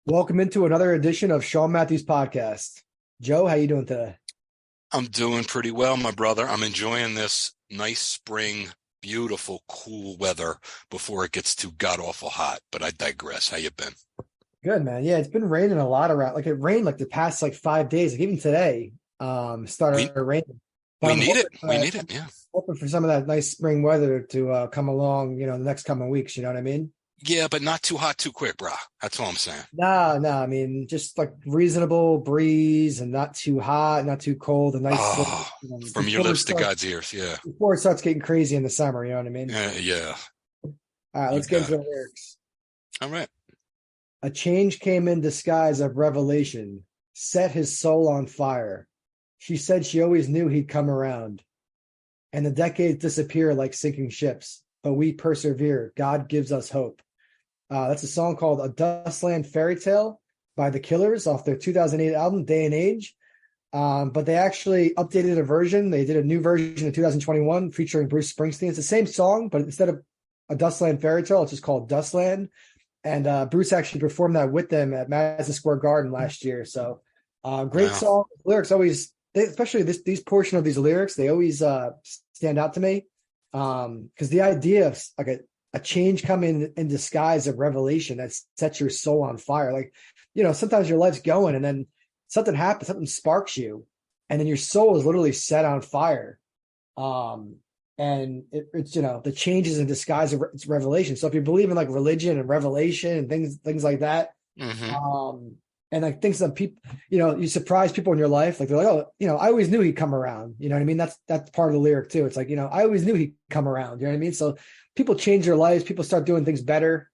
Welcome into another edition of SeanMatthew's podcast. Joe, how you doing today? I'm doing pretty well, my brother. I'm enjoying this nice spring, beautiful, cool weather before it gets too god-awful hot. But I digress. How you been? Good, man. Yeah, it's been raining a lot around. Like it rained like the past 5 days. Like even today, We started raining. But we I'm need hoping it. We need it. Yeah. hoping for some of that nice spring weather to come along. The next coming weeks. You know what I mean? Yeah, but not too hot too quick, brah. That's all I'm saying. Nah, nah. I mean, just like reasonable breeze and not too hot, not too cold. A nice little, Oh, from your lips to God's ears. Yeah. before it starts getting crazy in the summer. You know what I mean? Yeah. All right, You let's get got into it. the lyrics. All right. A change came in disguise of revelation, set his soul on fire. She said she always knew he'd come around. And the decades disappear like sinking ships, but we persevere. God gives us hope. That's a song called A Dustland Fairy Tale by The Killers off their 2008 album, Day and Age. But they actually updated a version. They did a new version in 2021 featuring Bruce Springsteen. It's the same song, but instead of A Dustland Fairy Tale, it's just called Dustland. And Bruce actually performed that with them at Madison Square Garden last year. So great Wow. song. Lyrics always, especially these portion of these lyrics, they always stand out to me. Because the idea of like a change coming in disguise of revelation that sets your soul on fire. Sometimes your life's going and then something happens, something sparks you, and then your soul is literally set on fire. And it's the changes in disguise of it's revelation. So if you believe in like religion and revelation and things like that, Hmm. and like things that people, you surprise people in your life, like they're like, oh, I always knew he'd come around. You know what I mean? That's part of the lyric too. It's like, I always knew he'd come around. You know what I mean? So people change their lives, people start doing things better.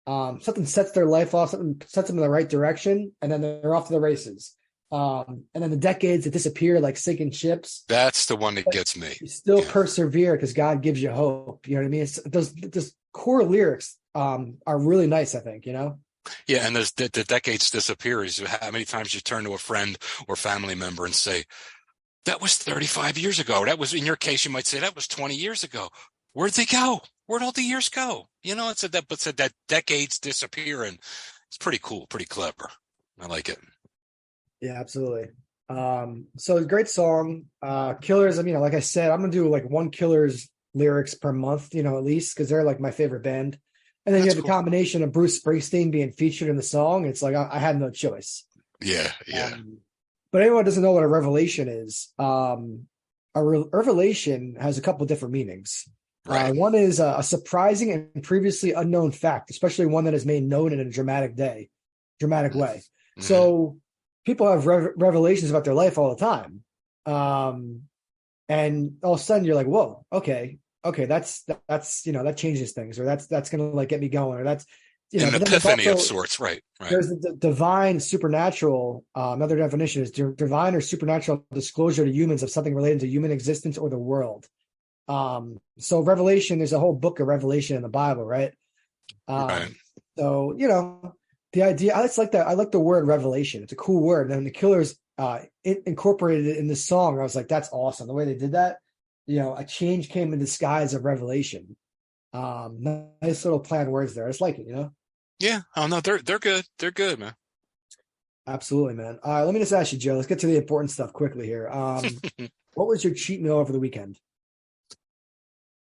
Something sets their life off, something sets them in the right direction, and then they're off to the races. And then the decades that disappear like sinking ships, That's the one that but gets me. you still Yeah. persevere because God gives you hope. You know what I mean? Those core lyrics are really nice, I think, Yeah. And there's the decades disappears. How many times you turn to a friend or family member and say, that was 35 years ago. That was, in your case, you might say that was 20 years ago. Where'd they go? Where'd all the years go? It's that decades disappear, and it's pretty cool, pretty clever. I like it. Yeah, absolutely. So it's a great song. Killers, like I said, I'm gonna do like one Killers lyrics per month, at least because they're like my favorite band. And then you That's have the cool. combination of Bruce Springsteen being featured in the song. It's like I had no choice. Yeah, yeah, Um, but anyone who doesn't know what a revelation is, revelation has a couple different meanings. right. One is a surprising and previously unknown fact, especially one that is made known in a dramatic way. Mm-hmm. So people have revelations about their life all the time. And all of a sudden you're like, whoa, okay, that changes things, or that's gonna like get me going, or that's An but then there's epiphany of also sorts, right, right. there's the divine supernatural. Another definition is divine or supernatural disclosure to humans of something related to human existence or the world. So Revelation, there's a whole book of Revelation in the Bible, right? Right. Um, so the idea, I just like that. I like the word revelation. It's a cool word. And then the Killers incorporated it in this song. I was like, that's awesome. The way they did that, a change came in disguise of revelation. Nice little planned words there. I just like it. Yeah. Oh no, they're good. They're good, man. Absolutely, man. All right, let me just ask you, Joe. Let's get to the important stuff quickly here. What was your cheat meal over the weekend?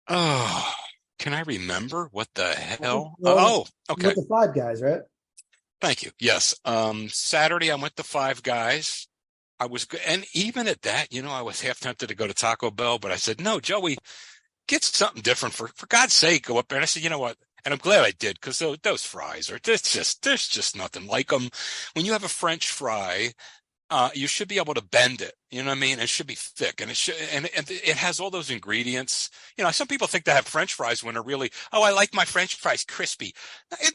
Oh, can I remember what the hell? Well, Okay. with the Five Guys, right? Thank you. Yes. Saturday I went to Five Guys. I was good, and even at that, I was half tempted to go to Taco Bell, but I said, no, Joey, get something different for God's sake. Go up there. And I said, you know what? And I'm glad I did, because those fries there's just nothing like them. When you have a French fry, you should be able to bend it. You know what I mean? It should be thick, and and it has all those ingredients. Some people think they have French fries when they're really, oh, I like my French fries crispy.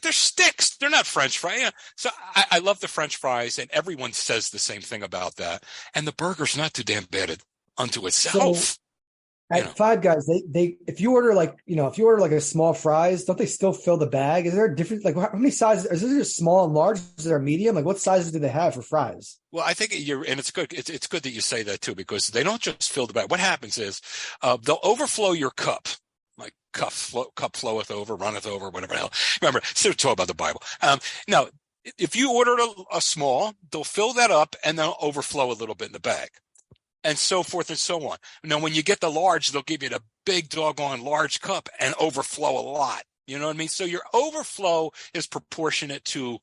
They're sticks. They're not French fries. Yeah. So I love the French fries, and everyone says the same thing about that. And the burger's not too damn bad unto So itself. You know. at Five Guys, they if you order like a small fries, don't they still fill the bag? Is there a difference? Like how many sizes? Is there just small and large? Is there a medium? Like what sizes do they have for fries? Well, I think and it's good. It's good that you say that too, because they don't just fill the bag. What happens is, they'll overflow your cup, like cup floweth over, runneth over, whatever the hell. Remember, still talk about the Bible. No, If you order a small, they'll fill that up and they'll overflow a little bit in the bag, and so forth and so on. Now, when you get the large, they'll give you the big doggone large cup and overflow a lot. You know what I mean? So your overflow is proportionate to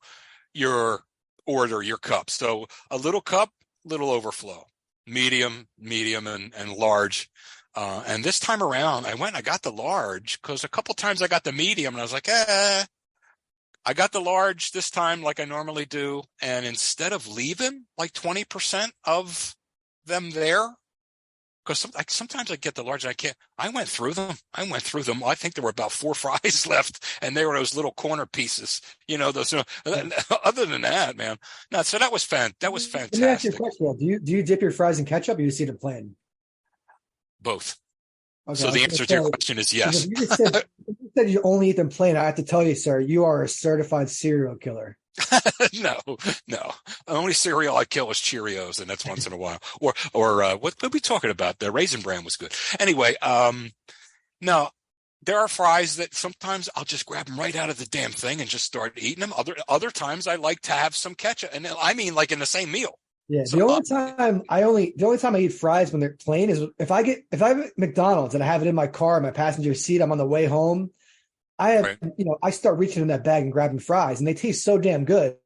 your order, your cup. So a little cup, little overflow, medium, and large. And this time around, I got the large because a couple times I got the medium and I was like, I got the large this time like I normally do. And instead of leaving like 20% of them there, because sometimes I get the large and I can't. I went through them. I think there were about 4 fries left, and they were those little corner pieces. Those. Other than that, man, no. So that was fantastic. Let me ask you a question. Do you dip your fries in ketchup, or you just eat it plain? Both. Okay, so the answer to your question is yes. If you said you only eat them plain, I have to tell you, sir, you are a certified serial killer. No. The only cereal I kill is Cheerios, and that's once in a while. Or what are we talking about? The Raisin Bran was good. Anyway, no, there are fries that sometimes I'll just grab them right out of the damn thing and just start eating them. Other times I like to have some ketchup, and I mean like in the same meal. Yeah, the only time I eat fries when they're plain is if I have McDonald's and I have it in my car, my passenger seat, I'm on the way home. I start reaching in that bag and grabbing fries, and they taste so damn good.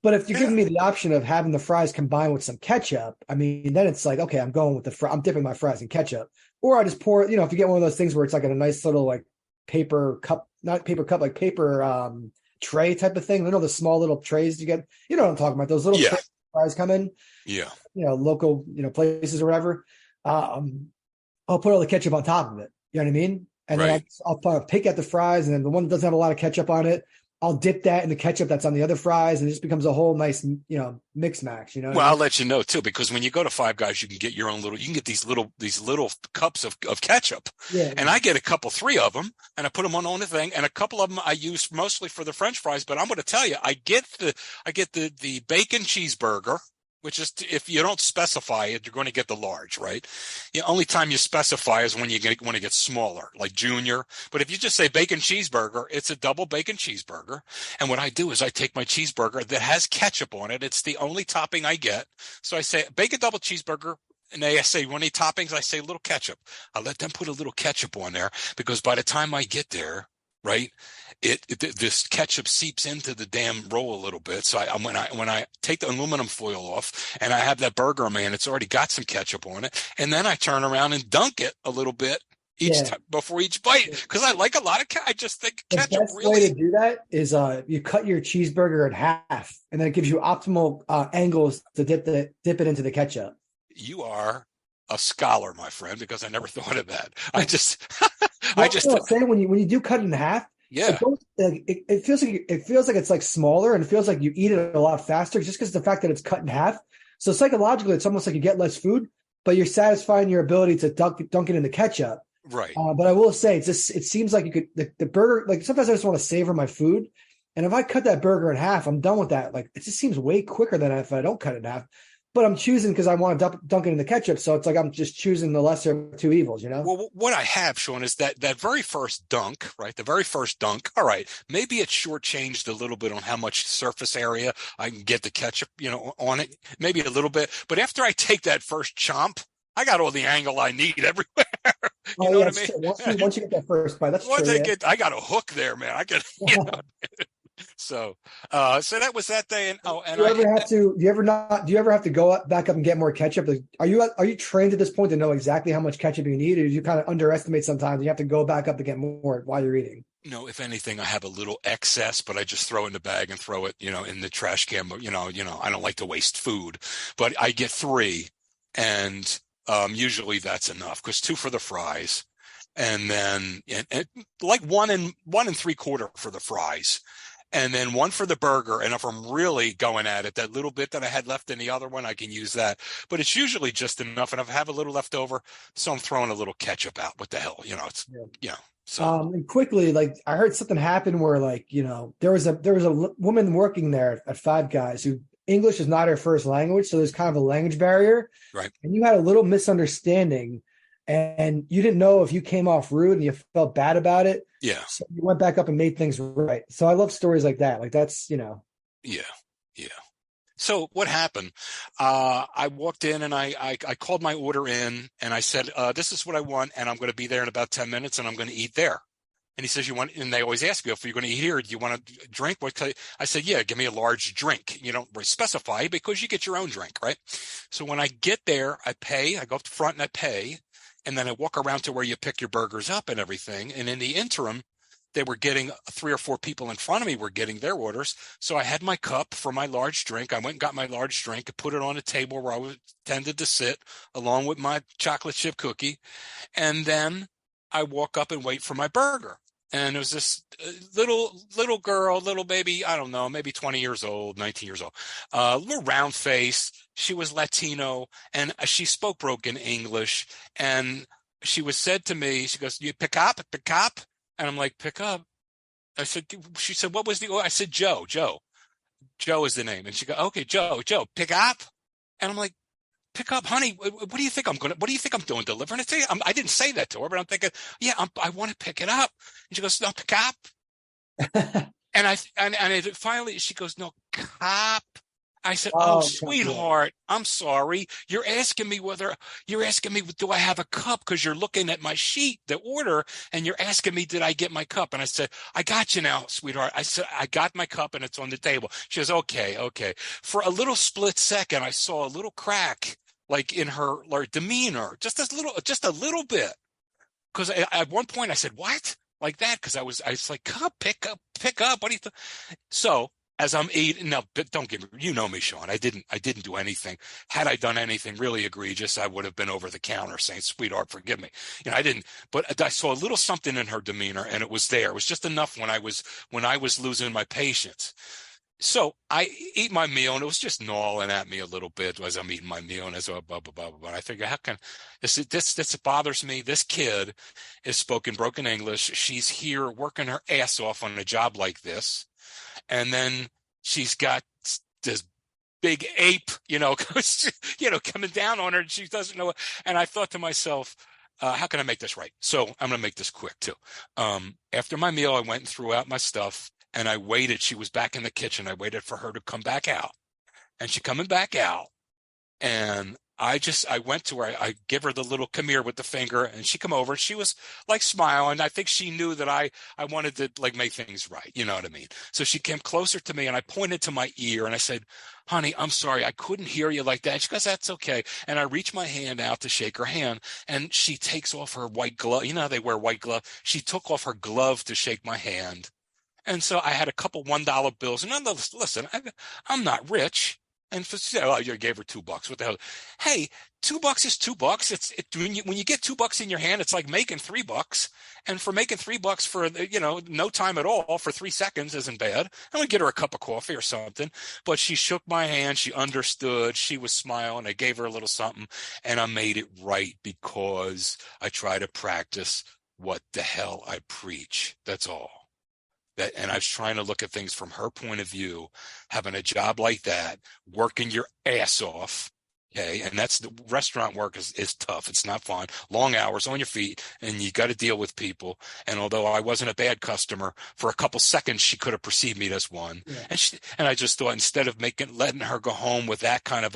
But if you're giving me the option of having the fries combined with some ketchup, I mean, then it's like, okay, I'm going with I'm dipping my fries in ketchup. Or I just pour, if you get one of those things where it's like in a nice little like paper cup, not paper cup, like paper tray type of thing. The small little trays you get, you know what I'm talking about? Those little trays fries come in. Yeah. Local, places or whatever. I'll put all the ketchup on top of it. You know what I mean? And then I'll pick at the fries, and then the one that doesn't have a lot of ketchup on it, I'll dip that in the ketchup that's on the other fries, and it just becomes a whole nice, mix match. Well, I'll let you know too, because when you go to Five Guys, you can get your own you can get these little cups of ketchup. Yeah. And I get 3 of them, and I put them on the thing, and a couple of them I use mostly for the French fries. But I'm going to tell you, I get the bacon cheeseburger, which is, if you don't specify it, you're going to get the large, right? The only time you specify is when you want to get smaller, like junior. But if you just say bacon cheeseburger, it's a double bacon cheeseburger. And what I do is I take my cheeseburger that has ketchup on it. It's the only topping I get. So I say bacon double cheeseburger. And I say, when they toppings, I say a little ketchup. I let them put a little ketchup on there, because by the time I get there, right, this ketchup seeps into the damn roll a little bit. So when I take the aluminum foil off and I have that burger, man, it's already got some ketchup on it. And then I turn around and dunk it a little bit each time before each bite, because I like a lot of I just think ketchup the best way to do that is you cut your cheeseburger in half, and then it gives you optimal angles to dip it into the ketchup. You are a scholar, my friend, because I never thought of that. Saying when you do cut it in half, it feels like it's like smaller, and it feels like you eat it a lot faster just because of the fact that it's cut in half. So psychologically, it's almost like you get less food, but you're satisfying your ability to dunk it in the ketchup. Right. But I will say, it seems like you could the burger. Like sometimes I just want to savor my food, and if I cut that burger in half, I'm done with that. Like it just seems way quicker than if I don't cut it in half. But I'm choosing because I want to dunk it in the ketchup. So it's like I'm just choosing the lesser of 2 evils, Well, what I have, Sean, is that very first dunk, right? The very first dunk. All right. Maybe it's shortchanged a little bit on how much surface area I can get the ketchup, on it. Maybe a little bit. But after I take that first chomp, I got all the angle I need everywhere. You know what I mean? Once you get that first bite, that's true. I got a hook there, man. I got, So that was that day. And do you ever have to go back up and get more ketchup? Are you trained at this point to know exactly how much ketchup you need, or do you kind of underestimate sometimes and you have to go back up to get more while you're eating? No, if anything, I have a little excess, but I just throw it in the bag and throw it, in the trash can. But I don't like to waste food, but I get 3, and usually that's enough, because 2 for the fries, and then like 1 and 3/4 for the fries. And then 1 for the burger. And if I'm really going at it, that little bit that I had left in the other one, I can use that. But it's usually just enough. And if I have a little left over, so I'm throwing a little ketchup out. What the hell? So and quickly, like I heard something happen where there was a woman working there at Five Guys who English is not her first language. So there's kind of a language barrier. Right. And you had a little misunderstanding, and you didn't know if you came off rude and you felt bad about it. Yeah. So you went back up and made things right. So I love stories like that. Like that's, Yeah. Yeah. So what happened? I walked in and I called my order in and I said, this is what I want. And I'm going to be there in about 10 minutes and I'm going to eat there. And he says, you want, and they always ask me, if you're going to eat here, do you want a drink? I said, yeah, give me a large drink. You don't specify because you get your own drink, right? So when I get there, I pay, I go up the front and I pay. And then I walk around to where you pick your burgers up and everything. And in the interim, they were getting 3 or 4 people in front of me were getting their orders. So I had my cup for my large drink. I went and got my large drink and put it on a table where I was tended to sit along with my chocolate chip cookie. And then I walk up and wait for my burger. And it was this little girl, little baby, I don't know, maybe 20 years old, 19 years old, little round face. She was Latino and she spoke broken English. And she was said to me, she goes, you pick up? And I'm like, pick up. She said, what was I said, Joe is the name. And she goes, okay, Joe, pick up. And I'm like, pick up, honey. What do you think I'm doing? Delivering it to you? I didn't say that to her, but I'm thinking, yeah, I want to pick it up. And she goes, no, pick up. and finally she goes, no, cop. I said, oh, sweetheart, I'm sorry. You're asking me, do I have a cup? Because you're looking at my sheet, the order, and you're asking me, did I get my cup? And I said, I got you now, sweetheart. I said, I got my cup and it's on the table. She goes, okay. For a little split second, I saw a little crack, like in her demeanor, just a little bit. Because at one point I said, what? Like that? Because I was like, cup, pick up. What do you think? So, as I'm eating, no, don't get me, you know me, Sean. I didn't do anything. Had I done anything really egregious, I would have been over the counter saying, sweetheart, forgive me. I didn't, but I saw a little something in her demeanor and it was there. It was just enough when I was losing my patience. So I eat my meal and it was just gnawing at me a little bit as I'm eating my meal and and I figure, how can this bothers me? This kid is spoken broken English. She's here working her ass off on a job like this. And then she's got this big ape, coming down on her and she doesn't know it. And I thought to myself, how can I make this right? So I'm going to make this quick too. After my meal, I went and threw out my stuff and I waited. She was back in the kitchen. I waited for her to come back out and she coming back out. And I went to her. I give her the little come here with the finger and she come over. She was like smiling. I think she knew that I wanted to like make things right. You know what I mean? So she came closer to me and I pointed to my ear and I said, honey, I'm sorry. I couldn't hear you like that. She goes, that's okay. And I reached my hand out to shake her hand and she takes off her white glove. You know how they wear white glove? She took off her glove to shake my hand. And so I had a couple $1 bills. And listen, I'm not rich. And you gave her $2. What the hell? Hey, $2 is $2. When you get $2 in your hand, it's like making $3. And for making $3 for no time at all for 3 seconds isn't bad. I'm gonna get her a cup of coffee or something. But she shook my hand. She understood. She was smiling. I gave her a little something, and I made it right because I try to practice what the hell I preach. That's all. And I was trying to look at things from her point of view, having a job like that, working your ass off. Okay. And that's the restaurant work is tough. It's not fun. Long hours on your feet and you got to deal with people. And although I wasn't a bad customer for a couple seconds, she could have perceived me as one. Yeah. And I just thought instead of letting her go home with that kind of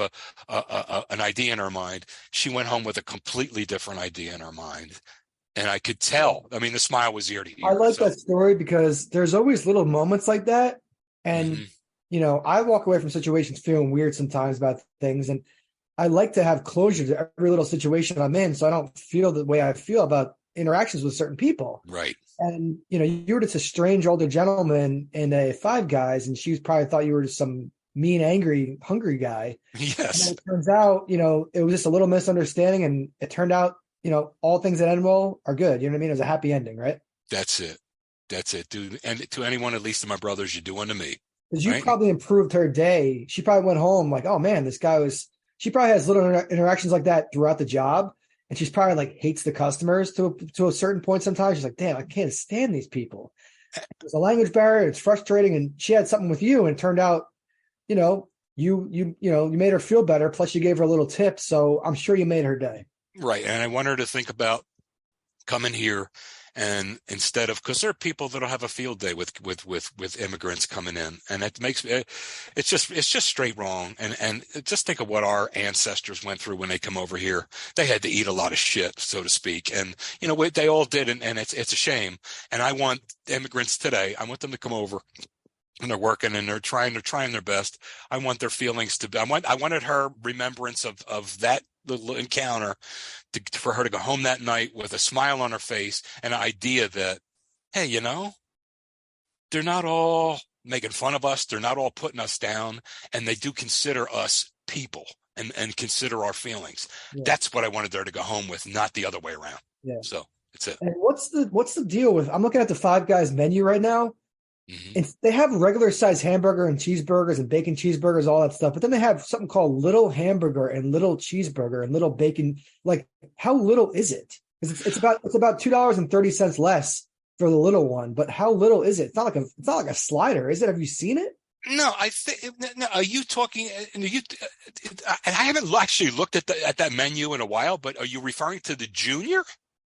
an idea in her mind, she went home with a completely different idea in her mind. And I could tell. I mean, the smile was ear to ear. I like that story because there's always little moments like that. And, I walk away from situations feeling weird sometimes about things. And I like to have closure to every little situation I'm in so I don't feel the way I feel about interactions with certain people. Right. And, you were just a strange older gentleman in a Five Guys, and she probably thought you were just some mean, angry, hungry guy. Yes. And it turns out, it was just a little misunderstanding, and it turned out, all things that end well are good. You know what I mean? It was a happy ending, right? That's it, dude. And to anyone, at least to my brothers, you're doing to me. Because you probably improved her day. She probably went home like, oh man, she probably has little interactions like that throughout the job. And she's probably like hates the customers to a certain point sometimes. She's like, damn, I can't stand these people. There's a language barrier. It's frustrating. And she had something with you and it turned out, you made her feel better. Plus you gave her a little tip. So I'm sure you made her day. Right. And I want her to think about coming here And instead of, because there are people that'll have a field day with immigrants coming in, and it makes it's just straight wrong. And just think of what our ancestors went through when they come over here. They had to eat a lot of shit, so to speak, and they all did, and it's a shame. And I want immigrants today. I want them to come over. And they're working and they're trying their best. I want their feelings to be, I wanted her remembrance of that little encounter for her to go home that night with a smile on her face and an idea that, hey, they're not all making fun of us. They're not all putting us down, and they do consider us people and consider our feelings. Yeah. That's what I wanted her to go home with, not the other way around. Yeah. So that's it. And what's the deal with, I'm looking at the Five Guys menu right now. Mm-hmm. And they have regular size hamburger and cheeseburgers and bacon cheeseburgers, all that stuff. But then they have something called little hamburger and little cheeseburger and little bacon. Like, how little is it? Because it's about $2.30 less for the little one. But how little is it? It's not like a slider, is it? Have you seen it? No, I think. No, are you talking? I haven't actually looked at that menu in a while. But are you referring to the junior?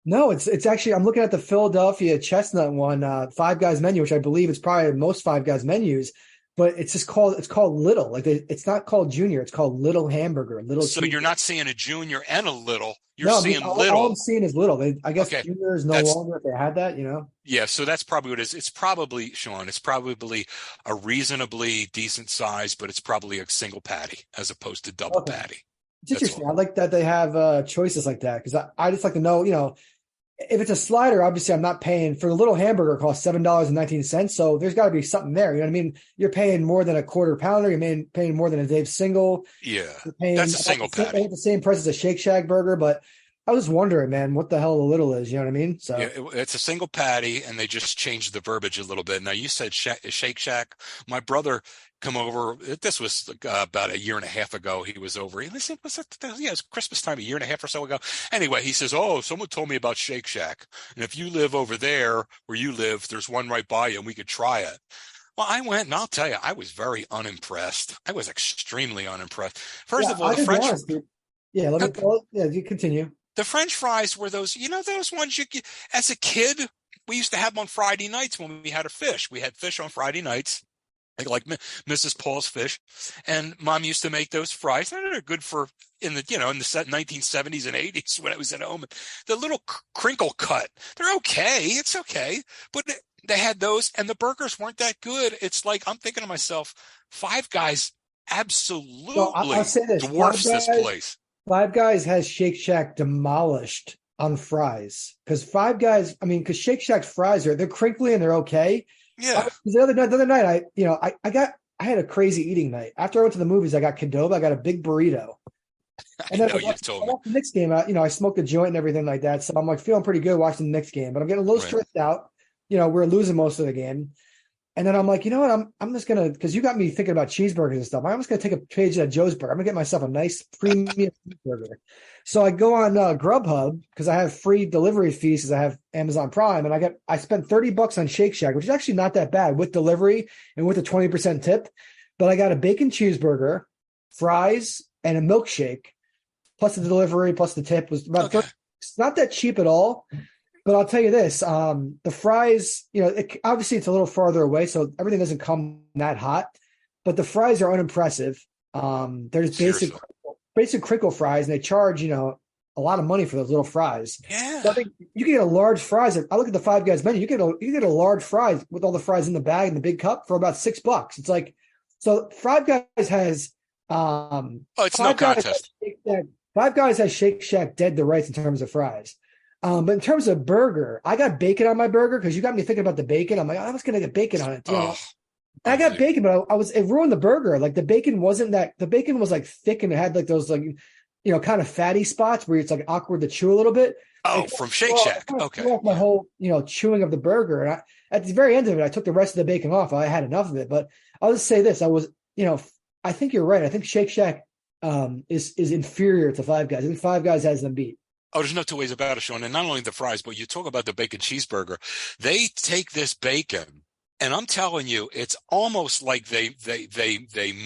No, it's actually, I'm looking at the Philadelphia Chestnut one, Five Guys menu, which I believe is probably most Five Guys menus, but it's called little. Like it's not called junior, it's called little hamburger, little. So you're not seeing a junior and a little. Seeing little. All I'm seeing is little. I guess okay. Junior is no longer if they had that, Yeah, so that's probably what it is. It's probably, Sean, it's probably a reasonably decent size, but it's probably a single patty as opposed to double patty. It's interesting. I like that they have choices like that, because I just like to know, if it's a slider, obviously I'm not paying for the little hamburger. Costs $7.19. So there's got to be something there. You know what I mean? You're paying more than a quarter pounder. You're paying more than a Dave's single. Yeah, that's a single patty. The same price as a Shake Shack burger, but I was wondering, man, what the hell the little is. You know what I mean? So yeah, it's a single patty, and they just changed the verbiage a little bit. Now you said Shake Shack. My brother come over. This was about a year and a half ago. He was over. He said, it was Christmas time, a year and a half or so ago. Anyway, he says, "Oh, someone told me about Shake Shack, and if you live over there where you live, there's one right by you, and we could try it." Well, I went, and I'll tell you, I was very unimpressed. I was extremely unimpressed. First of all, the French. You continue. The French fries were those ones as a kid, we used to have them on Friday nights when we had a fish. We had fish on Friday nights, like Mrs. Paul's fish, and Mom used to make those fries. And they're good for in the 1970s and 80s when I was at home. The little crinkle cut, they're okay. It's okay, but they had those, and the burgers weren't that good. It's like I'm thinking to myself, Five Guys absolutely dwarfs this place. Five Guys has Shake Shack demolished on fries, because because Shake Shack's fries they're crinkly and they're okay. Yeah. The other night, I had a crazy eating night. After I went to the movies, I got Qdoba. I got a big burrito. And then you told me. The Knicks game, I smoked a joint and everything like that. So I'm like feeling pretty good watching the Knicks game, but I'm getting a little stressed out. We're losing most of the game. And then I'm like, you know what? I'm just going to, because you got me thinking about cheeseburgers and stuff. I'm just going to take a page out of Joe's Burger. I'm going to get myself a nice premium cheeseburger. So I go on Grubhub, because I have free delivery fees because I have Amazon Prime. And I spent $30 on Shake Shack, which is actually not that bad with delivery and with a 20% tip. But I got a bacon cheeseburger, fries, and a milkshake, plus the delivery, plus the tip was about $30. It's not that cheap at all. But I'll tell you this, the fries, obviously it's a little farther away, so everything doesn't come that hot. But the fries are unimpressive. There's basic crinkle fries, and they charge, a lot of money for those little fries. Yeah. So I think you can get a large fries. I look at the Five Guys menu, you get a large fries with all the fries in the bag and the big cup for about $6. It's like, so Five Guys has it's no contest. Five Guys has Shake Shack dead to rights in terms of fries. But in terms of burger, I got bacon on my burger, because you got me thinking about the bacon. I'm like, I was going to get bacon on it too. I got bacon, but it ruined the burger. Like the bacon was like thick, and it had like those kind of fatty spots where it's like awkward to chew a little bit. From Shake Shack. Okay. Off my whole, chewing of the burger. And at the very end of it, I took the rest of the bacon off. I had enough of it, but I'll just say this. I think you're right. I think Shake Shack is inferior to Five Guys. I think Five Guys has them beat. Oh, there's no two ways about it, Sean. And not only the fries, but you talk about the bacon cheeseburger. They take this bacon And I'm telling you, it's almost like they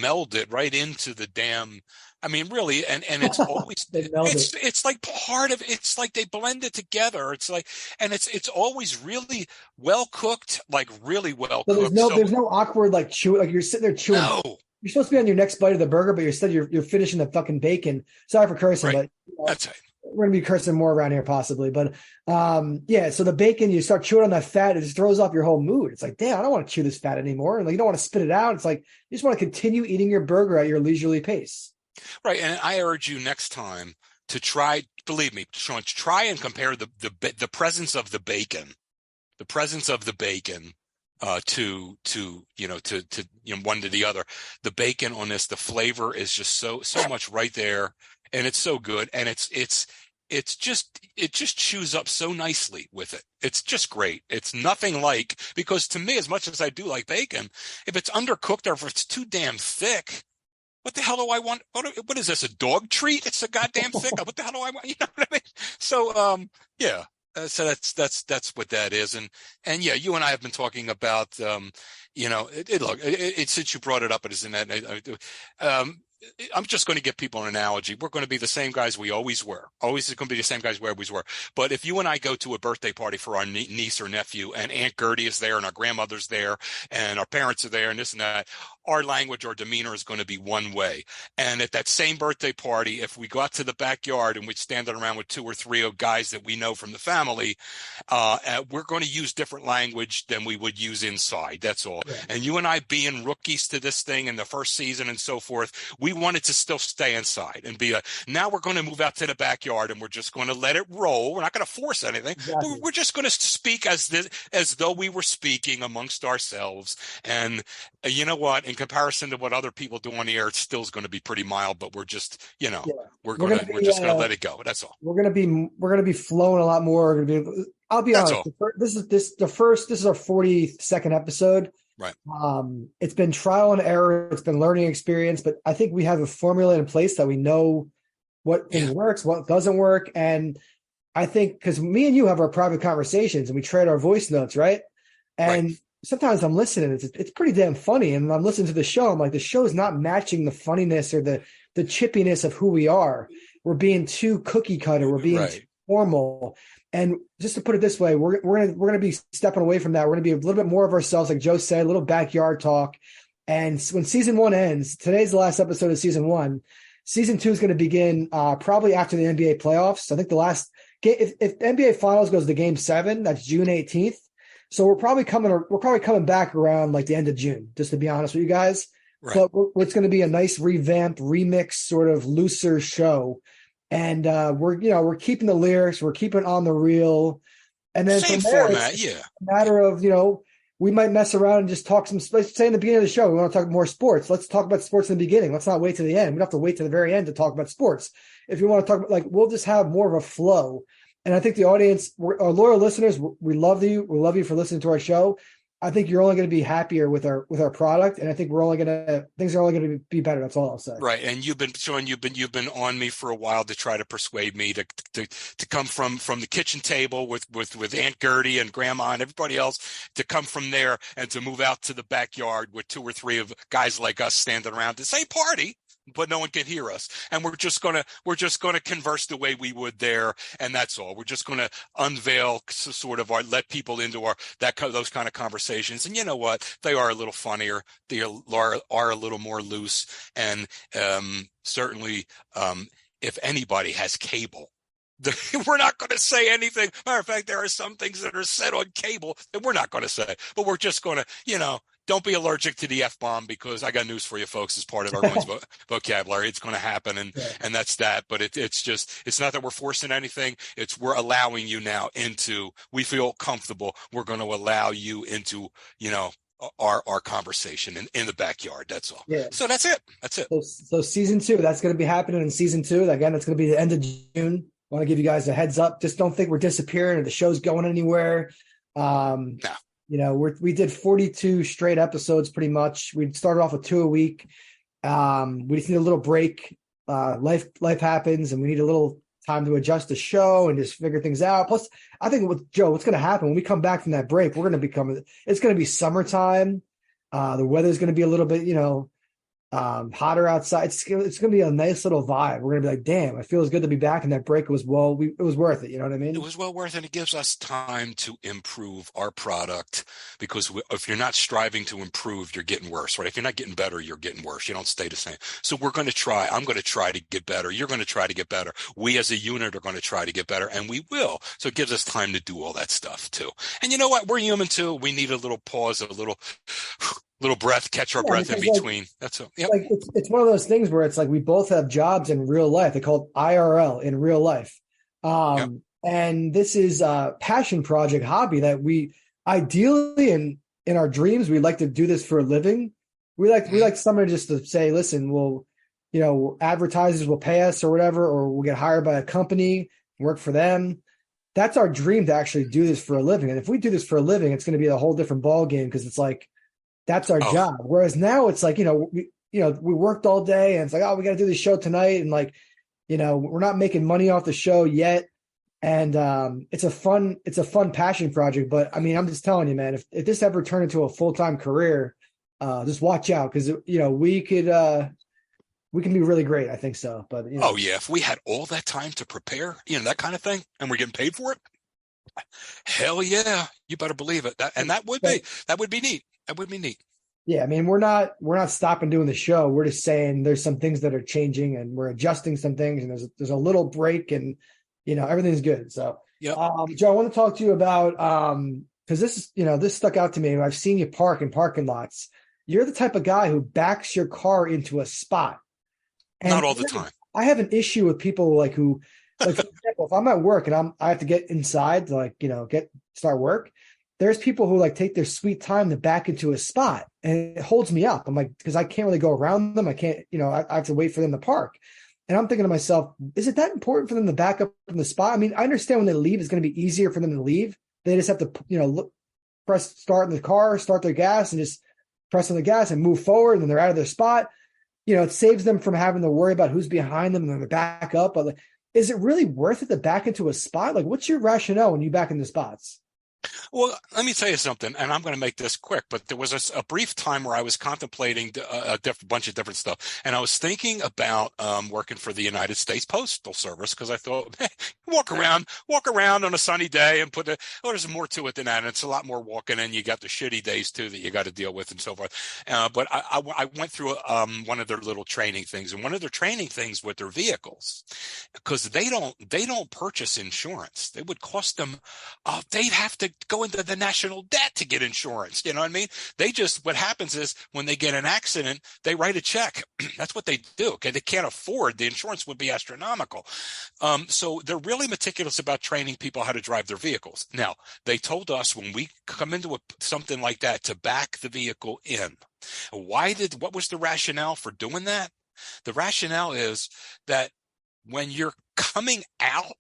meld it right into the damn. I mean, really, and it's always They meld it. it's like part of it's like they blend it together. It's like, and it's always really well cooked, like really well So cooked. So there's no awkward like chew, like you're sitting there chewing. no, You're supposed to be on your next bite of the burger, but instead you're finishing the fucking bacon. Sorry for cursing, right? but That's it. we're gonna be cursing more around here possibly. But yeah, so the bacon, you start chewing on that fat, it just throws off your whole mood. It's like, damn, I don't want to chew this fat anymore. And like you don't want to spit it out. It's like you just want to continue eating your burger at your leisurely pace. Right, and I urge you next time to try. Believe me, Sean, try and compare the presence of the presence of the bacon to one to the other. The bacon on this, the flavor is just so much right there, and it's so good, and it just chews up so nicely with it. It's just great. It's nothing like, because to me, as much as I do like bacon, if it's undercooked or if it's too damn thick, what the hell do I want? What is this? A dog treat? It's a goddamn thing. What the hell do I want? You know what I mean? So, yeah. So that's what that is. And yeah, you and I have been talking about, since you brought it up, it is in that, I'm just going to give people an analogy. We're going to be the same guys we always were. Always going to be the same guys we always were. But if you and I go to a birthday party for our niece or nephew, and Aunt Gertie is there, and our grandmother's there, and our parents are there, and this and that, our language or demeanor is going to be one way. And at that same birthday party, if we go out to the backyard and we're standing around with two or three of guys that we know from the family, we're going to use different language than we would use inside. That's all. Yeah. And you and I, being rookies to this thing in the first season and so forth, we wanted to still stay inside and be now we're going to move out to the backyard and we're just going to let it roll. We're not going to force anything. Exactly. We're just going to speak as though we were speaking amongst ourselves. And you know what? In comparison to what other people do on the air, it still is going to be pretty mild, but we're just, we're just going to let it go. That's all. We're going to be flowing a lot more. I'll be honest. This is our 42nd episode. Right. It's been trial and error. It's been learning experience, but I think we have a formula in place that we know what things works, what doesn't work. And I think because me and you have our private conversations and we trade our voice notes, right? And sometimes I'm listening, it's pretty damn funny. And I'm listening to the show. I'm like, the show is not matching the funniness or the chippiness of who we are. We're being too cookie cutter. We're being too formal. And just to put it this way, we're gonna be stepping away from that. We're gonna be a little bit more of ourselves, like Joe said, a little backyard talk. And when season 1 ends, today's the last episode of season 1. Season 2 is going to begin probably after the NBA playoffs. I think the last game, if NBA Finals goes to Game 7, that's June 18th. So we're probably coming back around like the end of June, just to be honest with you guys. Right. But it's going to be a nice revamped, remix, sort of looser show. And we're keeping the lyrics, we're keeping on the reel, and then same from there, format, it's a matter of we might mess around and just talk some. Let's say in the beginning of the show we want to talk more sports. Let's talk about sports in the beginning. Let's not wait to the end. We don't have to wait to the very end to talk about sports. If you want to talk about, we'll just have more of a flow. And I think the audience, our loyal listeners, we love you. We love you for listening to our show. I think you're only going to be happier with our product, and I think things are only going to be better. That's all I'll say. Right, and you've been on me for a while to try to persuade me to come from the kitchen table with Aunt Gertie and Grandma and everybody else, to come from there and to move out to the backyard with two or three of guys like us standing around to say party, but no one can hear us, and we're just gonna converse the way we would there, and that's all. We're just gonna unveil sort of let people into those kind of conversations, and you know what? They are a little funnier. They are a little more loose, and certainly, if anybody has cable, we're not going to say anything. Matter of fact, there are some things that are said on cable that we're not going to say, but we're just going to, don't be allergic to the F-bomb, because I got news for you folks as part of everyone's vocabulary. It's going to happen, and that's that. But it's not that we're forcing anything. We're allowing you now into, we feel comfortable. We're going to allow you into, our conversation in the backyard. That's all. Yeah. So that's it. So season 2, that's going to be happening in season 2. Again, it's going to be the end of June. I want to give you guys a heads up. Just don't think we're disappearing or the show's going anywhere. No. We did 42 straight episodes pretty much. We started off with 2 a week. We just need a little break. Life happens, and we need a little time to adjust the show and just figure things out. Plus, I think with Joe, what's going to happen when we come back from that break, it's going to be summertime. The weather's going to be a little bit, hotter outside. It's going to be a nice little vibe. We're going to be like, damn, it feels good to be back in that break. It was worth it. You know what I mean? It was well worth it. It gives us time to improve our product because if you're not striving to improve, you're getting worse, right? If you're not getting better, you're getting worse. You don't stay the same. So I'm going to try to get better. You're going to try to get better. We as a unit are going to try to get better, and we will. So it gives us time to do all that stuff too. And you know what? We're human too. We need a little pause, a little breath, catch our breath in between. That's all. Yep. Like it's one of those things where it's like we both have jobs in real life. They call it IRL, in real life. Yep. And this is a passion project hobby that we ideally in our dreams, we'd like to do this for a living. We like somebody just to say, listen, advertisers will pay us or whatever, or we'll get hired by a company, work for them. That's our dream, to actually do this for a living. And if we do this for a living, it's going to be a whole different ball game, because it's like, that's our job. Whereas now it's like, we worked all day and it's like, oh, we got to do this show tonight. And like, we're not making money off the show yet. And it's a fun passion project. But I mean, I'm just telling you, man, if this ever turned into a full-time career, just watch out, because, we can be really great. I think so. But oh yeah, if we had all that time to prepare, that kind of thing, and we're getting paid for it, hell yeah, you better believe it. That would be neat. That would be neat. Yeah, I mean, we're not stopping doing the show. We're just saying there's some things that are changing, and we're adjusting some things, and there's a little break, and everything's good. So, yep. Joe, I want to talk to you about because this stuck out to me. I've seen you park in parking lots. You're the type of guy who backs your car into a spot. And not all the time. I have an issue with people like who, like, for example, if I'm at work and I have to get inside to start work. There's people who like take their sweet time to back into a spot, and it holds me up. I'm like, because I can't really go around them. I can't, I have to wait for them to park. And I'm thinking to myself, is it that important for them to back up in the spot? I mean, I understand when they leave, it's going to be easier for them to leave. They just have to, press start in the car, start their gas, and just press on the gas and move forward. And then they're out of their spot. It saves them from having to worry about who's behind them and then they back up. But like, is it really worth it to back into a spot? Like, what's your rationale when you back into spots? Well, let me tell you something, and I'm going to make this quick, but there was a brief time where I was contemplating a bunch of different stuff, and I was thinking about working for the United States Postal Service, because I thought, hey, walk around on a sunny day and there's more to it than that, and it's a lot more walking, and you got the shitty days too that you got to deal with and so forth. But I went through one of their little training things, and one of their training things with their vehicles, because they don't purchase insurance. It would cost them, they'd have to go into the national debt to get insurance. You know what I mean? What happens is when they get an accident, they write a check. That's what they do. Okay. They can't afford, the insurance would be astronomical. So they're really meticulous about training people how to drive their vehicles. Now, they told us when we come into something like that to back the vehicle in. What was the rationale for doing that? The rationale is that when you're coming out,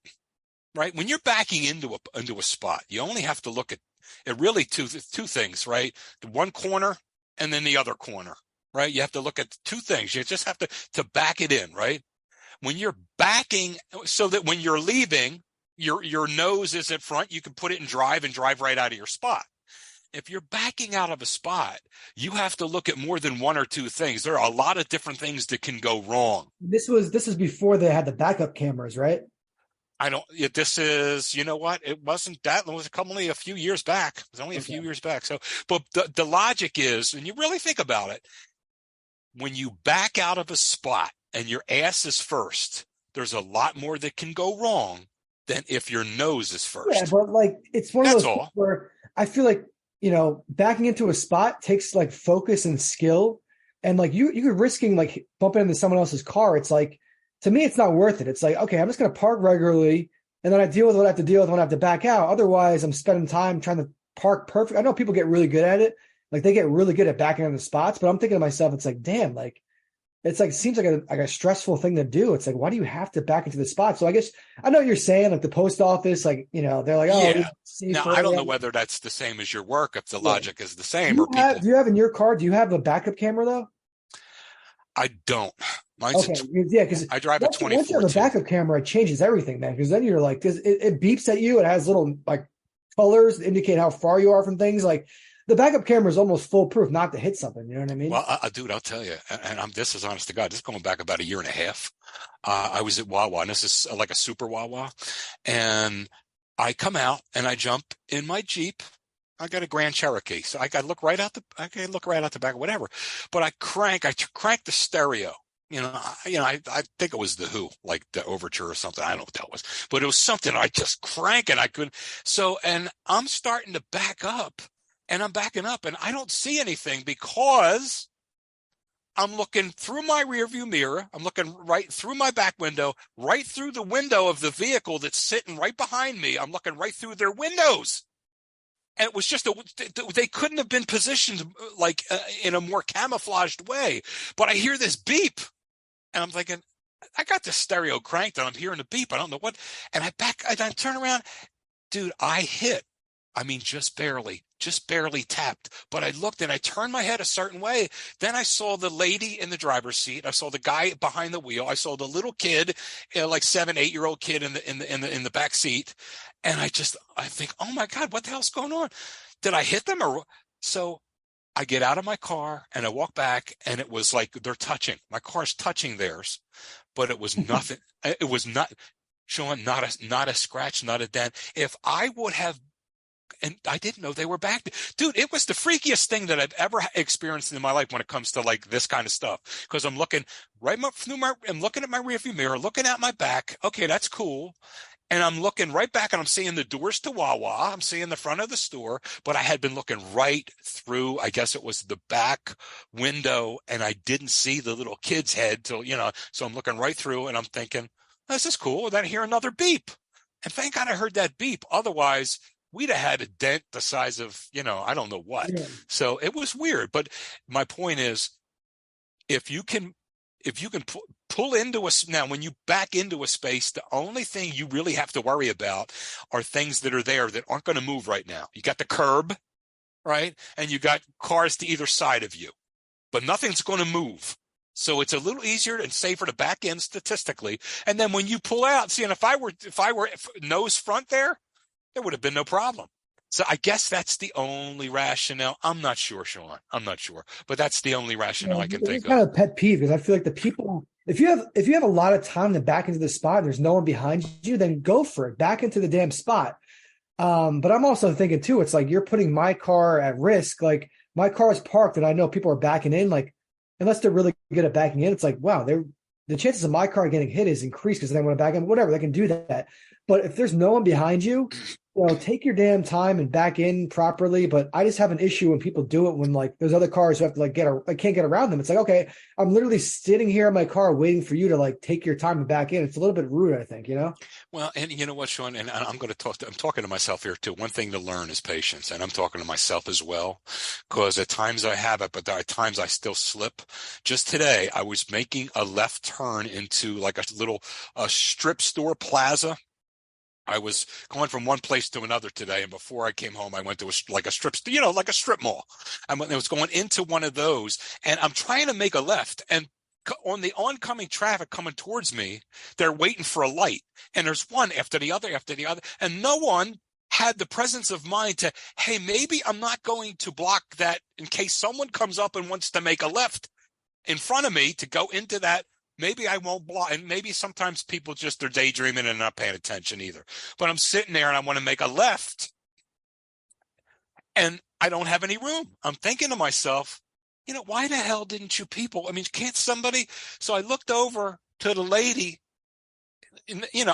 right, when you're backing into a spot, you only have to look at it really two things, right? The one corner and then the other corner, right? You have to look at two things. You just have to back it in, right? When you're backing, so that when you're leaving, your nose is at front, you can put it in drive and drive right out of your spot. If you're backing out of a spot, you have to look at more than one or two things. There are a lot of different things that can go wrong. This is before they had the backup cameras, right? This is, you know what? It wasn't that. It was only a few years back. It was only a few years back. So, but the logic is, and you really think about it, when you back out of a spot and your ass is first, there's a lot more that can go wrong than if your nose is first. Yeah, but like, it's one of those things where I feel like, backing into a spot takes like focus and skill, and like you're risking like bumping into someone else's car. It's like, to me, it's not worth it. It's like, okay, I'm just going to park regularly, and then I deal with what I have to deal with when I have to back out. Otherwise, I'm spending time trying to park perfect. I know people get really good at it. Like, they get really good at backing into spots, but I'm thinking to myself, it's like, damn, like, it's like, seems like a stressful thing to do. It's like, why do you have to back into the spot? So I guess I know what you're saying, like the post office, like, they're like, oh, yeah. Now, I don't know whether that's the same as your work, if the logic is the same. Do you have in your car, do you have a backup camera though? I don't. Mine's Okay, yeah, because I drive a once you have a 2014. backup camera, it changes everything, man. Because then you're like, it beeps at you. It has little like colors to indicate how far you are from things. Like the backup camera is almost foolproof not to hit something. You know what I mean? Well, dude, I'll tell you, and this is honest to God. This is going back about a year and a half. I was at Wawa, and this is like a super Wawa, and I come out and I jump in my Jeep. I got a Grand Cherokee, so I got to look right out the back, whatever. But I crank the stereo. I think it was the Who, like the Overture or something. I don't know what that was, but it was something I just crank and I couldn't. So, and I'm starting to back up, and I'm backing up, and I don't see anything because I'm looking through my rearview mirror. I'm looking right through my back window, right through the window of the vehicle that's sitting right behind me. I'm looking right through their windows. And it was just they couldn't have been positioned like in a more camouflaged way. But I hear this beep, and I'm thinking, I got the stereo cranked, and I'm hearing the beep. I don't know what. And I turn around, dude. I hit. I mean, just barely tapped. But I looked and I turned my head a certain way. Then I saw the lady in the driver's seat. I saw the guy behind the wheel. I saw the little kid, like 7-8-year-old kid in the back seat. And I think, oh my God, what the hell's going on? Did I hit them or so? I get out of my car and I walk back, and it was like they're touching. My car's touching theirs, but it was nothing. It was not, Sean, not a scratch, not a dent. If I would have, and I didn't know they were back. Dude, it was the freakiest thing that I've ever experienced in my life when it comes to like this kind of stuff. Because I'm looking I'm looking at my rearview mirror, looking at my back. Okay, that's cool. And I'm looking right back, and I'm seeing the doors to Wawa. I'm seeing the front of the store, but I had been looking right through, I guess it was the back window, and I didn't see the little kid's head till, so I'm looking right through, and I'm thinking, this is cool. And then I hear another beep. And thank God I heard that beep. Otherwise, we'd have had a dent the size of, I don't know what. Yeah. So it was weird. But my point is, if you can pull into now, when you back into a space, the only thing you really have to worry about are things that are there that aren't going to move right now. You got the curb, right? And you got cars to either side of you, but nothing's going to move. So it's a little easier and safer to back in statistically. And then when you pull out, see, and if I were nose front there would have been no problem. So I guess that's the only rationale. I'm not sure, Sean. I'm not sure, but that's the only rationale I can think It's of. kind of a pet peeve because I feel like the people, if you have a lot of time to back into the spot and there's no one behind you, then go for it. Back into the damn spot. But I'm also thinking too, it's like you're putting my car at risk. Like my car is parked and I know people are backing in. Like unless they're really good at backing in, it's like, wow, the chances of my car getting hit is increased because they want to back in. Whatever, they can do that. But if there's no one behind you, take your damn time and back in properly. But I just have an issue when people do it when like there's other cars who have to like can't get around them. It's like, okay, I'm literally sitting here in my car waiting for you to like take your time and back in. It's a little bit rude, I think, Well, and you know what, Sean, and I'm talking to myself here too. One thing to learn is patience, and I'm talking to myself as well, because at times I have it, but there are times I still slip. Just today, I was making a left turn into like a little strip store plaza. I was going from one place to another today, and before I came home, I went to a strip mall. I was going into one of those, and I'm trying to make a left, and on the oncoming traffic coming towards me, they're waiting for a light, and there's one after the other, and no one had the presence of mind to, hey, maybe I'm not going to block that in case someone comes up and wants to make a left in front of me to go into that. Maybe I won't block. And maybe sometimes people they're daydreaming and not paying attention either. But I'm sitting there and I want to make a left and I don't have any room. I'm thinking to myself, why the hell didn't you people? I mean, can't somebody? So I looked over to the lady,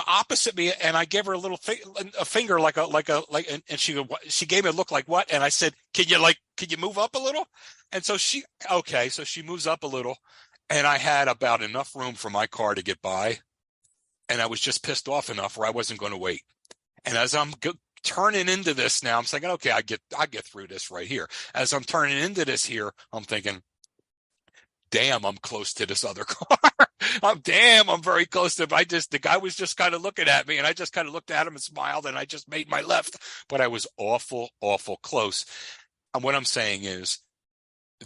opposite me, and I gave her a little a finger and she gave me a look like what? And I said, can you move up a little? And so she moves up a little. And I had about enough room for my car to get by. And I was just pissed off enough where I wasn't going to wait. And as I'm turning into this now, I'm thinking, okay, I get through this right here. As I'm turning into this here, I'm thinking, damn, I'm close to this other car. I'm very close to it. The guy was just kind of looking at me, and I just kind of looked at him and smiled, and I just made my left. But I was awful, awful close. And what I'm saying is,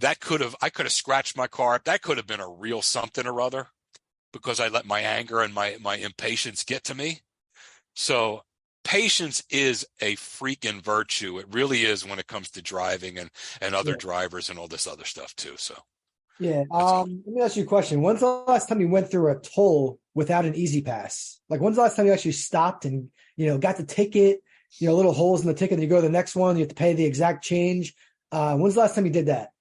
I could have scratched my car up. That could have been a real something or other because I let my anger and my impatience get to me. So patience is a freaking virtue. It really is when it comes to driving and other Yeah. drivers and all this other stuff too. So Yeah. that's all. Let me ask you a question. When's the last time you went through a toll without an easy pass? Like, when's the last time you actually stopped and, got the ticket, little holes in the ticket, and you go to the next one, you have to pay the exact change. When's the last time you did that?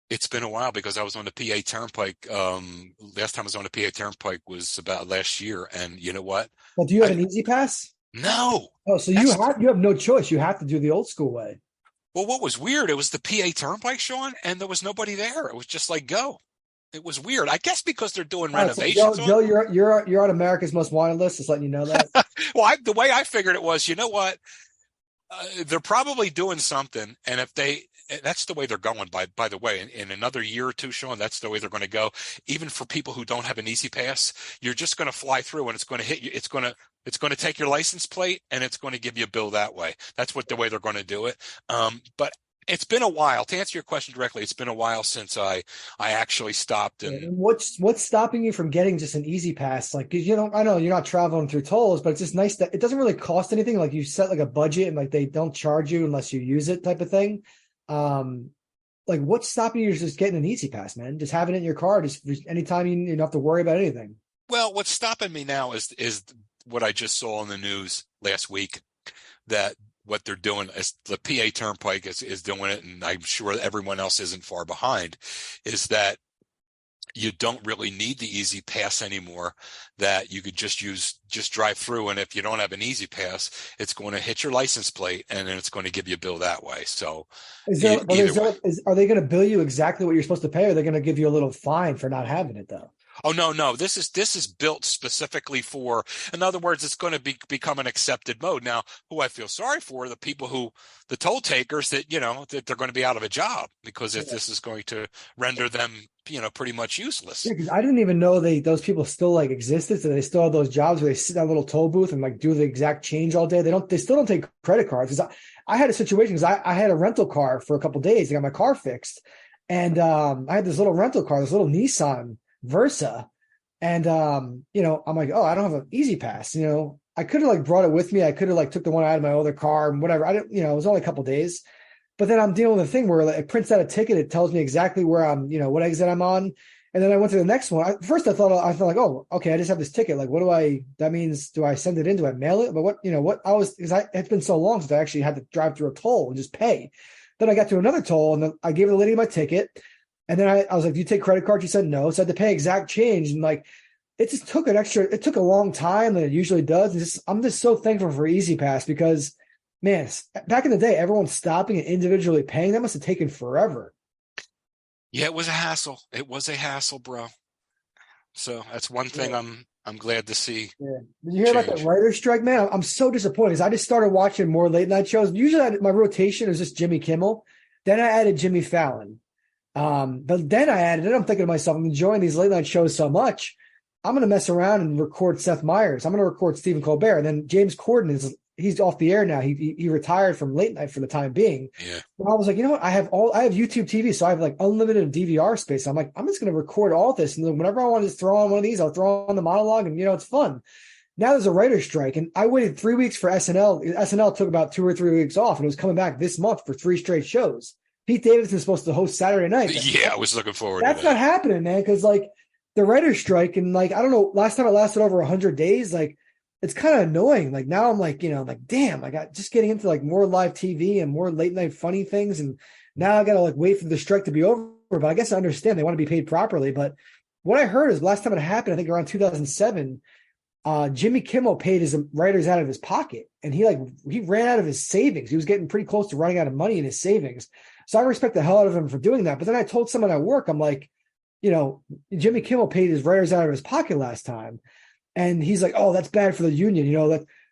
It's been a while because I was on the PA Turnpike. Last time I was on the PA Turnpike was about last year. And you know what? Well, do you have an easy pass? No. Oh, so you have no choice. You have to do the old school way. Well, what was weird, it was the PA Turnpike, Sean, and there was nobody there. It was just like, go. It was weird. I guess because they're doing renovations. So Joe, you're on America's Most Wanted list. Just letting you know that. Well, the way I figured it was, you know what? They're probably doing something, and that's the way they're going. By the way, in another year or two, Sean, that's the way they're going to go. Even for people who don't have an easy pass, you're just going to fly through, and it's going to hit you. It's going to take your license plate, and it's going to give you a bill that way. That's the way they're going to do it. But it's been a while. To answer your question directly, it's been a while since I actually stopped. And what's stopping you from getting just an easy pass? Like, I know you're not traveling through tolls, but it's just nice that it doesn't really cost anything. Like, you set like a budget and like they don't charge you unless you use it, type of thing. Like, what's stopping you just getting an easy pass, man? Just having it in your car, just anytime you don't have to worry about anything. Well, what's stopping me now is what I just saw on the news last week, that what they're doing is the PA Turnpike is doing it, and I'm sure everyone else isn't far behind, is that you don't really need the easy pass anymore, that you could just drive through. And if you don't have an easy pass, it's going to hit your license plate and then it's going to give you a bill that way. So are they going to bill you exactly what you're supposed to pay? Or are they going to give you a little fine for not having it though? Oh, no. This is built specifically for, in other words, it's going to become an accepted mode. Now, who I feel sorry for are the people the toll takers that they're going to be out of a job because if this is going to render them, pretty much useless. Yeah, because I didn't even know those people still like existed. So they still have those jobs where they sit in a little toll booth and like do the exact change all day. They still don't take credit cards. Because I had a situation because I had a rental car for a couple of days. I got my car fixed. And I had this little rental car, this little Nissan Versa, and I'm like, oh, I don't have an easy pass. I could have like brought it with me. I could have like took the one out of my other car and whatever. I didn't, it was only a couple of days, but then I'm dealing with a thing where like, it prints out a ticket. It tells me exactly where I'm, what exit I'm on. And then I went to the next one. First I thought like, oh, okay, I just have this ticket. Like, that means, do I send it in? Do I mail it? But it's been so long since I actually had to drive through a toll and just pay. Then I got to another toll and I gave the lady my ticket. And then I was like, do you take credit cards? She said no. So I had to pay exact change. And like, it took a long time than it usually does. And I'm just so thankful for Easy Pass because, man, back in the day, everyone stopping and individually paying, that must have taken forever. Yeah, it was a hassle. It was a hassle, bro. So that's one thing I'm glad to see. Yeah. Did you hear about the writer's strike, man? I'm so disappointed because I just started watching more late night shows. Usually my rotation is just Jimmy Kimmel. Then I added Jimmy Fallon. But then I added it. I'm thinking to myself, I'm enjoying these late night shows so much. I'm going to mess around and record Seth Meyers. I'm going to record Stephen Colbert. And then James Corden he's off the air now. He retired from late night for the time being. Yeah. And I was like, you know what? I have YouTube TV, so I have like unlimited DVR space. I'm like, I'm just going to record all this. And then whenever I want to throw on one of these, I'll throw on the monologue and it's fun. Now there's a writer's strike and I waited 3 weeks for SNL. SNL took about 2 or 3 weeks off and it was coming back this month for 3 straight shows. Pete Davidson's supposed to host Saturday night. Yeah, I was looking forward to that. That's not happening, man, because like the writer's strike and like, I don't know, last time it lasted over 100 days, like it's kind of annoying. Like now I'm like, like, damn, I got just getting into like more live TV and more late night funny things. And now I got to like wait for the strike to be over. But I guess I understand they want to be paid properly. But what I heard is last time it happened, I think around 2007, Jimmy Kimmel paid his writers out of his pocket and he ran out of his savings. He was getting pretty close to running out of money in his savings. So I respect the hell out of him for doing that. But then I told someone at work, I'm like, Jimmy Kimmel paid his writers out of his pocket last time. And he's like, oh, that's bad for the union.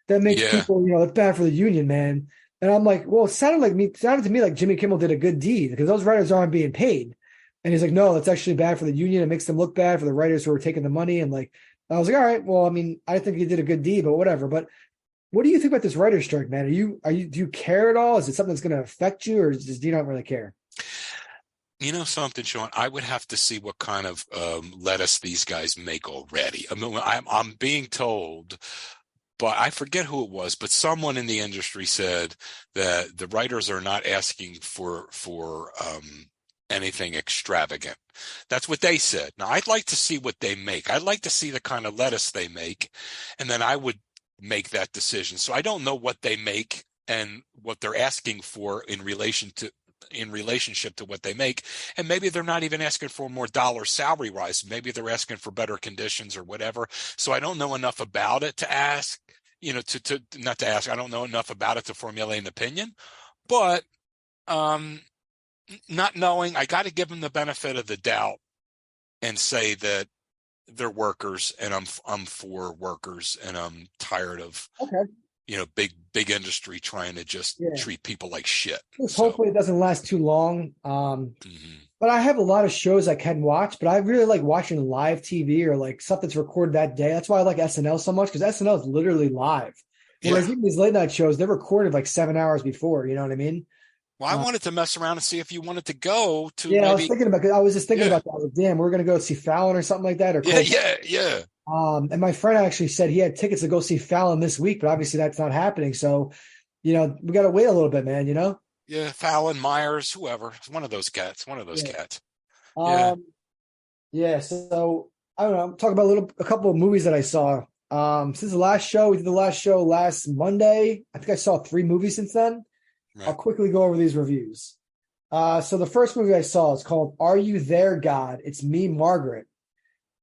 That makes people, that's bad for the union, man. And I'm like, well, it sounded to me like Jimmy Kimmel did a good deed because those writers aren't being paid. And he's like, no, that's actually bad for the union. It makes them look bad for the writers who are taking the money. And like, I was like, all right, well, I mean, I think he did a good deed, but whatever. But what do you think about this writer's strike, man? Do you care at all? Is it something that's going to affect you or do you not really care? You know something, Sean? I would have to see what kind of lettuce these guys make already. I mean, I'm being told, but I forget who it was, but someone in the industry said that the writers are not asking for anything extravagant. That's what they said. Now, I'd like to see what they make. I'd like to see the kind of lettuce they make, and then I would make that decision. So I don't know what they make and what they're asking for in relationship to what they make. And maybe they're not even asking for more dollar salary rise. Maybe they're asking for better conditions or whatever. So I don't know enough about it to ask, to not to ask. I don't know enough about it to formulate an opinion, but not knowing, I got to give them the benefit of the doubt and say that they're workers, and I'm for workers, and I'm tired of big industry trying to just treat people like shit. Hopefully it doesn't last too long. But I have a lot of shows I can watch, but I really like watching live TV or like stuff that's recorded that day. That's why I like SNL so much, because SNL is literally live. Whereas even these late night shows, they're recorded like 7 hours before. You know what I mean? Well, I wanted to mess around and see if you wanted to go to. Yeah, I was just thinking about that. I was like, damn, we're going to go see Fallon or something like that. Or yeah. And my friend actually said he had tickets to go see Fallon this week, but obviously that's not happening. So, we got to wait a little bit, man, Yeah, Fallon, Myers, whoever. It's one of those cats. Cats. So I don't know. Talk about a couple of movies that I saw. Since the last show, we did the last show last Monday. I think I saw 3 movies since then. Right. I'll quickly go over these reviews. So the first movie I saw is called Are You There, God? It's Me, Margaret.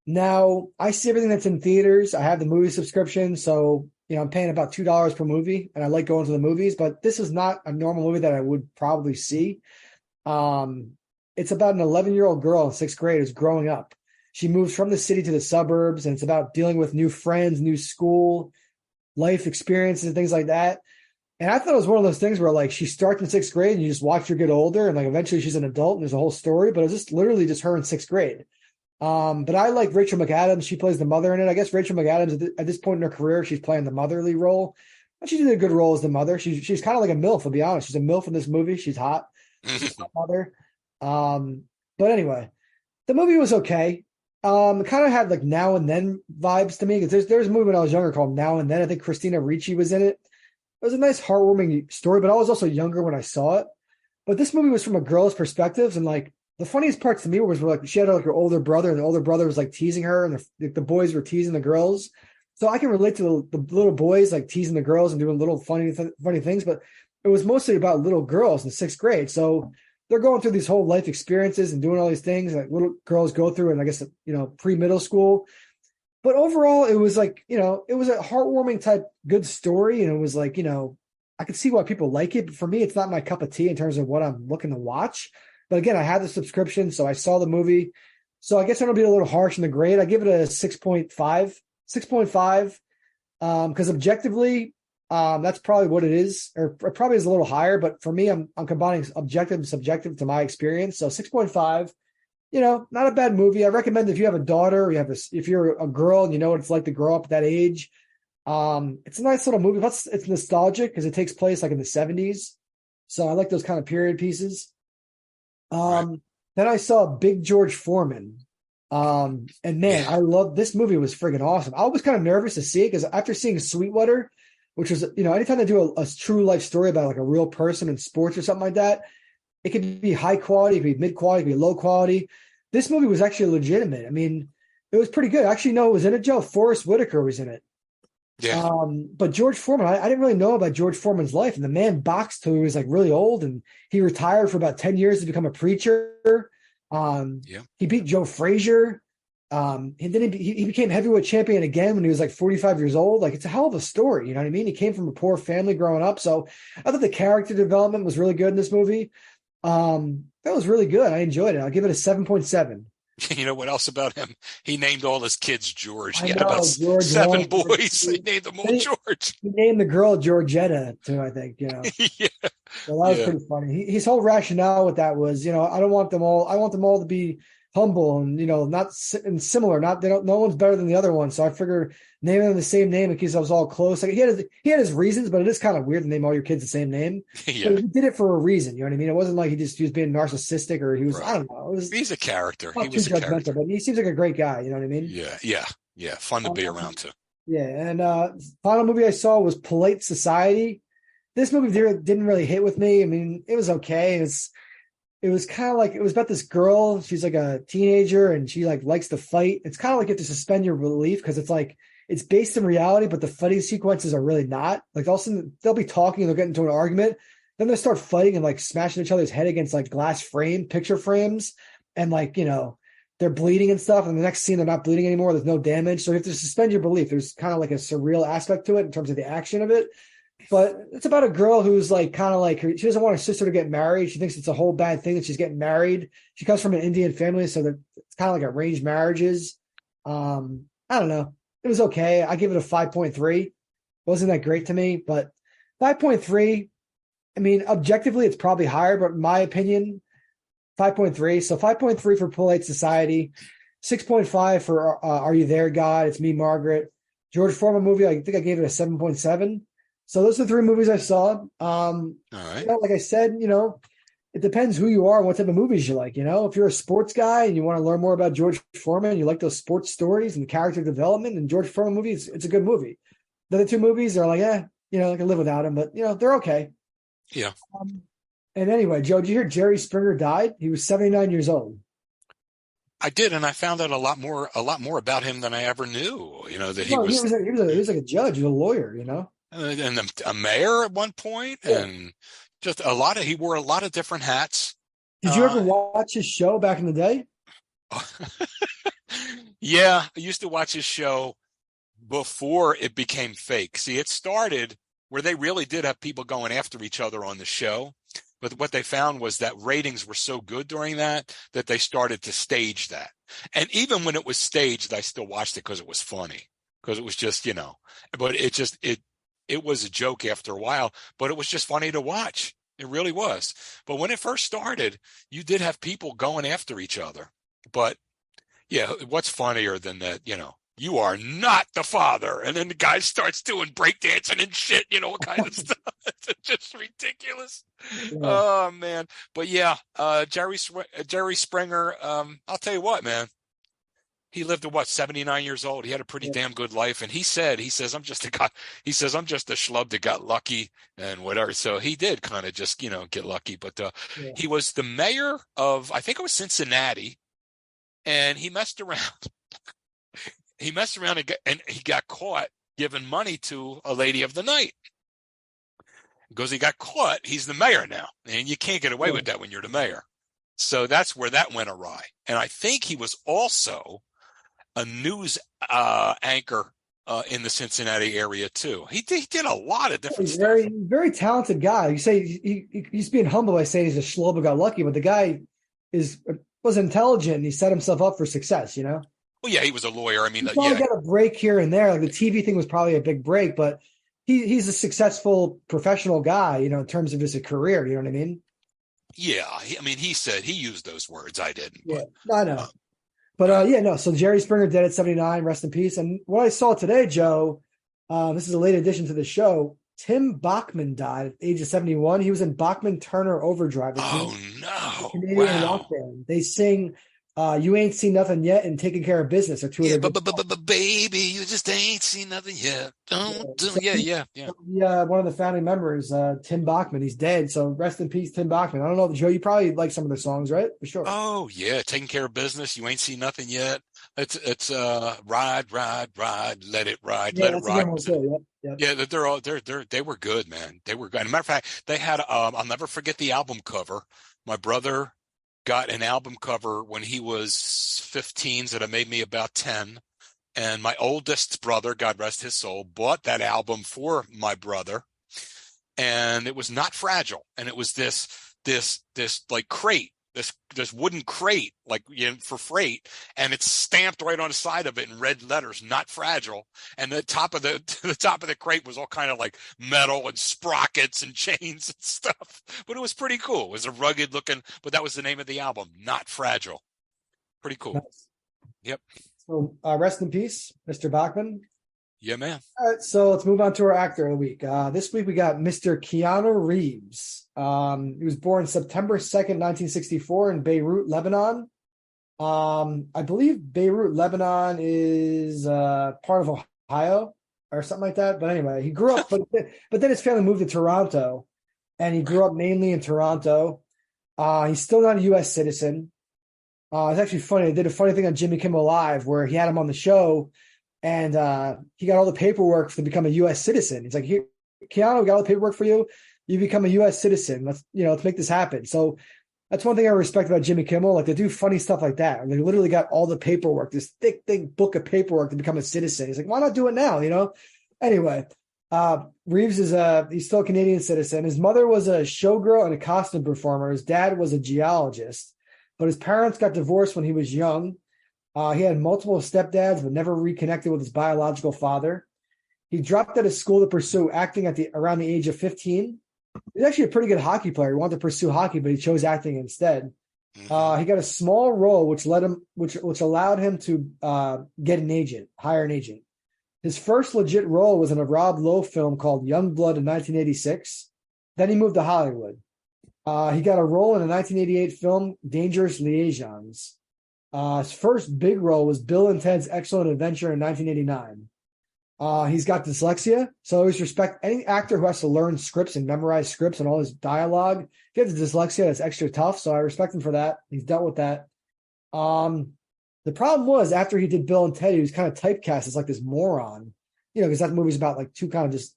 Now, I see everything that's in theaters. I have the movie subscription, so I'm paying about $2 per movie, and I like going to the movies, but this is not a normal movie that I would probably see. It's about an 11-year-old girl in 6th grade who's growing up. She moves from the city to the suburbs, and it's about dealing with new friends, new school, life experiences, and things like that. And I thought it was one of those things where, like, she starts in 6th grade and you just watch her get older, and like eventually she's an adult and there's a whole story, but it's just literally just her in 6th grade. But I like Rachel McAdams. She plays the mother in it. I guess Rachel McAdams at this point in her career, she's playing the motherly role. But she did a good role as the mother. She's kind of like a MILF, I'll be honest. She's a MILF in this movie. She's hot. She's a hot mother. But anyway, the movie was okay. It kind of had like Now and Then vibes to me, because there's a movie when I was younger called Now and Then. I think Christina Ricci was in it. It was a nice, heartwarming story, but I was also younger when I saw it. But this movie was from a girl's perspective, and like the funniest parts to me were like she had like her older brother, and the older brother was like teasing her, and the boys were teasing the girls. So I can relate to the little boys like teasing the girls and doing little funny things, but it was mostly about little girls in 6th grade. So they're going through these whole life experiences and doing all these things like little girls go through, and I guess pre-middle school. But overall, it was like, it was a heartwarming type good story. And it was like, I could see why people like it. But for me, it's not my cup of tea in terms of what I'm looking to watch. But again, I had the subscription, so I saw the movie. So I guess I'm going to be a little harsh in the grade. I give it a 6.5. 6.5. Because objectively, that's probably what it is. Or it probably is a little higher. But for me, I'm combining objective and subjective to my experience. So 6.5. Not a bad movie. I recommend if you have a daughter, if you're a girl and you know what it's like to grow up at that age. It's a nice little movie. Plus, it's nostalgic because it takes place like in the 70s. So I like those kind of period pieces. Then I saw Big George Foreman. And man, I love this movie. Was friggin' awesome. I was kind of nervous to see it because after seeing Sweetwater, which was, anytime they do a true life story about like a real person in sports or something like that, it could be high quality, it could be mid quality, it could be low quality. This movie was actually legitimate. I mean, it was pretty good. Actually, no, it was in it, Joe. Forrest Whitaker was in it. Yeah. But George Foreman, I didn't really know about George Foreman's life. And the man boxed till he was like really old, and he retired for about 10 years to become a preacher. He beat Joe Frazier. And then he became heavyweight champion again when he was like 45 years old. Like, it's a hell of a story. You know what I mean? He came from a poor family growing up. So I thought the character development was really good in this movie. That was really good. I enjoyed it. I'll give it a 7.7. You know what else about him? He named all his kids George. He had know, about George 7 boys. He named them all George. He named the girl Georgetta too, I think. Yeah. So that was pretty funny. His whole rationale with that was, I don't want them all. I want them all to be humble and and similar. Not they don't. No one's better than the other one. So I figure naming them the same name in case I was all close. Like he had his reasons, but it is kind of weird to name all your kids the same name. Yeah. But he did it for a reason. You know what I mean? It wasn't like he was being narcissistic or he was. Right. I don't know. It was He's a character. not He too was a character. judgmental, but he seems like a great guy. You know what I mean? Yeah. Fun to be around too. Yeah. And final movie I saw was Polite Society. This movie didn't really hit with me. I mean, it was okay. It was kind of like, it was about this girl. She's like a teenager and she like likes to fight. It's kind of like you have to suspend your belief because it's like, it's based in reality, but the fighting sequences are really not. Like all of a sudden they'll be talking and they'll get into an argument. Then they start fighting and like smashing each other's head against like picture frames. And like, they're bleeding and stuff. And the next scene, they're not bleeding anymore. There's no damage. So you have to suspend your belief. There's kind of like a surreal aspect to it in terms of the action of it. But it's about a girl who's like kind of like she doesn't want her sister to get married. She thinks it's a whole bad thing that she's getting married. She comes from an Indian family, so that it's kind of like arranged marriages. I don't know. It was okay. I give it a 5.3. Wasn't that great to me, but 5.3. I mean, objectively, it's probably higher, but in my opinion, 5.3. So 5.3 for Polite Society, 6.5 for Are You There, God? It's Me, Margaret. George Foreman movie, I think I gave it a 7.7. So those are the three movies I saw. All right. Like I said, it depends who you are and what type of movies you like. If you're a sports guy and you want to learn more about George Foreman, you like those sports stories and character development, and George Foreman movies, it's a good movie. The other two movies are like, I can live without them, but they're okay. Yeah. And anyway, Joe, did you hear Jerry Springer died? He was 79 years old. I did, and I found out a lot more about him than I ever knew. That he was like a judge, he was a lawyer. And a mayor at one point, and just he wore a lot of different hats. Did you ever watch his show back in the day? Yeah, I used to watch his show before it became fake. See, it started where they really did have people going after each other on the show. But what they found was that ratings were so good during that they started to stage that. And even when it was staged, I still watched it because it was funny, because it was just, but it was a joke after a while, but it was just funny to watch. It really was. But when it first started, you did have people going after each other. But yeah, what's funnier than that, you are not the father. And then the guy starts doing breakdancing and shit, what kind of stuff. It's just ridiculous. Yeah. Oh, man. But yeah, Jerry Springer, I'll tell you what, man. He lived to 79 years old. He had a pretty damn good life. And he says, I'm just a guy. He says, I'm just a schlub that got lucky and whatever. So he did kind of just, get lucky. But he was the mayor of, I think it was Cincinnati. And he messed around. And he got caught giving money to a lady of the night. Because he got caught, he's the mayor now. And you can't get away with that when you're the mayor. So that's where that went awry. And I think he was also a news anchor in the Cincinnati area too. He did a lot of different stuff. Very talented guy. You say he's being humble by saying he's a schlub who got lucky, but the guy was intelligent and he set himself up for success. Well, yeah, he was a lawyer. I mean, he probably got a break here and there. Like the TV thing was probably a big break, but he's a successful professional guy. In terms of his career. You know what I mean? Yeah, he said he used those words. I didn't. Yeah, I know. But so Jerry Springer dead at 79, rest in peace. And what I saw today, Joe, this is a late addition to the show. Tim Bachman died at the age of 71. He was in Bachman Turner Overdrive. Oh, no. Canadian rock band. They sing You Ain't Seen Nothing Yet and Taking Care of Business. Are two of but baby, you just ain't seen nothing yet. One of the founding members, Tim Bachman, he's dead. So rest in peace, Tim Bachman. I don't know, Joe, you probably like some of the songs, right? For sure. Oh yeah, Taking Care of Business. You ain't seen nothing yet. It's ride, let it ride, let it ride. Yep. Yeah, they were good, man. They were good. As a matter of fact, they had I'll never forget the album cover. My brother got an album cover when he was 15, so that made me about 10. And my oldest brother, God rest his soul, bought that album for my brother. And it was Not Fragile. And it was this like crate, this wooden crate, like for freight. And it's stamped right on the side of it in red letters, Not Fragile. And the top of the crate was all kind of like metal and sprockets and chains and stuff. But it was pretty cool. It was a rugged looking, but that was the name of the album, Not Fragile. Pretty cool. Nice. Yep. So rest in peace, Mr. Bachman. Yeah, man. All right, so let's move on to our actor of the week. This week we got Mr. Keanu Reeves. He was born September 2nd, 1964 in Beirut, Lebanon. I believe Beirut, Lebanon is part of Ohio or something like that. But anyway, he grew up, but then his family moved to Toronto, and he grew up mainly in Toronto. He's still not a U.S. citizen. It's actually funny. They did a funny thing on Jimmy Kimmel Live where he had him on the show, and he got all the paperwork to become a U.S. citizen. He's like, "Here, Keanu, we got all the paperwork for you. You become a U.S. citizen. Let's make this happen." So that's one thing I respect about Jimmy Kimmel. Like, they do funny stuff like that. And they literally got all the paperwork, this thick book of paperwork to become a citizen. He's like, why not do it now? Anyway, Reeves he's still a Canadian citizen. His mother was a showgirl and a costume performer. His dad was a geologist, but his parents got divorced when he was young. He had multiple stepdads, but never reconnected with his biological father. He dropped out of school to pursue acting around the age of 15. He's actually a pretty good hockey player. He wanted to pursue hockey, but he chose acting instead. He got a small role, which allowed him to hire an agent. His first legit role was in a Rob Lowe film called Young Blood in 1986. Then he moved to Hollywood. He got a role in a 1988 film, Dangerous Liaisons. His first big role was Bill and Ted's Excellent Adventure in 1989. He's got dyslexia, so I always respect any actor who has to learn scripts and memorize scripts and all his dialogue. If he has dyslexia, that's extra tough, so I respect him for that. He's dealt with that. The problem was, after he did Bill and Ted, he was kind of typecast as like this moron, because that movie's about like two kind of just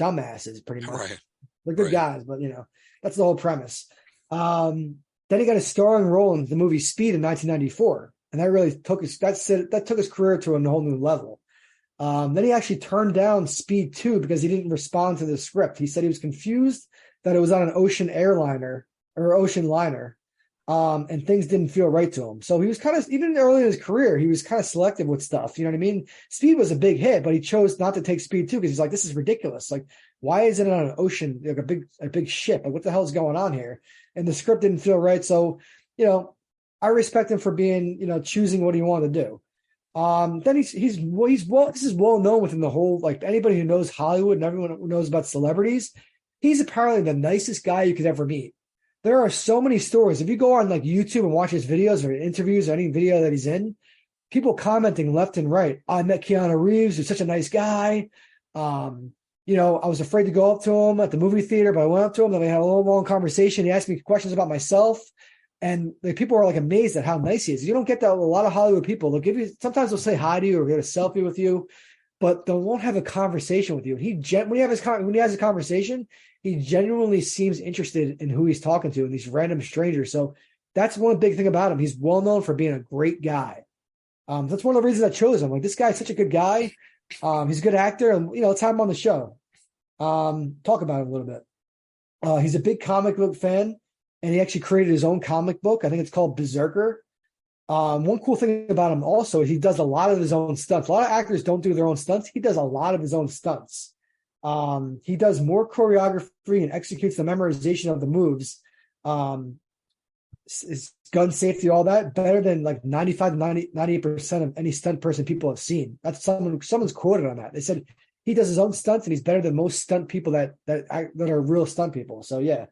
dumbasses, pretty much. Right. They're good guys, but that's the whole premise. Then he got a starring role in the movie Speed in 1994, and that really took his career to a whole new level. Then he actually turned down Speed 2 because he didn't respond to the script. He said he was confused that it was on an ocean airliner or ocean liner, and things didn't feel right to him. So he was kind of, even early in his career, he was kind of selective with stuff. You know what I mean? Speed was a big hit, but he chose not to take Speed 2 because he's like, this is ridiculous. Like, why is it on an ocean, like a big ship? Like, what the hell is going on here? And the script didn't feel right. So, I respect him for being, choosing what he wanted to do. Then this is well known within the whole, like, anybody who knows Hollywood and everyone who knows about celebrities, he's apparently the nicest guy you could ever meet. There are so many stories. If you go on like YouTube and watch his videos or interviews or any video that he's in, people commenting left and right. I met Keanu Reeves. He's such a nice guy. I was afraid to go up to him at the movie theater, but I went up to him and we had a long conversation. He asked me questions about myself. And the people are like amazed at how nice he is. You don't get that with a lot of Hollywood people. Sometimes they'll say hi to you or get a selfie with you, but they won't have a conversation with you. When he has a conversation, he genuinely seems interested in who he's talking to and these random strangers. So that's one big thing about him. He's well known for being a great guy. That's one of the reasons I chose him. Like, this guy's such a good guy. He's a good actor, and let's have him on the show. Talk about him a little bit. He's a big comic book fan. And he actually created his own comic book. I think it's called Berserker. One cool thing about him also is he does a lot of his own stunts. A lot of actors don't do their own stunts. He does a lot of his own stunts. He does more choreography and executes the memorization of the moves. His gun safety, all that, better than like 95 to 98% of any stunt person people have seen. That's someone's quoted on that. They said he does his own stunts and he's better than most stunt people that are real stunt people. So yeah.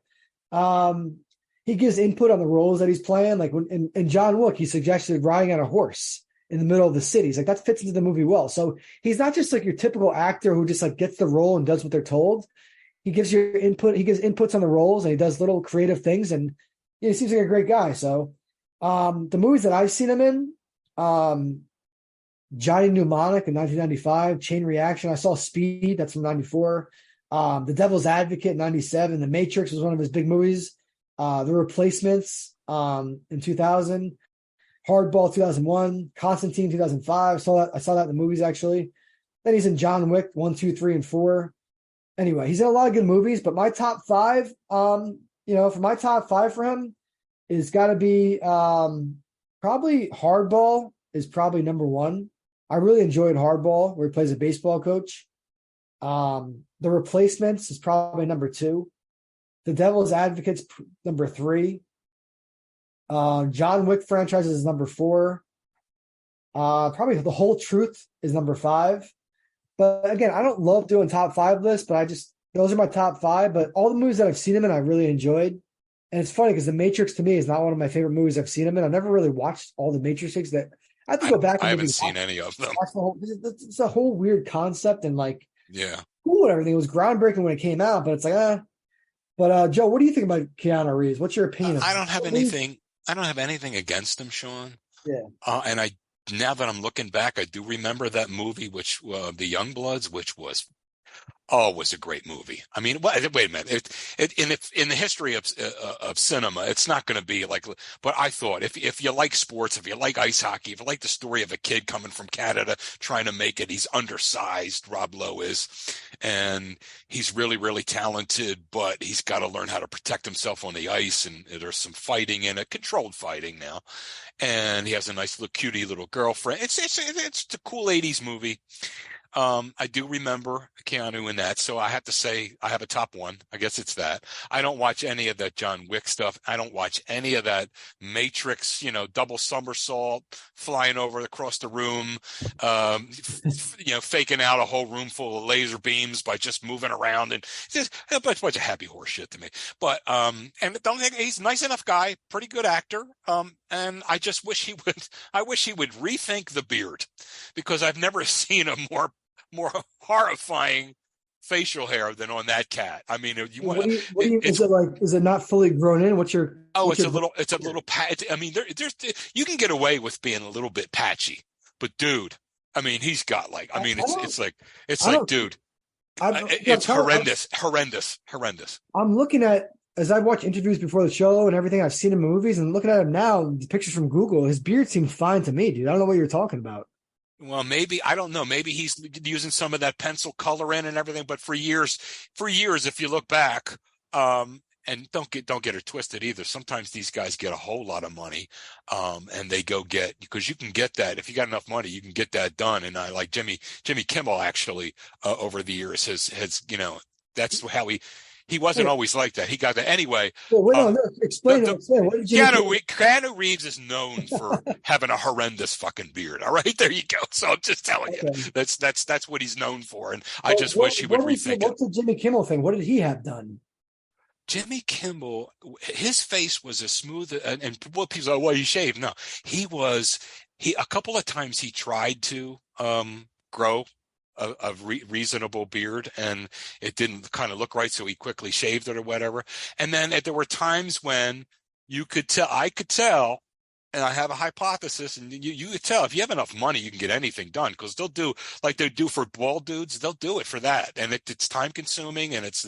He gives input on the roles that he's playing. Like in John Wick, he suggested riding on a horse in the middle of the city. He's like, that fits into the movie well. So he's not just like your typical actor who just like gets the role and does what they're told. He gives you input. He gives inputs on the roles and he does little creative things. And he seems like a great guy. So the movies that I've seen him in, Johnny Mnemonic in 1995, Chain Reaction. I saw Speed. That's from 94. The Devil's Advocate in 97. The Matrix was one of his big movies. The Replacements in 2000, Hardball 2001, Constantine 2005. I saw that in the movies actually. Then he's in John Wick 1, 2, 3, and 4. Anyway, he's in a lot of good movies, but my top five, for my top five for him is got to be probably Hardball is probably number one. I really enjoyed Hardball, where he plays a baseball coach. The Replacements is probably number two. The Devil's Advocate's number three. John Wick franchise is number 4. Probably The Whole Truth is number 5. But again, I don't love doing top 5 lists, but those are my top 5. But all the movies that I've seen him in, I really enjoyed. And it's funny because The Matrix to me is not one of my favorite movies I've seen him in. I've never really watched all the Matrixes. That I have to go back and I maybe haven't seen any of them. watch the whole. It's a whole weird concept and like Yeah. cool and everything. It was groundbreaking when it came out, but it's like But Joe, what do you think about Keanu Reeves? What's your opinion? I don't have anything. I don't have anything against him, Sean. Yeah. And now that I'm looking back, I do remember that movie, which The Youngbloods, which was a great movie. I mean, wait a minute. In the history of cinema, it's not going to be like. But I thought if you like sports, if you like ice hockey, if you like the story of a kid coming from Canada trying to make it, he's undersized. Rob Lowe is, and he's really really talented, but he's got to learn how to protect himself on the ice, and there's some fighting in it, controlled fighting now, and he has a nice little cutie little girlfriend. It's a cool '80s movie. I do remember Keanu in that, so I have to say I have a top 1. I guess it's that. I don't watch any of that John Wick stuff. I don't watch any of that Matrix, double somersault, flying over across the room, faking out a whole room full of laser beams by just moving around, and just a bunch of happy horse shit to me. But and don't think he's a nice enough guy, pretty good actor. And I just wish he would. I wish he would rethink the beard, because I've never seen a more horrifying facial hair than on that cat. I mean, is it not fully grown in? It's a little patch. I mean, there's you can get away with being a little bit patchy, but dude, I mean, he's got dude, it's horrendous. I'm looking at, as I watch interviews before the show and everything, I've seen in movies, and looking at him now, the pictures from Google, his beard seems fine to me, dude. I don't know what you're talking about. Well, maybe, I don't know. Maybe he's using some of that pencil color in and everything. But for years, if you look back, and don't get it twisted either. Sometimes these guys get a whole lot of money, and they go because you can get that if you got enough money, you can get that done. And I like Jimmy Kimmel actually over the years has that's how he wasn't always like that. He got that anyway. Well, explain it. What did Keanu Reeves is known for having a horrendous fucking beard. All right, there you go. So I'm just telling you, that's what he's known for. And I just wish he would rethink it. What's the Jimmy Kimmel thing? What did he have done? Jimmy Kimmel, his face was as smooth, and people say, well, he shaved. No, a couple of times he tried to grow a reasonable beard, and it didn't kind of look right, so he quickly shaved it or whatever. And then there were times when I could tell, and I have a hypothesis, and you could tell if you have enough money, you can get anything done, because they'll do like they do for bald dudes. They'll do it for that, and it's time consuming, and it's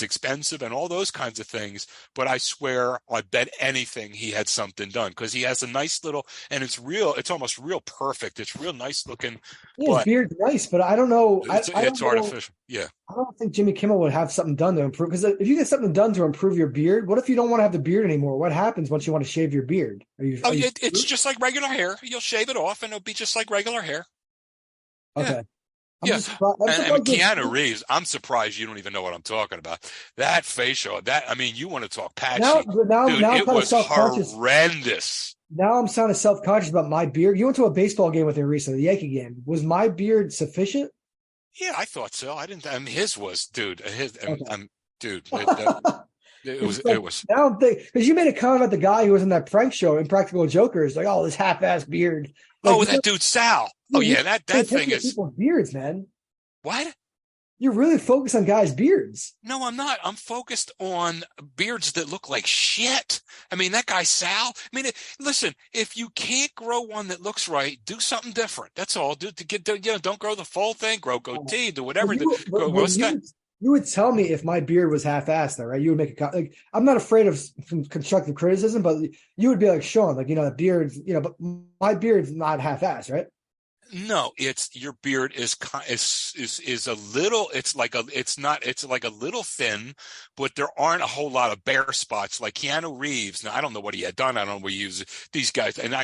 expensive, and all those kinds of things. But I swear, I bet anything he had something done, because he has a nice little, and it's almost real perfect. It's real nice looking. Yeah, his beard's nice, but I don't know. It's artificial. Yeah. I don't think Jimmy Kimmel would have something done to improve, because if you get something done to improve your beard, what if you don't want to have the beard anymore? What happens once you want to shave your beard? It's just like regular hair. You'll shave it off, and it'll be just like regular hair. Okay. Yeah. And Keanu Reeves, I'm surprised you don't even know what I'm talking about. That facial, you want to talk patchy. Now it was horrendous. Now I'm sounding self-conscious about my beard. You went to a baseball game with me recently, the Yankee game. Was my beard sufficient? Yeah, I thought so. I didn't. I mean, his was, dude. Dude. It was. Now I'm thinking, because you made a comment about the guy who was in that prank show, Impractical Jokers, like, oh, this half-ass beard. Like, that dude Sal. Oh yeah, that thing is people's beards, man. What? You're really focused on guys' beards. No, I'm not. I'm focused on beards that look like shit. I mean, that guy Sal. I mean, listen, if you can't grow one that looks right, do something different. That's all. Don't grow the full thing. Grow goatee. Do whatever. You would tell me if my beard was half-assed, though, right? You would make I'm not afraid of constructive criticism, but you would be like, Sean, like, the beard's, but my beard's not half-assed, right? No, your beard is a little. It's like a little thin, but there aren't a whole lot of bare spots like Keanu Reeves. Now I don't know what he had done. I don't know what he used. These guys, and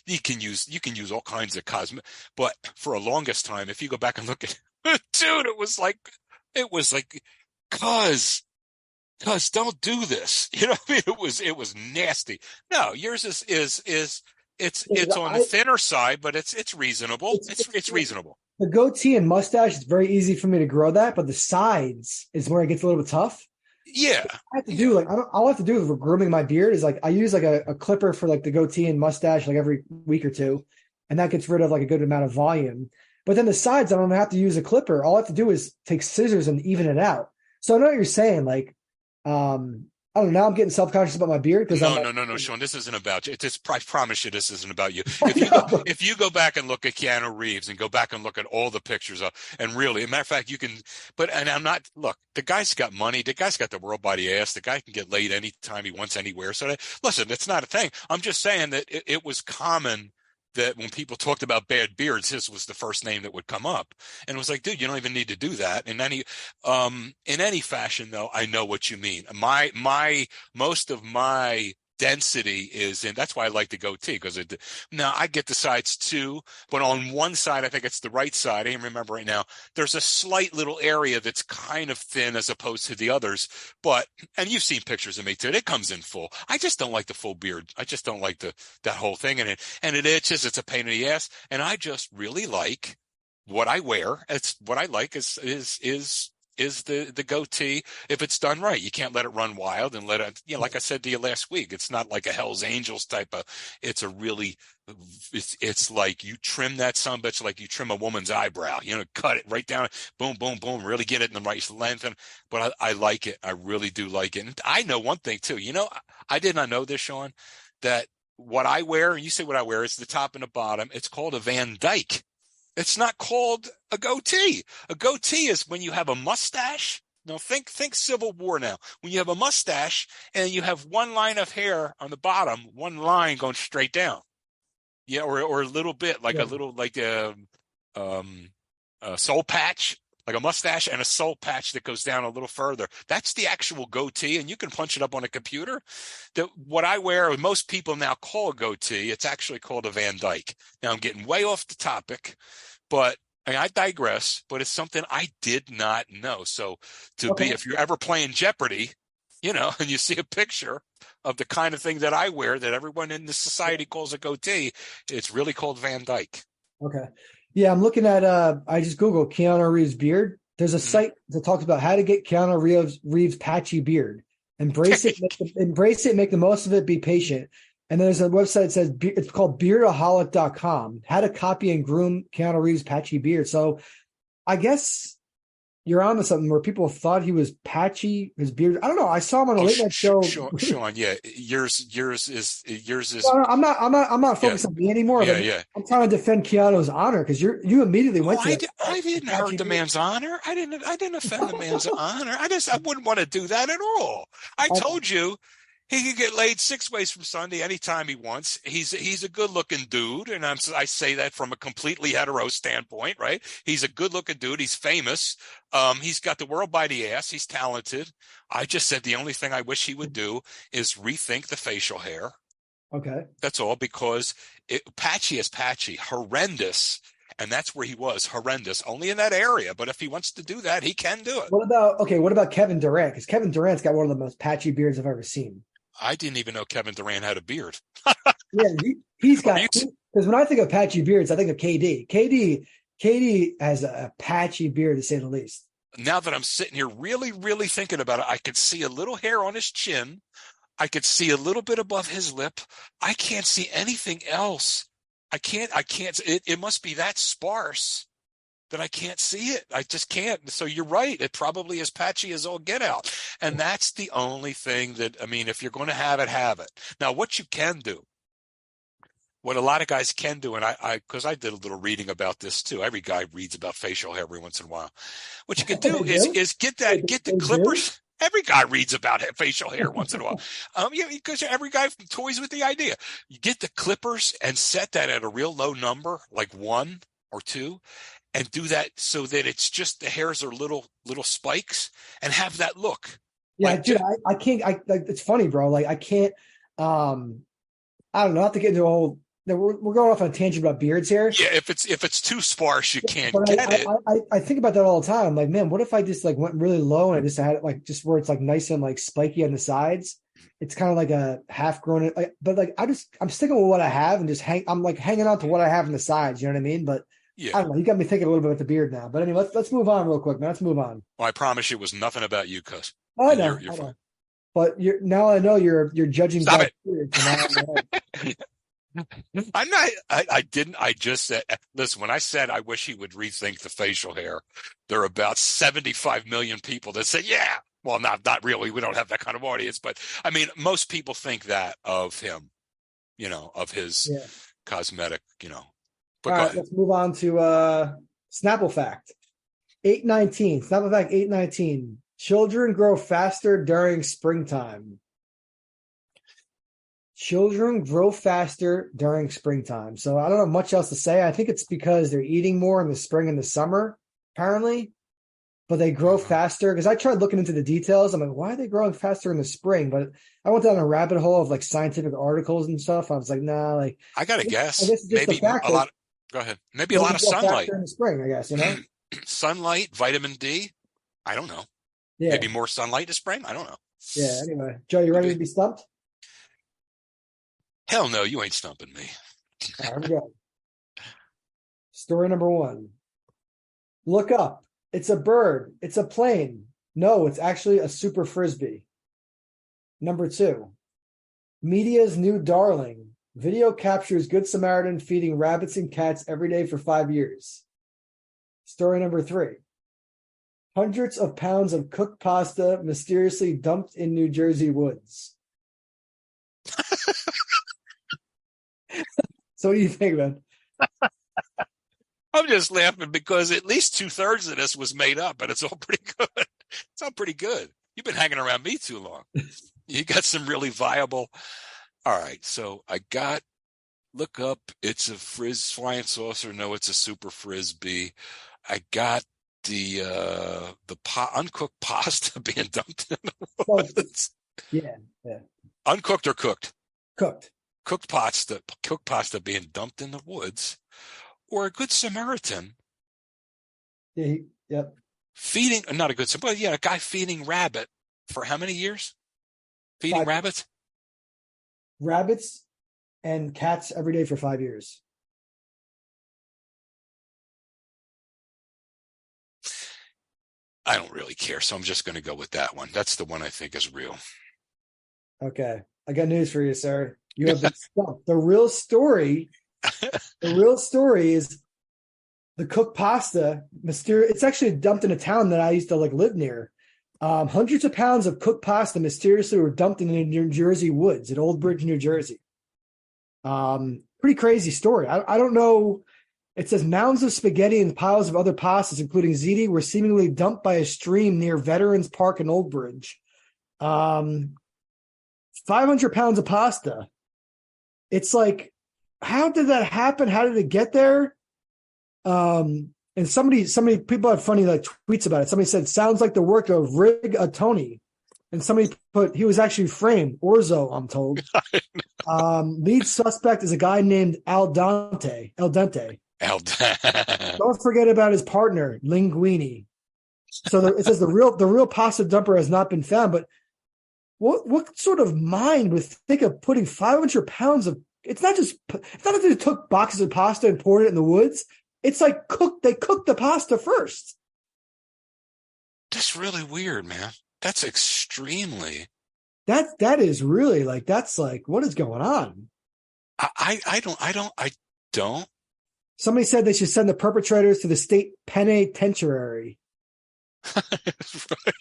you can use all kinds of cosmetic. But for a longest time, if you go back and look at, dude, it was like, cuz Cuz don't do this. You know what I mean? It was nasty. No, yours is it's on the thinner side, but it's reasonable. It's reasonable. The goatee and mustache is very easy for me to grow that, but the sides is where it gets a little bit tough. Yeah. I have to do like I don't all I have to do for grooming my beard is like I use like a clipper for like the goatee and mustache like every week or two, and that gets rid of like a good amount of volume. But then the sides, I don't have to use a clipper. All I have to do is take scissors and even it out. So I know what you're saying. Like, I don't know. Now I'm getting self-conscious about my beard because I'm like, No, Sean. This isn't about you. I promise you, this isn't about you. If you go back and look at Keanu Reeves and go back and look at all the pictures of, and really, as a matter of fact, you can. But and I'm not. Look, the guy's got money. The guy's got the world by the ass. The guy can get laid anytime he wants, anywhere. So listen, it's not a thing. I'm just saying that it was common that when people talked about bad beards, his was the first name that would come up. And it was like, dude, you don't even need to do that. In any fashion, though, I know what you mean. Most of my density is in, that's why I like the goatee, because now I get the sides too, but on one side, I think it's the right side. I can't remember right now. There's a slight little area that's kind of thin as opposed to the others. And you've seen pictures of me too. It comes in full. I just don't like the full beard. I just don't like that whole thing. And it itches. It's a pain in the ass. And I just really like what I wear. It's what I like is the goatee if it's done right. You can't let it run wild and let it, like I said to you last week, it's not like a Hell's Angels type of, it's like you trim that sumbitch like you trim a woman's eyebrow, cut it right down, boom, boom, boom, really get it in the right length. But I like it. I really do like it. And I know one thing too, I did not know this, Sean, that what I wear, and you say what I wear, is the top and the bottom. It's called a Van Dyke. It's not called a goatee. A goatee is when you have a mustache. Now think Civil War now. When you have a mustache and you have one line of hair on the bottom, one line going straight down. Yeah, or a little bit, like a little like a soul patch, like a mustache and a soul patch that goes down a little further. That's the actual goatee, and you can punch it up on a computer. What I wear, most people now call a goatee, it's actually called a Van Dyke. Now I'm getting way off the topic, but I digress, but it's something I did not know. So if you're ever playing Jeopardy, and you see a picture of the kind of thing that I wear that everyone in the society calls a goatee, it's really called Van Dyke. Okay. Yeah, I'm looking at, I just Googled Keanu Reeves beard. There's a site that talks about how to get Keanu Reeves patchy beard. Embrace it, make the most of it, be patient. And there's a website that says it's called beardaholic.com, how to copy and groom Keanu Reeves' patchy beard. So I guess you're on to something where people thought he was patchy, his beard. I don't know. I saw him on a late night show. Sean, yeah, yours is. No, I'm not focused on me anymore. Yeah, but yeah. I'm trying to defend Keanu's honor because you immediately went to. I didn't hurt the man's honor. I didn't offend the man's honor. I wouldn't want to do that at all. I told you. He could get laid 6 ways from Sunday anytime he wants. He's a good-looking dude, and I say that from a completely hetero standpoint, right? He's a good-looking dude. He's famous. He's got the world by the ass. He's talented. I just said the only thing I wish he would do is rethink the facial hair. Okay. That's all, because patchy is patchy, horrendous. And that's where he was, horrendous, only in that area. But if he wants to do that, he can do it. What about Kevin Durant? Because Kevin Durant's got one of the most patchy beards I've ever seen. I didn't even know Kevin Durant had a beard. Yeah, he's got, because when I think of patchy beards, I think of KD. KD has a patchy beard, to say the least. Now that I'm sitting here really, really thinking about it, I could see a little hair on his chin. I could see a little bit above his lip. I can't see anything else. I can't, it must be that sparse that I can't see it. I just can't. So you're right. It probably is patchy as all get out. And that's the only thing that, if you're going to have it, have it. Now, what you can do, what a lot of guys can do, and because I did a little reading about this too. Every guy reads about facial hair every once in a while. What you can do is get the clippers. Every guy reads about facial hair once in a while. Because every guy toys with the idea. You get the clippers and set that at a real low number, like 1 or 2. And do that so that it's just the hairs are little spikes, and have that look. Yeah, dude, I can't. It's funny, bro. Like I can't. I don't know. Not to get into a whole we're going off on a tangent about beards here. Yeah, if it's too sparse, you can't But get it. I think about that all the time. I'm like, man, what if I just like went really low and I just had it like just where it's like nice and like spiky on the sides? It's kind of like a half grown, like, but like I'm sticking with what I have and just I'm like hanging on to what I have on the sides. You know what I mean? But Yeah. I don't know. You got me thinking a little bit about the beard now. But anyway, let's move on real quick, man. Let's move on. Well, I promise you it was nothing about you, cuz. I know. You're I know. fine. But now I know you're judging. Stop it. Beard, so I'm not. I didn't. I just said. Listen, when I said I wish he would rethink the facial hair, there are about 75 million people that say, "Yeah." Well, not really. We don't have that kind of audience, but I mean, most people think that of him. Of his cosmetic. But all right, let's move on to Snapple Fact 819. Snapple Fact 819. Children grow faster during springtime. Children grow faster during springtime. So I don't have much else to say. I think it's because they're eating more in the spring and the summer, apparently. But they grow faster. Because I tried looking into the details. I'm like, why are they growing faster in the spring? But I went down a rabbit hole of like scientific articles and stuff. I was like, nah, like I gotta guess. I guess it's just maybe the fact a lot. Go ahead. Maybe a lot of sunlight in the spring, I guess, sunlight, vitamin D. I don't know. Yeah. Maybe more sunlight in spring. I don't know. Yeah. Anyway, Joe, you ready to be stumped? Hell no, you ain't stumping me. All right, here we go. Story number 1. Look up. It's a bird. It's a plane. No, it's actually a super frisbee. Number 2. Media's new darling. Video captures Good Samaritan feeding rabbits and cats every day for 5 years. Story number 3. Hundreds of pounds of cooked pasta mysteriously dumped in New Jersey woods. So what do you think, man? I'm just laughing because at least 2/3 of this was made up, and it's all pretty good. It's all pretty good. You've been hanging around me too long. You got some really viable. All right, so I got. Look up. It's a flying saucer. No, it's a super frisbee. I got the uncooked pasta being dumped in the woods. Yeah. Uncooked or cooked? Cooked. Cooked pasta being dumped in the woods, or a Good Samaritan. Yeah. Yep. Feeding, not a good Samaritan, but yeah, a guy feeding rabbit for how many years? Feeding rabbits? Rabbits and cats every day for 5 years. I don't really care, so I'm just going to go with that one. That's the one I think is real. Okay. I got news for you, sir. You have been stumped. The real story is the cooked pasta. It's actually dumped in a town that I used to live near. Hundreds of pounds of cooked pasta mysteriously were dumped in the New Jersey woods at Old Bridge, New Jersey. Pretty crazy story. I don't know. It says mounds of spaghetti and piles of other pastas, including ziti, were seemingly dumped by a stream near Veterans Park in Old Bridge. 500 pounds of pasta. It's like, how did that happen? How did it get there? And somebody people had funny tweets about it. Somebody said, sounds like the work of Rigatoni. And somebody put, he was actually framed. Orzo, I'm told. Lead suspect is a guy named Al Dente. Don't forget about his partner, Linguini. So it says the real pasta dumper has not been found, but what sort of mind would think of putting 500 pounds of, it's not that they took boxes of pasta and poured it in the woods. It's like they cooked the pasta first. That's really weird, man. That's extremely. That is really that's what is going on? I don't. Somebody said they should send the perpetrators to the state penitentiary. Right.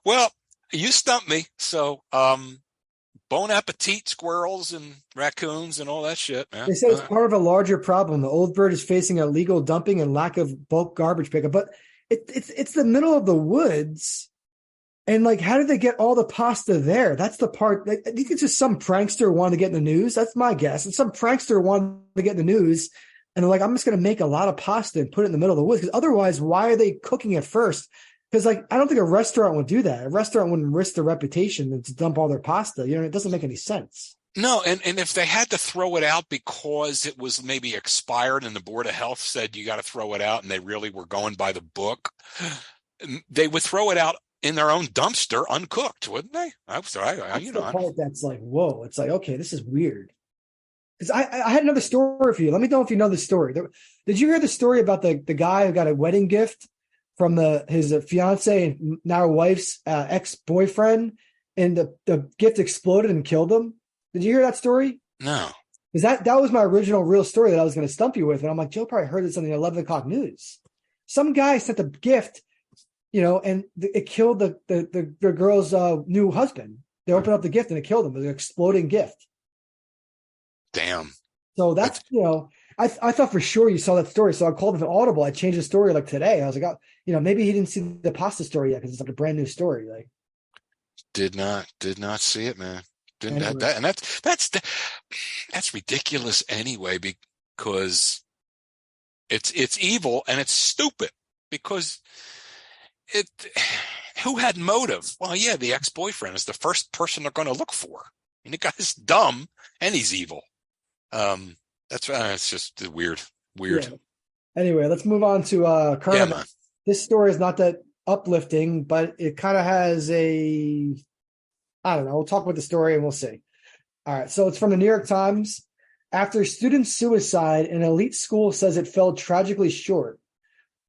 Well, you stumped me. So, bon appetit, squirrels and raccoons and all that shit, man. They said it's part of a larger problem. The Old Bird is facing illegal dumping and lack of bulk garbage pickup, but it's the middle of the woods. And how did they get all the pasta there? That's the part. I think it's just some prankster wanted to get in the news. That's my guess. And some prankster wanted to get in the news. And they're like, I'm just going to make a lot of pasta and put it in the middle of the woods. Because otherwise, why are they cooking it first? Because I don't think a restaurant would do that. A restaurant wouldn't risk their reputation to dump all their pasta. It doesn't make any sense. No, and if they had to throw it out because it was maybe expired and the Board of Health said you got to throw it out and they really were going by the book, they would throw it out in their own dumpster uncooked, wouldn't they? That's the part that's like, whoa. It's like, okay, this is weird. Because I had another story for you. Let me know if you know the story. Did you hear the story about the guy who got a wedding gift from his fiance and now wife's ex-boyfriend, and the gift exploded and killed him? Did you hear that story? No. Because that was my original real story that I was going to stump you with. And I'm like, Joe probably heard this on the 11 o'clock news. Some guy sent a gift, and it killed the girl's new husband. They opened up the gift and it killed him. It was an exploding gift. Damn. So that's, I thought for sure you saw that story. So I called him an audible. I changed the story like today. I was like, maybe he didn't see the pasta story yet because it's like a brand new story. Like, did not see it, man. Anyway. That's ridiculous anyway, because it's evil and it's stupid, because who had motive? Well, yeah, the ex-boyfriend is the first person they're going to look for. And the guy's dumb and he's evil. It's just weird. Yeah. Anyway, let's move on to current. Man. This story is not that uplifting, but it kind of has I don't know. We'll talk about the story and we'll see. All right. So it's from the New York Times. After student suicide, an elite school says it fell tragically short.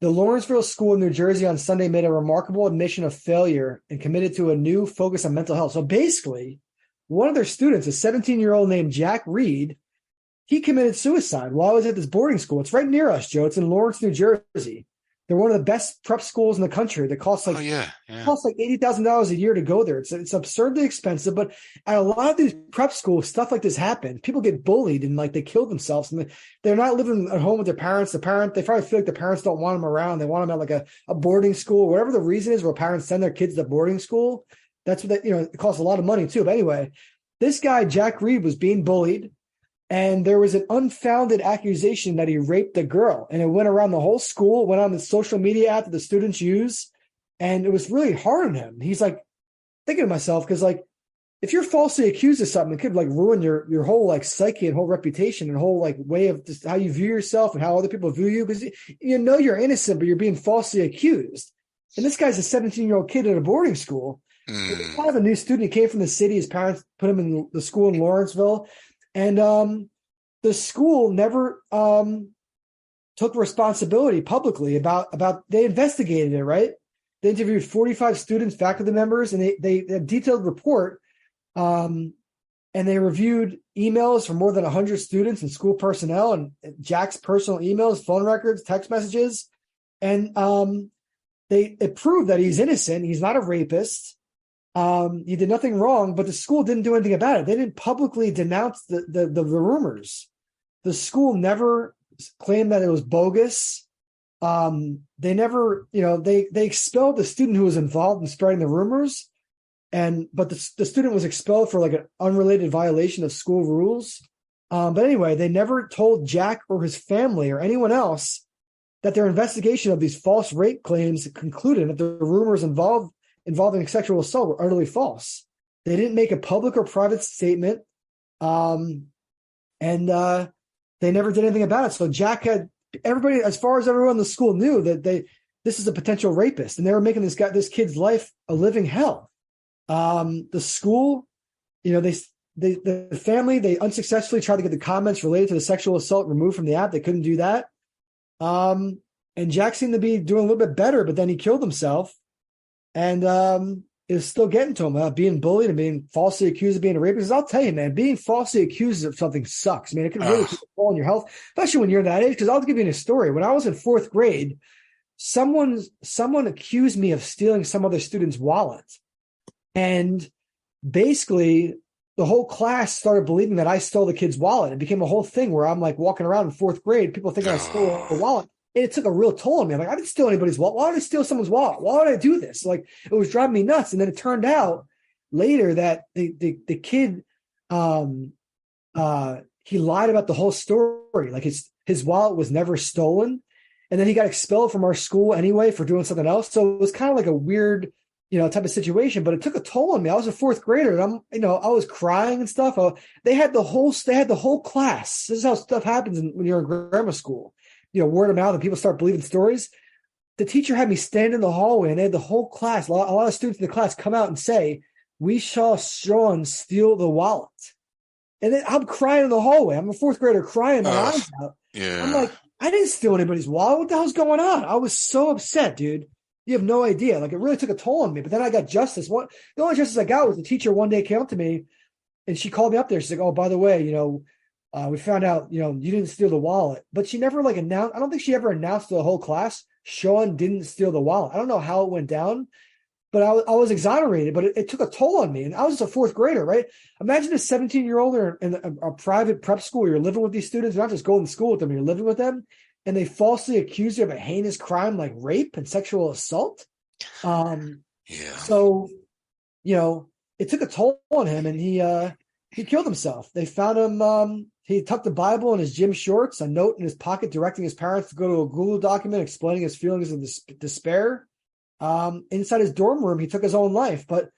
The Lawrenceville School in New Jersey on Sunday made a remarkable admission of failure and committed to a new focus on mental health. So basically, one of their students, a 17-year-old named Jack Reed, he committed suicide while he was at this boarding school. It's right near us, Joe. It's in Lawrence, New Jersey. They're one of the best prep schools in the country. That costs like $80,000 a year to go there. It's absurdly expensive. But at a lot of these prep schools, stuff like this happens. People get bullied and like they kill themselves. And they're not living at home with their parents. They probably feel like the parents don't want them around. They want them at like a boarding school, whatever the reason is, where parents send their kids to boarding school. That's what it costs a lot of money too. But anyway, this guy Jack Reed was being bullied. And there was an unfounded accusation that he raped a girl. And it went around the whole school, went on the social media app that the students use. And it was really hard on him. He's like, thinking to myself, because like, if you're falsely accused of something, it could like ruin your whole like psyche and whole reputation and whole like way of just how you view yourself and how other people view you. Because you're innocent, but you're being falsely accused. And this guy's a 17-year-old kid at a boarding school. He's kind of a new student. He came from the city. His parents put him in the school in Lawrenceville. And the school never took responsibility publicly about they investigated it, right? They interviewed 45 students, faculty members, and they had a detailed report. And they reviewed emails from more than 100 students and school personnel and Jack's personal emails, phone records, text messages. And it proved that he's innocent. He's not a rapist. He did nothing wrong, but the school didn't do anything about it. They didn't publicly denounce the rumors. The school never claimed that it was bogus. They never, they expelled the student who was involved in spreading the rumors, but the student was expelled for like an unrelated violation of school rules. But anyway, they never told Jack or his family or anyone else that their investigation of these false rape claims concluded that the rumors involving sexual assault were utterly false. They didn't make a public or private statement, and they never did anything about it. So Jack had everybody, as far as everyone in the school knew, that this is a potential rapist, and they were making this kid's life a living hell. The school, the family, they unsuccessfully tried to get the comments related to the sexual assault removed from the app. They couldn't do that. And Jack seemed to be doing a little bit better, but then he killed himself. And it was still getting to him, being bullied and being falsely accused of being a rapist. I'll tell you, man, being falsely accused of something sucks, man. It can really take a toll on your health, especially when you're that age. Because I'll give you a story. When I was in fourth grade, someone accused me of stealing some other student's wallet. And basically, the whole class started believing that I stole the kid's wallet. It became a whole thing where I'm like walking around in fourth grade, people thinking I stole a wallet. It took a real toll on me. I'm like, I didn't steal anybody's wallet. Why would I steal someone's wallet? Why would I do this? Like, it was driving me nuts. And then it turned out later that the kid, he lied about the whole story. Like his wallet was never stolen. And then he got expelled from our school anyway for doing something else. So it was kind of like a weird type of situation, but it took a toll on me. I was a fourth grader and I was crying and stuff. They had the whole class. This is how stuff happens when you're in grammar school, word of mouth and people start believing stories. The teacher had me stand in the hallway and they had the whole class, a lot of students in the class come out and say, "We saw Sean steal the wallet." And then I'm crying in the hallway. I'm a fourth grader crying my eyes out. Yeah. I'm like, I didn't steal anybody's wallet. What the hell's going on? I was so upset, dude. You have no idea. Like, it really took a toll on me. But then I got justice. The only justice I got was the teacher one day came up to me and she called me up there. She's like, "Oh, by the way, we found out, you didn't steal the wallet." But she never announced. I don't think she ever announced to the whole class, "Sean didn't steal the wallet." I don't know how it went down, but I was exonerated. But it took a toll on me. And I was a fourth grader, right? Imagine a 17-year-old in a private prep school. You're living with these students. You're not just going to school with them. You're living with them. And they falsely accuse you of a heinous crime like rape and sexual assault. So, it took a toll on him, and he killed himself. They found him. He tucked the Bible in his gym shorts, a note in his pocket directing his parents to go to a Google document explaining his feelings of despair. Inside his dorm room, he took his own life. But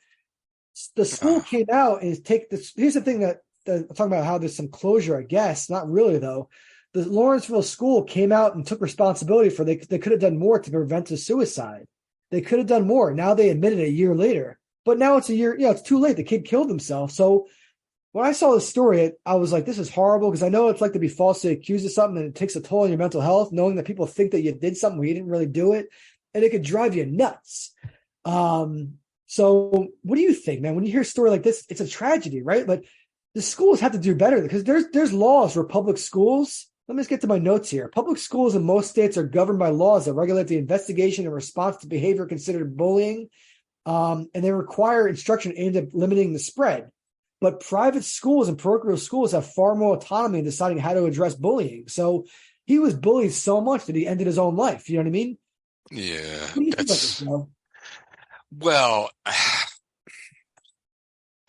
the school came out and here's the thing that I'm talking about, how there's some closure, I guess. Not really, though. The Lawrenceville school came out and took responsibility for they could have done more to prevent a suicide. They could have done more. Now they admitted it a year later. But now it's a year, it's too late. The kid killed himself. So when I saw this story, I was like, this is horrible, because I know it's like to be falsely accused of something, and it takes a toll on your mental health, knowing that people think that you did something where you didn't really do it, and it could drive you nuts. So what do you think, man? When you hear a story like this, it's a tragedy, right? But the schools have to do better, because there's laws for public schools. Let me just get to my notes here. Public schools in most states are governed by laws that regulate the investigation and response to behavior considered bullying, and they require instruction aimed at limiting the spread. But private schools and parochial schools have far more autonomy in deciding how to address bullying. So he was bullied so much that he ended his own life. You know what I mean? Yeah. What do you think about this, Joe? Well,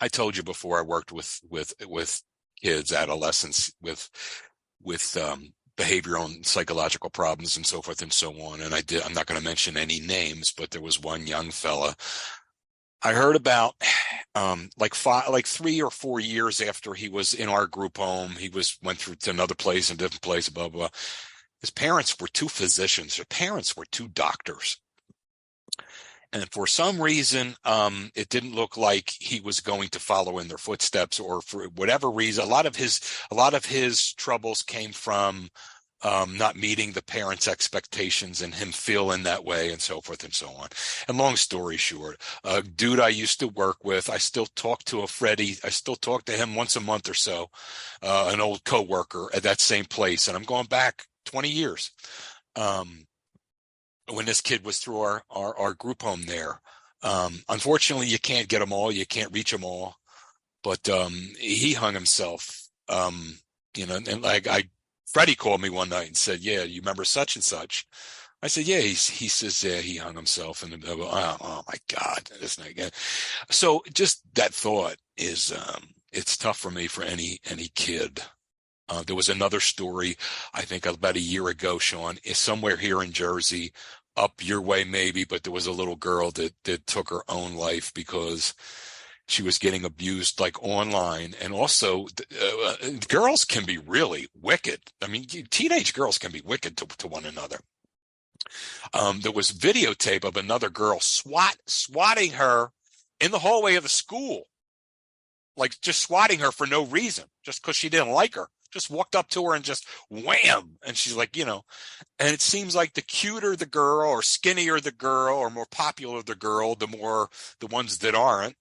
I told you before, I worked with kids, adolescents, with behavioral and psychological problems and so forth and so on. And I'm not going to mention any names, but there was one young fella I heard about, like 3 or 4 years after he was in our group home. He went through to another place, a different place, blah, blah, blah. His parents were two physicians. Their parents were two doctors. And for some reason, it didn't look like he was going to follow in their footsteps, or for whatever reason. A lot of his troubles came from not meeting the parents' expectations and him feeling that way and so forth and so on. And long story short, a dude I used to work with, I still talk to Freddie. I still talk to him once a month or so, an old coworker at that same place. And I'm going back 20 years. When this kid was through our group home there. Unfortunately, you can't get them all. You can't reach them all. But he hung himself, and Freddie called me one night and said, "Yeah, you remember such and such?" I said, "Yeah." He says, "Yeah, he hung himself." And oh my God, isn't it again? So just that thought is, it's tough for me, for any kid. There was another story, I think about a year ago, Sean, somewhere here in Jersey, up your way maybe, but there was a little girl that took her own life because she was getting abused, like, online. And also, girls can be really wicked. I mean, teenage girls can be wicked to one another. There was videotape of another girl swatting her in the hallway of the school, like just swatting her for no reason, just because she didn't like her. Just walked up to her and just wham. And she's like, and it seems like the cuter the girl, or skinnier the girl, or more popular the girl, the more the ones that aren't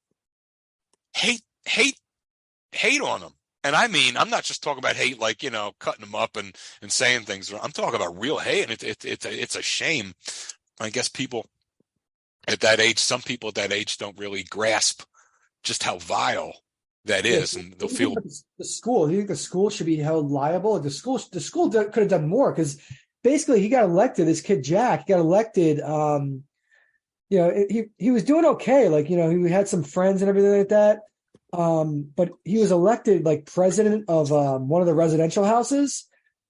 hate on them. And I mean, I'm not just talking about hate, like, cutting them up and saying things. I'm talking about real hate. And it's a shame. I guess people at that age, some people at that age don't really grasp just how vile that is, and they'll feel the school. Do you think the school should be held liable? The school could have done more, because basically he got elected. This kid Jack got elected. He was doing okay. Like, he had some friends and everything like that. But he was elected like president of one of the residential houses,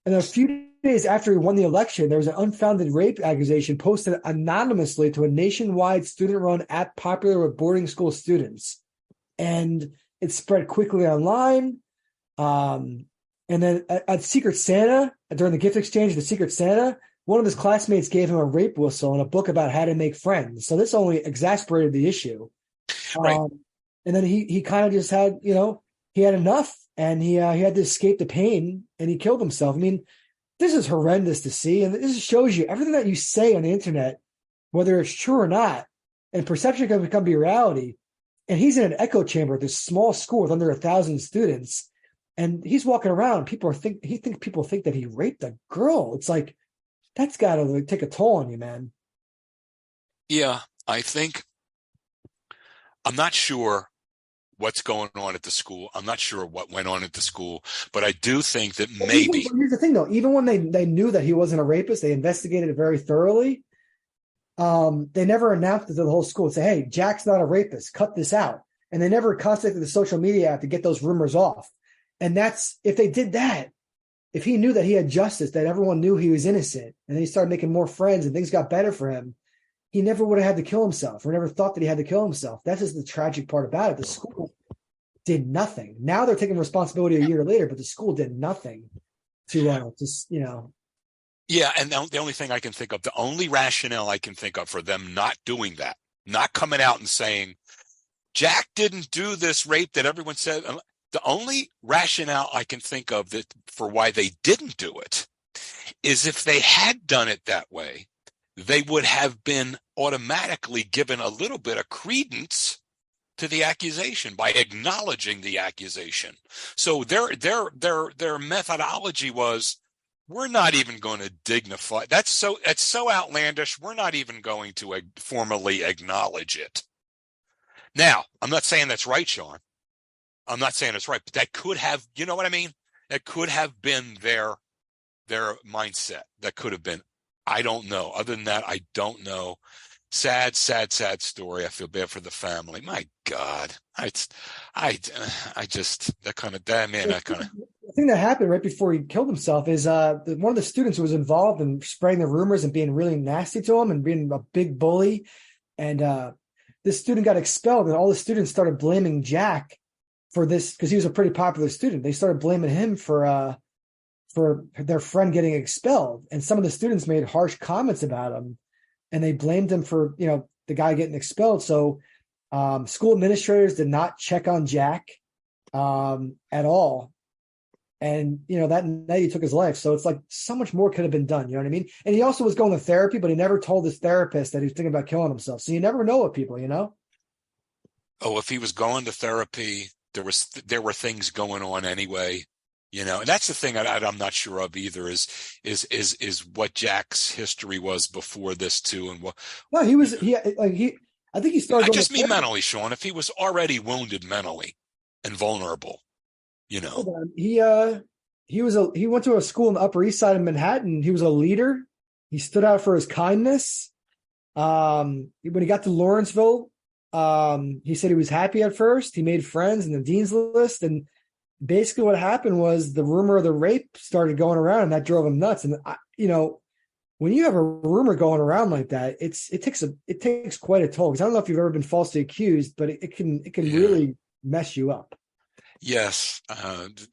and a few days after he won the election, there was an unfounded rape accusation posted anonymously to a nationwide student-run app popular with boarding school students. And it spread quickly online. And then at Secret Santa, during the gift exchange of the Secret Santa, one of his classmates gave him a rape whistle and a book about how to make friends. So this only exasperated the issue. Right. And then he kind of just had, he had enough, and he had to escape the pain, and he killed himself. I mean, this is horrendous to see, and this shows you everything that you say on the internet, whether it's true or not, and perception can become reality. And he's in an echo chamber at this small school with under 1,000 students, and he's walking around. People think that he raped a girl. It's like, that's got to take a toll on you, man. Yeah, I'm not sure what's going on at the school. I'm not sure what went on at the school, but I do think that maybe. Here's the thing, though. Even when they knew that he wasn't a rapist, they investigated it very thoroughly. They never announced it to the whole school and say, hey, Jack's not a rapist. Cut this out. And they never contacted the social media app to get those rumors off. And if they did that, if he knew that he had justice, that everyone knew he was innocent, and then he started making more friends and things got better for him, he never would have had to kill himself, or never thought that he had to kill himself. That's just the tragic part about it. The school did nothing. Now they're taking responsibility a year later, but the school did nothing to just. Yeah, and the only thing I can think of, the only rationale I can think of for them not doing that, not coming out and saying, Jack didn't do this rape that everyone said. The only rationale I can think of that for why they didn't do it is if they had done it that way, they would have been automatically given a little bit of credence to the accusation by acknowledging the accusation. So their methodology was, we're not even going to dignify. It's so outlandish. We're not even going to formally acknowledge it. Now, I'm not saying that's right, Sean. I'm not saying it's right, but that could have, you know what I mean? That could have been their mindset. That could have been. I don't know. Other than that, I don't know. Sad, sad, sad story. I feel bad for the family. My God, The thing that happened right before he killed himself is one of the students who was involved in spreading the rumors and being really nasty to him and being a big bully, and this student got expelled, and all the students started blaming Jack for this because he was a pretty popular student. They started blaming him for their friend getting expelled, and some of the students made harsh comments about him, and they blamed him for the guy getting expelled. So school administrators did not check on Jack at all, and that night he took his life. So it's like so much more could have been done. You know what I mean? And he also was going to therapy, but he never told his therapist that he was thinking about killing himself. So you never know with people, Oh, if he was going to therapy, there were things going on anyway. And that's the thing I'm not sure of either is what Jack's history was before this too, and what. No, I think he started. I just mean mentally, Sean. If he was already wounded mentally and vulnerable, He went to a school in the Upper East Side of Manhattan. He was a leader. He stood out for his kindness. When he got to Lawrenceville, he said he was happy at first. He made friends in the dean's list, and basically what happened was the rumor of the rape started going around, and that drove him nuts. And when you have a rumor going around like that, it takes quite a toll. Because I don't know if you've ever been falsely accused, but it can really mess you up. Yes, and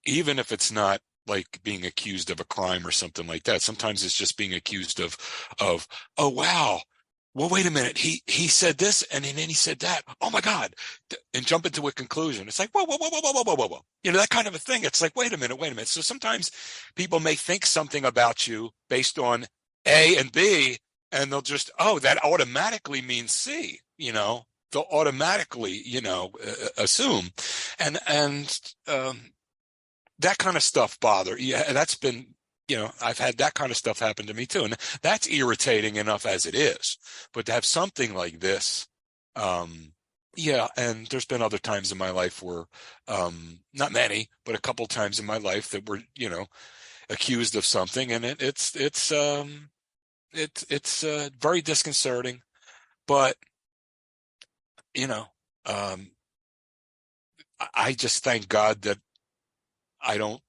even if it's not like being accused of a crime or something like that, sometimes it's just being accused of oh wow. Well, wait a minute. He said this, and then he said that. Oh my God! And jump into a conclusion. It's like whoa. That kind of a thing. It's like wait a minute. So sometimes people may think something about you based on A and B, and they'll just that automatically means C. They'll automatically assume, and that kind of stuff bother. Yeah, that's been. I've had that kind of stuff happen to me too. And that's irritating enough as it is. But to have something like this, and there's been other times in my life where, not many, but a couple times in my life that were, accused of something. And it's very disconcerting. But, I just thank God that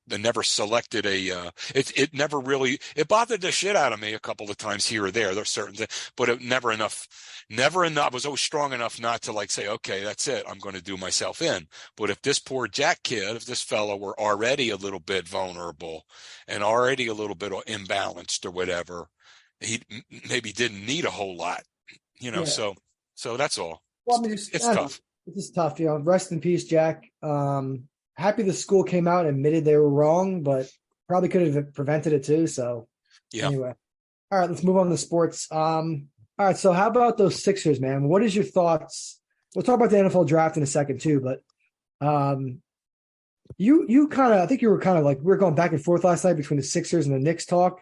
they never selected it never really, it bothered the shit out of me a couple of times here or there. There's certain things, but it never enough. I was always strong enough not to like say, okay, that's it. I'm going to do myself in. But if this poor Jack kid, if this fellow were already a little bit vulnerable and already a little bit imbalanced or whatever, he maybe didn't need a whole lot, Yeah. so that's all. Well, I mean, It's tough. It's just tough, rest in peace, Jack. Happy the school came out and admitted they were wrong, but probably could have prevented it too. So Yeah. anyway, all right, let's move on to sports. All right, so how about those Sixers, man? What is your thoughts? We'll talk about the NFL draft in a second too, but you kind of, I think you were kind of like, we were going back and forth last night between the Sixers and the Knicks talk.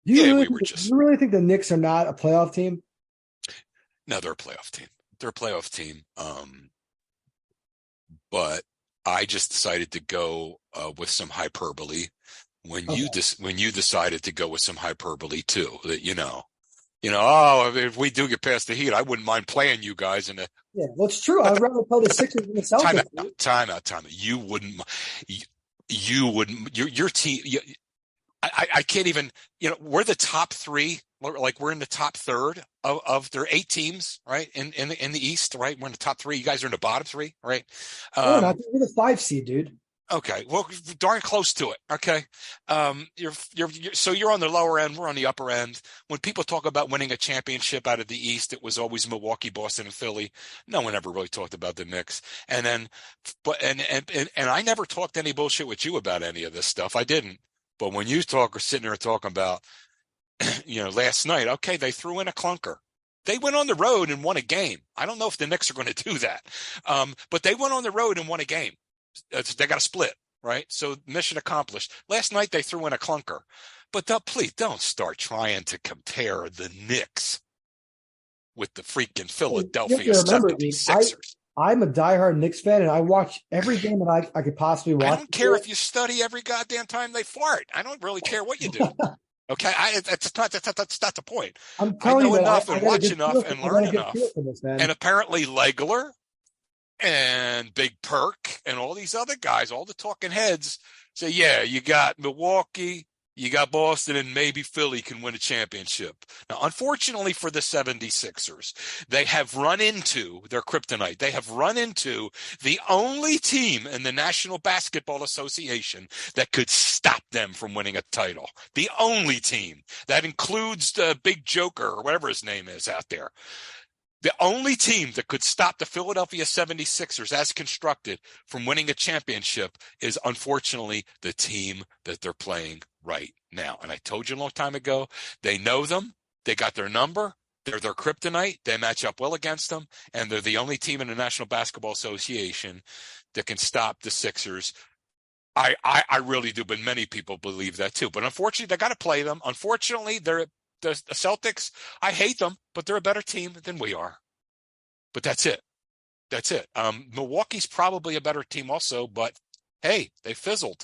You really think the Knicks are not a playoff team? No, they're a playoff team. They're a playoff team. But I just decided to go with some hyperbole when you decided to go with some hyperbole too. That if we do get past the Heat, I wouldn't mind playing you guys in a. Yeah, well, it's true. I'd rather play the Sixers than the Celtics. Time out. You wouldn't. You wouldn't. Your team. I can't even. We're the top three. Like we're in the top third of their 8 teams, right? In the East, right? We're in the top 3. You guys are in the bottom 3, right? We're the 5 seed, dude. Okay, well, darn close to it. Okay, so you're on the lower end. We're on the upper end. When people talk about winning a championship out of the East, it was always Milwaukee, Boston, and Philly. No one ever really talked about the Knicks. And then, and I never talked any bullshit with you about any of this stuff. I didn't. But when you are sitting there talking about, last night, okay, they threw in a clunker. They went on the road and won a game. I don't know if the Knicks are going to do that, but they went on the road and won a game. They got a split, right? So mission accomplished. Last night they threw in a clunker, but please don't start trying to compare the Knicks with the freaking Philadelphia 76ers. I'm a diehard Knicks fan, and I watch every game that I could possibly watch. I don't care if you study every goddamn time they fart. I don't really care what you do. Okay, that's not the point. I'm telling you, enough and watch enough and learn enough. And apparently Legler and Big Perk and all these other guys, all the talking heads, say, yeah, you got Milwaukee, you got Boston, and maybe Philly can win a championship. Now, unfortunately for the 76ers, they have run into their kryptonite. They have run into the only team in the National Basketball Association that could stop them from winning a title. The only team. That includes the big joker or whatever his name is out there. The only team that could stop the Philadelphia 76ers as constructed from winning a championship is, unfortunately, the team that they're playing right now. And I told you a long time ago, they know them. They got their number. They're their kryptonite. They match up well against them. And they're the only team in the National Basketball Association that can stop the Sixers. I really do, but many people believe that too. But unfortunately, they got to play them. Unfortunately, the Celtics, I hate them, but they're a better team than we are. But that's it. Milwaukee's probably a better team also, but hey, they fizzled.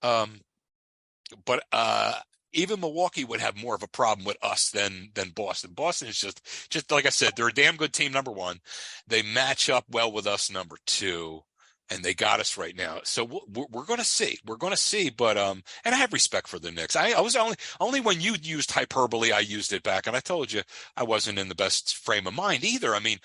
But even Milwaukee would have more of a problem with us than Boston. Boston is just like I said, they're a damn good team, number 1. They match up well with us, number 2. And they got us right now. So we're going to see. We're going to see. But and I have respect for the Knicks. I was only when you used hyperbole, I used it back. And I told you I wasn't in the best frame of mind either. I mean,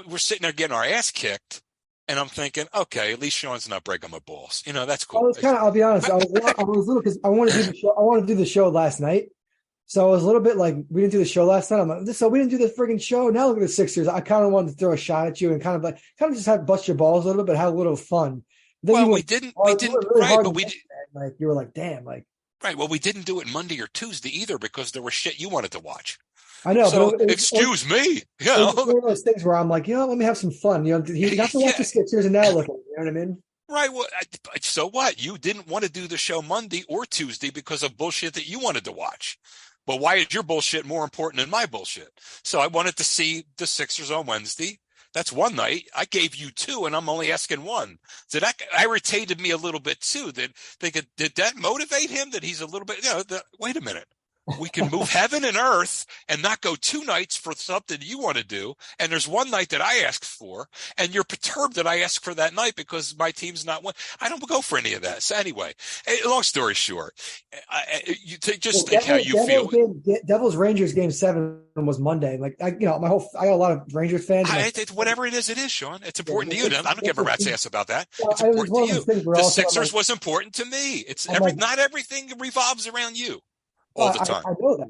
we're sitting there getting our ass kicked. And I'm thinking, okay, at least Sean's not breaking my balls. That's cool. I'll be honest. I was a little, because I wanted to do the show. I wanted to do the show last night. So I was a little bit like, we didn't do the show last night. I'm like, so we didn't do the friggin' show. Now look at the Sixers. I kind of wanted to throw a shot at you and kind of just have bust your balls a little bit, have a little fun. Then we didn't, right? But we did. Like you were like, damn, like. Right. Well, we didn't do it Monday or Tuesday either because there was shit you wanted to watch. I know. So excuse me. It's one of those things where I'm like, let me have some fun. You have to watch the Sixers and now look at it. You know what I mean? Right. Well, so what? You didn't want to do the show Monday or Tuesday because of bullshit that you wanted to watch. But why is your bullshit more important than my bullshit? So I wanted to see the Sixers on Wednesday. That's one night. I gave you 2, and I'm only asking 1. So that irritated me a little bit too. Did that motivate him? That he's a little bit. Wait a minute. We can move heaven and earth and not go 2 nights for something you want to do. And there's one night that I asked for, and you're perturbed that I asked for that night because my team's not one. I don't go for any of that. So anyway, long story short, think how you feel. Devils Rangers game 7 was Monday. Like I got a lot of Rangers fans. Whatever it is, Sean. It's important to you. I don't give a rat's ass about that. Well, it's important to you. The Sixers was important to me. Not everything revolves around you. All the time.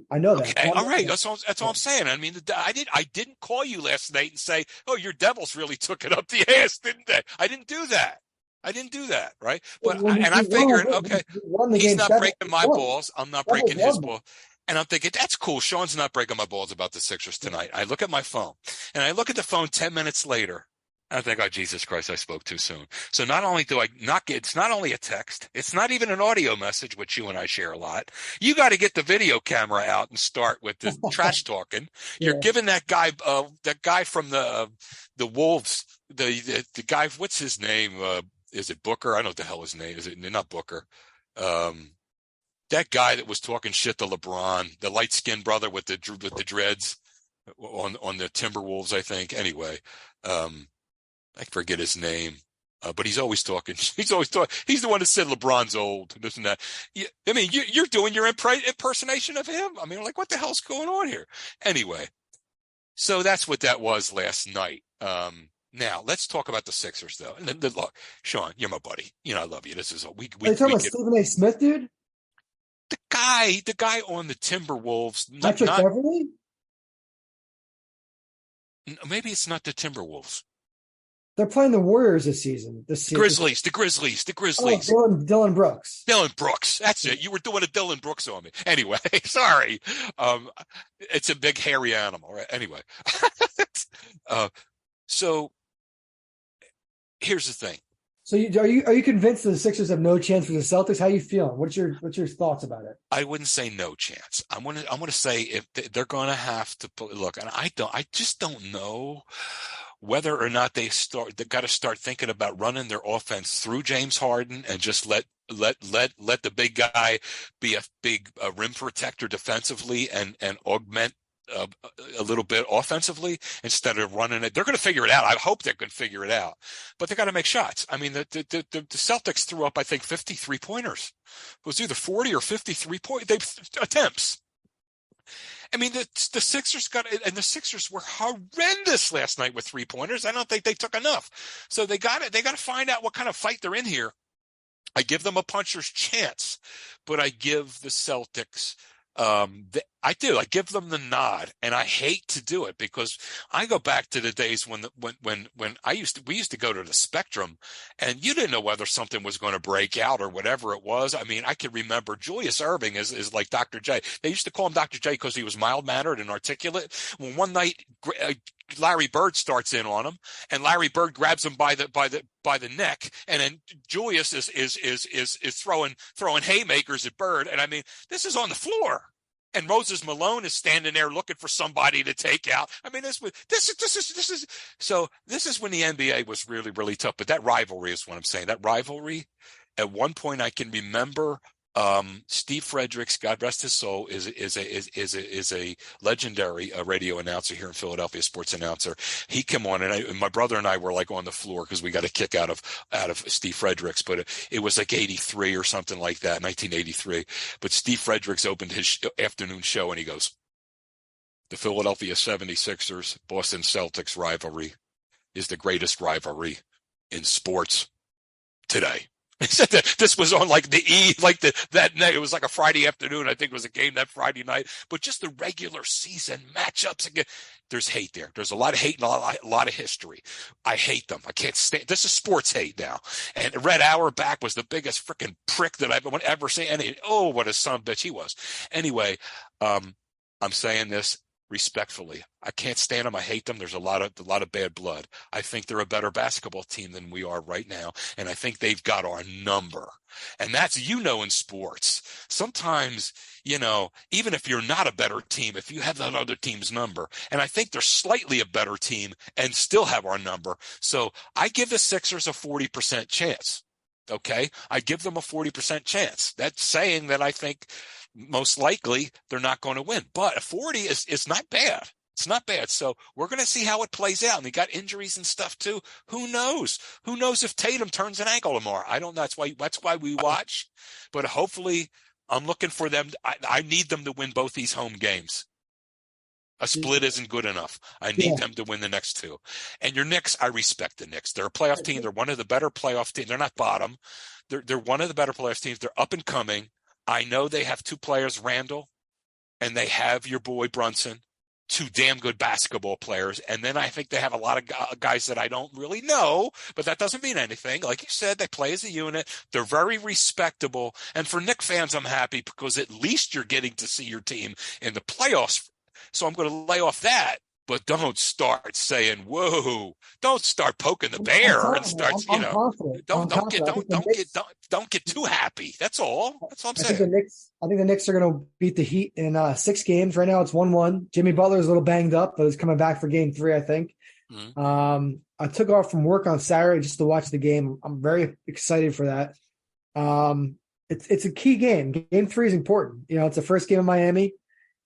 I know that. Okay, all right. That's all I'm saying. I mean, I didn't call you last night and say, "Oh, your Devils really took it up the ass, didn't they?" I didn't do that, right? But I figured, okay, he's not breaking my balls. I'm not breaking his balls. And I'm thinking, that's cool. Sean's not breaking my balls about the Sixers tonight. I look at my phone, and I look at the phone 10 minutes later. I think, oh, Jesus Christ, I spoke too soon. So not only do I not get, it's not only a text, it's not even an audio message, which you and I share a lot. You got to get the video camera out and start with the trash talking. You're giving that guy from the Wolves, the guy, what's his name? Is it Booker? I don't know what the hell his name is. It not Booker. That guy that was talking shit to LeBron, the light-skinned brother with the dreads on the Timberwolves, I think. Anyway, I forget his name, but he's always talking. He's the one that said LeBron's old, this and that. I mean, you're doing your impersonation of him. I mean, like, what the hell's going on here? Anyway, so that's what that was last night. Now let's talk about the Sixers, though. And look, Sean, you're my buddy. I love you. This is we. Are you talking about Stephen A. Smith, dude? The guy on the Timberwolves. Patrick Beverley? Maybe it's not the Timberwolves. They're playing the Warriors this season. The Grizzlies. Oh, Dylan Brooks. Dylan Brooks. That's it. You were doing a Dylan Brooks on me. Anyway, sorry. It's a big hairy animal, right? Anyway. So here's the thing. So are you convinced that the Sixers have no chance for the Celtics? How are you feeling? What's your thoughts about it? I wouldn't say no chance. I'm gonna say if they're gonna have to look, and I just don't know whether or not they got to start thinking about running their offense through James Harden and just let the big guy be a big rim protector defensively and augment a little bit offensively instead of running it. They're going to figure it out. I hope they can figure it out, but they got to make shots. I mean, the Celtics threw up, I think, 53 pointers. It was either 40 or 53 attempts. I mean, the Sixers and the Sixers were horrendous last night with 3-pointers. I don't think they took enough. So they got to find out what kind of fight they're in here. I give them a puncher's chance, but I give the Celtics, I give them the nod, and I hate to do it because I go back to the days when we used to go to the Spectrum, and you didn't know whether something was going to break out or whatever it was. I mean, I can remember Julius Erving is like Dr. J. They used to call him Dr. J because he was mild-mannered and articulate. Well, one night Larry Bird starts in on him, and Larry Bird grabs him by the neck, and then Julius is throwing haymakers at Bird, and I mean, this is on the floor. And Moses Malone is standing there looking for somebody to take out. I mean, this is when the NBA was really, really tough. But that rivalry is what I'm saying. That rivalry, at one point, I can remember Steve Fredericks, God rest his soul, is a legendary radio announcer here in Philadelphia, sports announcer. He came on, and my brother and I were like on the floor because we got a kick out of Steve Fredericks, but it was like 83 or something like that, 1983. But Steve Fredericks opened his afternoon show, and he goes, "The Philadelphia 76ers, Boston Celtics rivalry is the greatest rivalry in sports today." He said that this was on like that night. It was like a Friday afternoon. I think it was a game that Friday night. But just the regular season matchups again. There's hate there. There's a lot of hate and a lot of history. I hate them. I can't stand. This is sports hate now. And Red Auerbach was the biggest freaking prick that I've ever seen. And what a son of a bitch he was. Anyway, I'm saying this respectfully. I can't stand them. I hate them. There's a lot of bad blood. I think they're a better basketball team than we are right now, and I think they've got our number. And that's, in sports, sometimes, even if you're not a better team, if you have that other team's number, and I think they're slightly a better team and still have our number. So I give the Sixers a 40% chance. Okay, I give them a 40% chance. That's saying that I think most likely they're not going to win. But a 40 is not bad. It's not bad. So we're going to see how it plays out. And they got injuries and stuff too. Who knows? Who knows if Tatum turns an ankle tomorrow? I don't know. That's why we watch. But hopefully, I'm looking for them. I need them to win both these home games. A split isn't good enough. I need them to win the next two. And your Knicks, I respect the Knicks. They're a playoff team. They're one of the better playoff teams. They're not bottom. They're one of the better playoff teams. They're up and coming. I know they have two players, Randall, and they have your boy Brunson, two damn good basketball players. And then I think they have a lot of guys that I don't really know, but that doesn't mean anything. Like you said, they play as a unit. They're very respectable. And for Knicks fans, I'm happy because at least you're getting to see your team in the playoffs. So I'm going to lay off that. But don't start saying, "Whoa!" Don't start poking the bear and start, don't get too happy. That's all. That's all I'm saying. I think the Knicks are going to beat the Heat in 6 games. Right now, it's 1-1. Jimmy Butler is a little banged up, but he's coming back for Game 3, I think. Mm-hmm. I took off from work on Saturday just to watch the game. I'm very excited for that. It's a key game. Game 3 is important. It's the first game of Miami.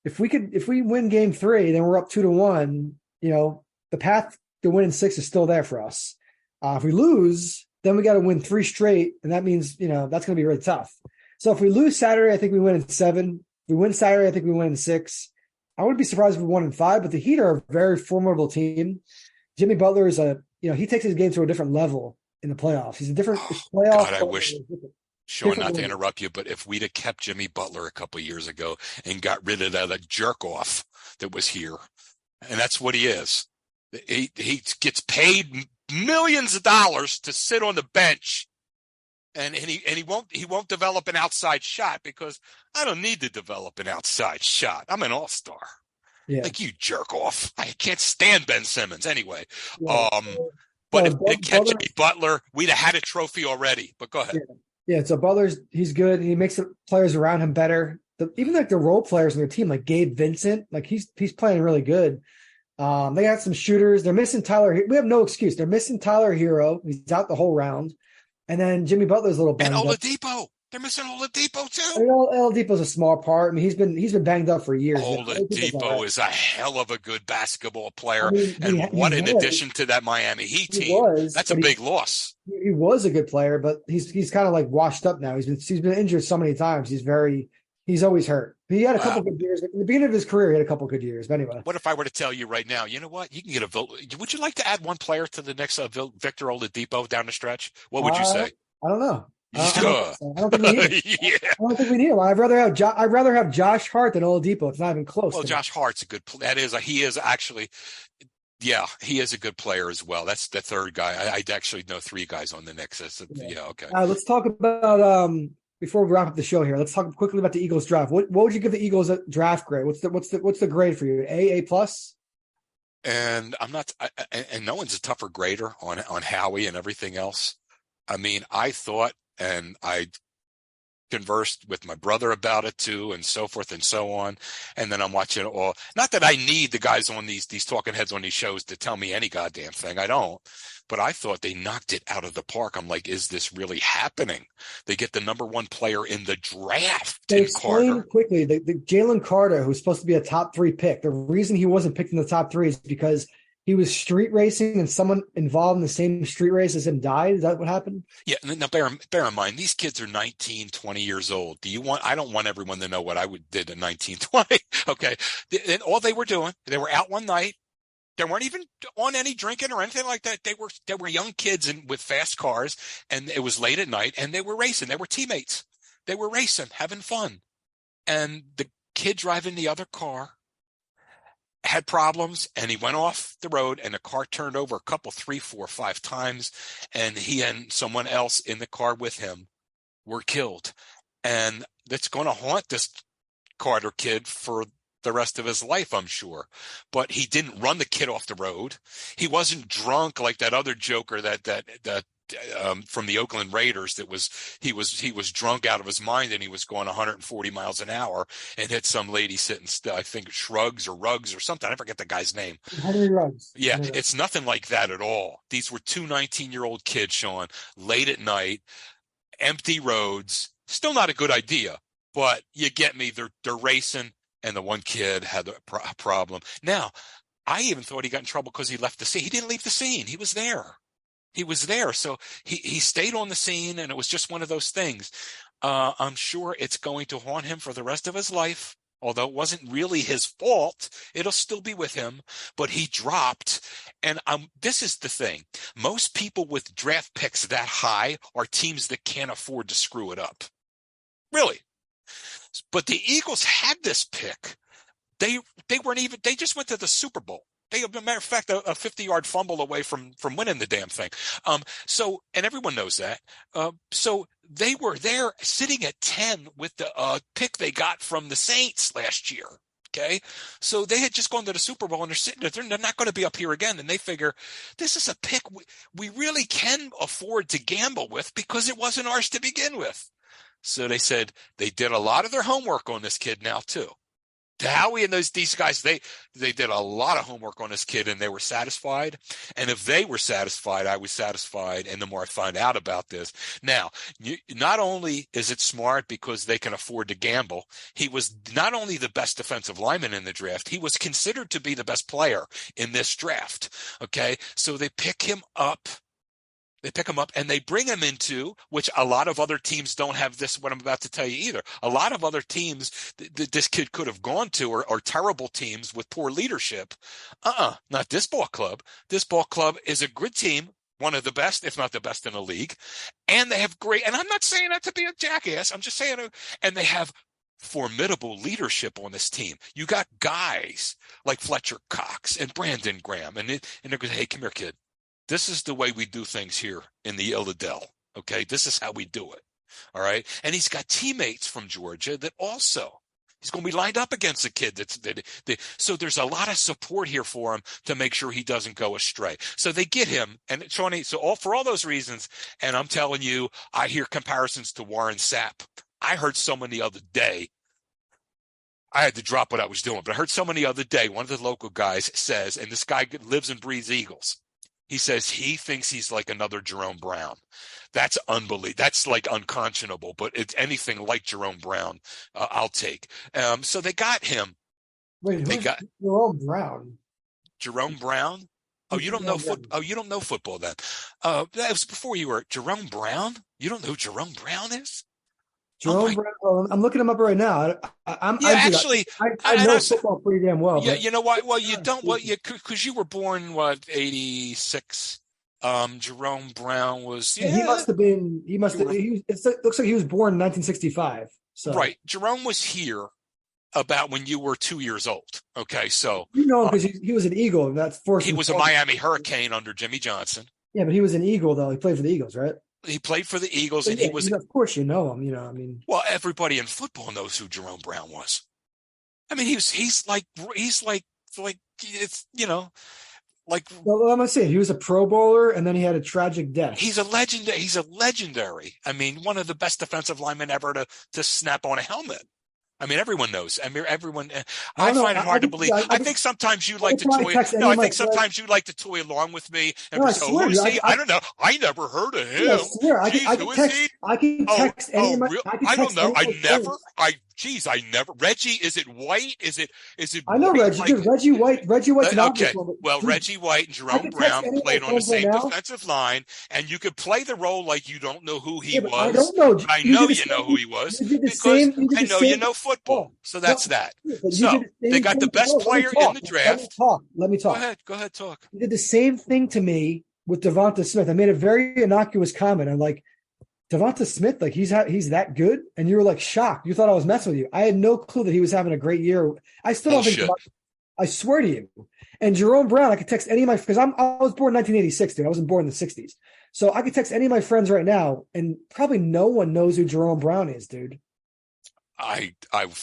If we win Game 3, then we're up 2-1. The path to winning 6 is still there for us. If we lose, then we got to win 3 straight, and that means that's going to be really tough. So if we lose Saturday, I think we win in 7. If we win Saturday, I think we win in 6. I wouldn't be surprised if we won in 5. But the Heat are a very formidable team. Jimmy Butler is he takes his game to a different level in the playoffs. He's a different playoff. God, I wish. Sean, not to interrupt you, but if we'd have kept Jimmy Butler a couple of years ago and got rid of that jerk-off that was here, and that's what he is. He gets paid millions of dollars to sit on the bench, and he won't develop an outside shot because I don't need to develop an outside shot. I'm an all-star. Yeah. Like you jerk off. I can't stand Ben Simmons anyway. Yeah. But if they kept Jimmy Butler, we'd have had a trophy already. But go ahead. Yeah, so Butler's he's good. He makes the players around him better. Even the role players on their team, like Gabe Vincent, he's playing really good. They got some shooters. They're missing Tyler. We have no excuse. They're missing Tyler Hero. He's out the whole round. And then Jimmy Butler's a little banged up. And Oladipo. They're missing Oladipo too. Oladipo's a small part. I mean, he's been banged up for years. Oladipo is a hell of a good basketball player, what an addition to that Miami Heat team. That's a big loss. He was a good player, but he's kind of washed up now. He's been injured so many times. He's always hurt. He had a couple good years. In the beginning of his career, he had a couple good years. But anyway. What if I were to tell you right now, you know what? You can get a vote. Would you like to add one player to the next Victor Oladipo down the stretch? What would you say? I don't know. I don't think we need him. I don't think we need him. I'd rather have Josh Hart than Oladipo. It's not even close. Well, Josh Hart's a good player. He is actually. Yeah, he is a good player as well. That's the third guy. I actually know 3 guys on the Knicks. Okay. Let's talk about before we wrap up the show here. Let's talk quickly about the Eagles draft. What would you give the Eagles a draft grade? What's the grade for you? A plus? And I'm not. And no one's a tougher grader on Howie and everything else. I mean, I thought, and I conversed with my brother about it too, and so forth and so on. And then I'm watching it all. Not that I need the guys on these talking heads on these shows to tell me any goddamn thing. I don't. But I thought they knocked it out of the park. I'm like, is this really happening? They get the number 1 player in the draft. They explained quickly the Jalen Carter, who's supposed to be a top 3 pick. The reason he wasn't picked in the top 3 is because he was street racing and someone involved in the same street race as him died. Is that what happened? Yeah. Now, bear in mind, these kids are 19, 20 years old. I don't want everyone to know what I did at 19, 20. Okay. And all they were doing, they were out one night. They weren't even on any drinking or anything like that. They were young kids with fast cars, and it was late at night, and they were racing. They were teammates. They were racing, having fun. And the kid driving the other car had problems, and he went off the road, and the car turned over a couple, 3, 4, 5 times, and he and someone else in the car with him were killed. And that's going to haunt this Carter kid for the rest of his life, I'm sure. But he didn't run the kid off the road. He wasn't drunk like that other joker that from the Oakland Raiders he was drunk out of his mind, and he was going 140 miles an hour and hit some lady sitting still. I think Ruggs or something. I forget the guy's name. Henry Ruggs. Yeah, it's nothing like that at all. These were 2 19-year-old kids, Sean, late at night, empty roads. Still not a good idea. But you get me. They're racing, and the one kid had a problem. Now, I even thought he got in trouble because he left the scene. He didn't leave the scene. He was there. He was there. So he stayed on the scene, and it was just one of those things. I'm sure it's going to haunt him for the rest of his life. Although it wasn't really his fault, it'll still be with him. But he dropped. And this is the thing. Most people with draft picks that high are teams that can't afford to screw it up. Really. But the Eagles had this pick. They just went to the Super Bowl. As a matter of fact, a 50-yard fumble away from winning the damn thing. And everyone knows that. So they were there sitting at 10 with the pick they got from the Saints last year. Okay. So they had just gone to the Super Bowl and they're sitting there. They're not going to be up here again. And they figure this is a pick we really can afford to gamble with because it wasn't ours to begin with. So they said they did a lot of their homework on this kid now too. Howie and these guys, they did a lot of homework on this kid and they were satisfied. And if they were satisfied, I was satisfied. And the more I find out about this, now, not only is it smart because they can afford to gamble, he was not only the best defensive lineman in the draft, he was considered to be the best player in this draft. Okay, so they pick him up. They pick him up and they bring him into, which a lot of other teams don't have this, what I'm about to tell you either. A lot of other teams this kid could have gone to are terrible teams with poor leadership. Not this ball club. This ball club is a good team, one of the best, if not the best in the league. And they have great, and I'm not saying that to be a jackass. I'm just saying, and they have formidable leadership on this team. You got guys like Fletcher Cox and Brandon Graham, and they're going, hey, come here, kid. This is the way we do things here in the Ill-Adel. Okay, this is how we do it. All right, and he's got teammates from Georgia that also he's going to be lined up against a kid so there's a lot of support here for him to make sure he doesn't go astray. So they get him, and Shawnee. So for all those reasons, and I'm telling you, I hear comparisons to Warren Sapp. I heard someone the other day. I had to drop what I was doing, but I heard someone the other day. One of the local guys says, and this guy lives and breathes Eagles. He says he thinks he's like another Jerome Brown. That's unbelievable. That's like unconscionable, but it's anything like Jerome Brown, I'll take. So they got him. Wait, who's Jerome Brown? Jerome Brown? Oh, you don't know football. Oh, you don't know football then. That was before you were Jerome Brown. You don't know who Jerome Brown is? Jerome Brown. I'm looking him up right now. I know football pretty damn well. Yeah, you know why? Well, you don't. Well, because you were born 86. Jerome Brown was. Yeah, he must have been. It looks like he was born in 1965. So right, Jerome was here about when you were 2 years old. Okay, so because he was an Eagle. And that's he was a Miami Hurricane under Jimmy Johnson. Yeah, but he was an Eagle though. He played for the Eagles, right? He played for the Eagles, and he was. Of course, you know him. Well, everybody in football knows who Jerome Brown was. I mean, he's like it's like. Well, I'm gonna say he was a Pro Bowler, and then he had a tragic death. He's a legend. He's a legendary. I mean, one of the best defensive linemen ever to snap on a helmet. I mean, everyone knows. I mean, everyone. I find it hard to believe. I think sometimes you like to toy. No, I think sometimes you like to toy along with me. And who is he? I don't know. I never heard of him. I can text any of my. I don't know. I never. Reggie, is it White? Is it? I know Reggie. Dude, Reggie White. Reggie White's an okay. Well, Reggie White and Jerome Brown played on the same defensive line, and you could play the role like you don't know who he was. I don't know. But I know you know who he was because I know you know football. So that's that. So they got the best player in the draft. Let me talk. Go ahead, talk. You did the same thing to me with Devonta Smith. I made a very innocuous comment. I'm like, Devonta Smith, like he's that good, and you were like shocked. You thought I was messing with you. I had no clue that he was having a great year. I still don't think. I swear to you. And Jerome Brown, I could text any of my because I was born in 1986, dude. I wasn't born in the 60s, so I could text any of my friends right now, and probably no one knows who Jerome Brown is, dude. I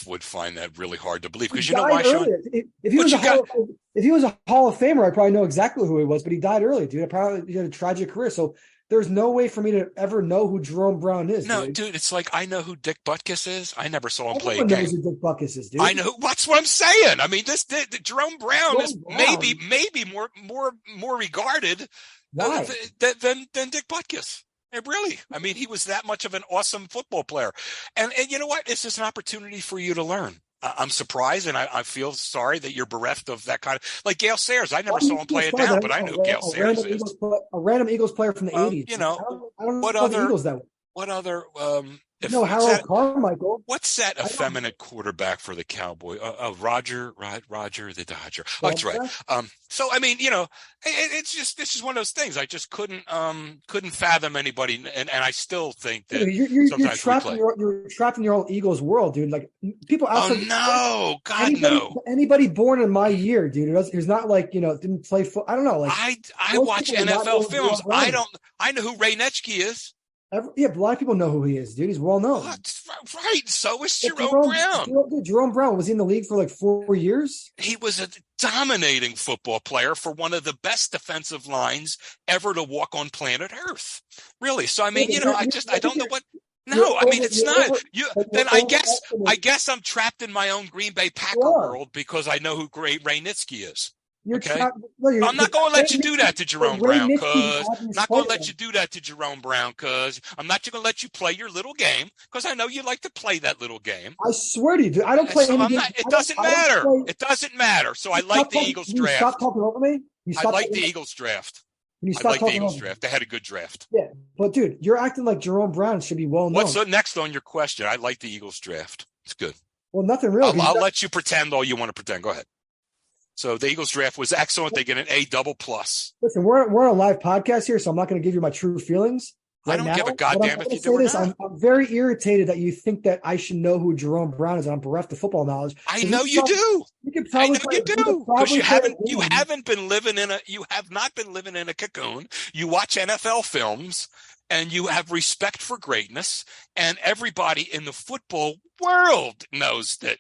would find that really hard to believe because you know why, Sean? If he was a Hall of Famer, I probably know exactly who he was, but he died early, dude. He had a tragic career, so. There's no way for me to ever know who Jerome Brown is. No, dude, it's like I know who Dick Butkus is. I never saw him play a game. Everyone knows who Dick Butkus is, dude. I know. That's what I'm saying. I mean, Jerome Brown is maybe more regarded than Dick Butkus. Really, I mean, he was that much of an awesome football player. And you know what? This is an opportunity for you to learn. I'm surprised, and I feel sorry that you're bereft of that kind of, like Gale Sayers. I never saw him play it down, but I know who Gale Sayers is. A random Eagles player from the 80s. You know, I don't what know other the Eagles that way. What other Harold Carmichael. What's that effeminate quarterback for the Cowboy? Roger the Dodger. Oh, that's right. So I mean, it's just, this is one of those things. I just couldn't fathom anybody, and I still think that you're trapped in your own Eagles world, dude. Like people outside. Oh no, God no. Anybody born in my year, dude, who's not like didn't play football. I don't know. Like I watch NFL films. I know who Ray Nitschke is. A lot of people know who he is, dude. He's well known. Right. So is Jerome Brown. Jerome Brown was he in the league for like 4 years. He was a dominating football player for one of the best defensive lines ever to walk on planet Earth. Really. So I mean, I don't know what. No, I mean it's not. Then I guess I'm trapped in my own Green Bay Packer world because I know who great Ray Nitschke is. Okay. I'm not going to let you do that to Jerome Brown, cuz. Not going to let you do that to Jerome Brown, cuz. I'm not going to let you play your little game, because I know you like to play that little game. I swear to you, dude. I don't play any game. It doesn't matter. It doesn't matter. So I like the Eagles draft. Stop talking over me. I like the Eagles draft. I like the Eagles draft. They had a good draft. Yeah, but dude, you're acting like Jerome Brown should be well known. What's the next on your question? I like the Eagles draft. It's good. Well, nothing real. I'll let you pretend all you want to pretend. Go ahead. So the Eagles draft was excellent. They get an A++. Listen, we're on a live podcast here, so I'm not going to give you my true feelings. I don't give a goddamn if you do or not. I'm very irritated that you think that I should know who Jerome Brown is, and I'm bereft of football knowledge. I know you do. I know you do, because you have not been living in a cocoon. You watch NFL films, and you have respect for greatness, and everybody in the football world knows that.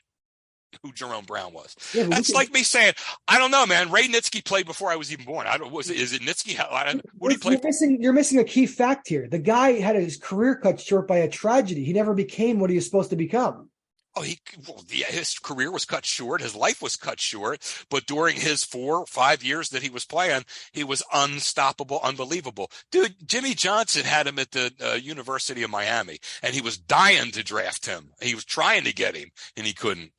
Who Jerome Brown was. Yeah, that's like me saying, I don't know, man. Ray Nitschke played before I was even born. Is it Nitschke? What did he play? You're missing a key fact here. The guy had his career cut short by a tragedy. He never became what he was supposed to become. Oh, his career was cut short. His life was cut short. But during his 4 or 5 years that he was playing, he was unstoppable, unbelievable. Dude, Jimmy Johnson had him at the University of Miami, and he was dying to draft him. He was trying to get him, and he couldn't.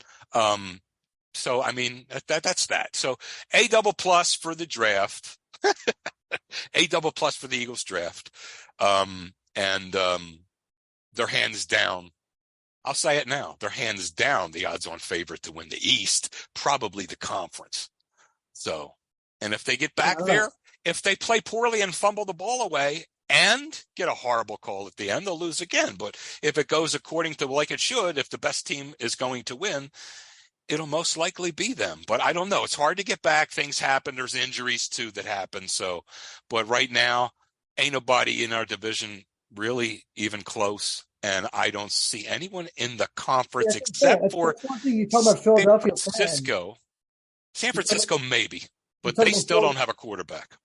So I mean that's that. So A++ for the draft, A++ for the Eagles draft, and they're hands down. I'll say it now. They're hands down the odds-on favorite to win the East, probably the conference. So, and if they get back there, if they play poorly and fumble the ball away and get a horrible call at the end, they'll lose again. But if it goes according to like it should, if the best team is going to win, it'll most likely be them. But I don't know. It's hard to get back. Things happen. There's injuries too that happen. So, but right now, ain't nobody in our division really even close. And I don't see anyone in the conference except for you talk about Philadelphia, San Francisco maybe, but they still don't have a quarterback.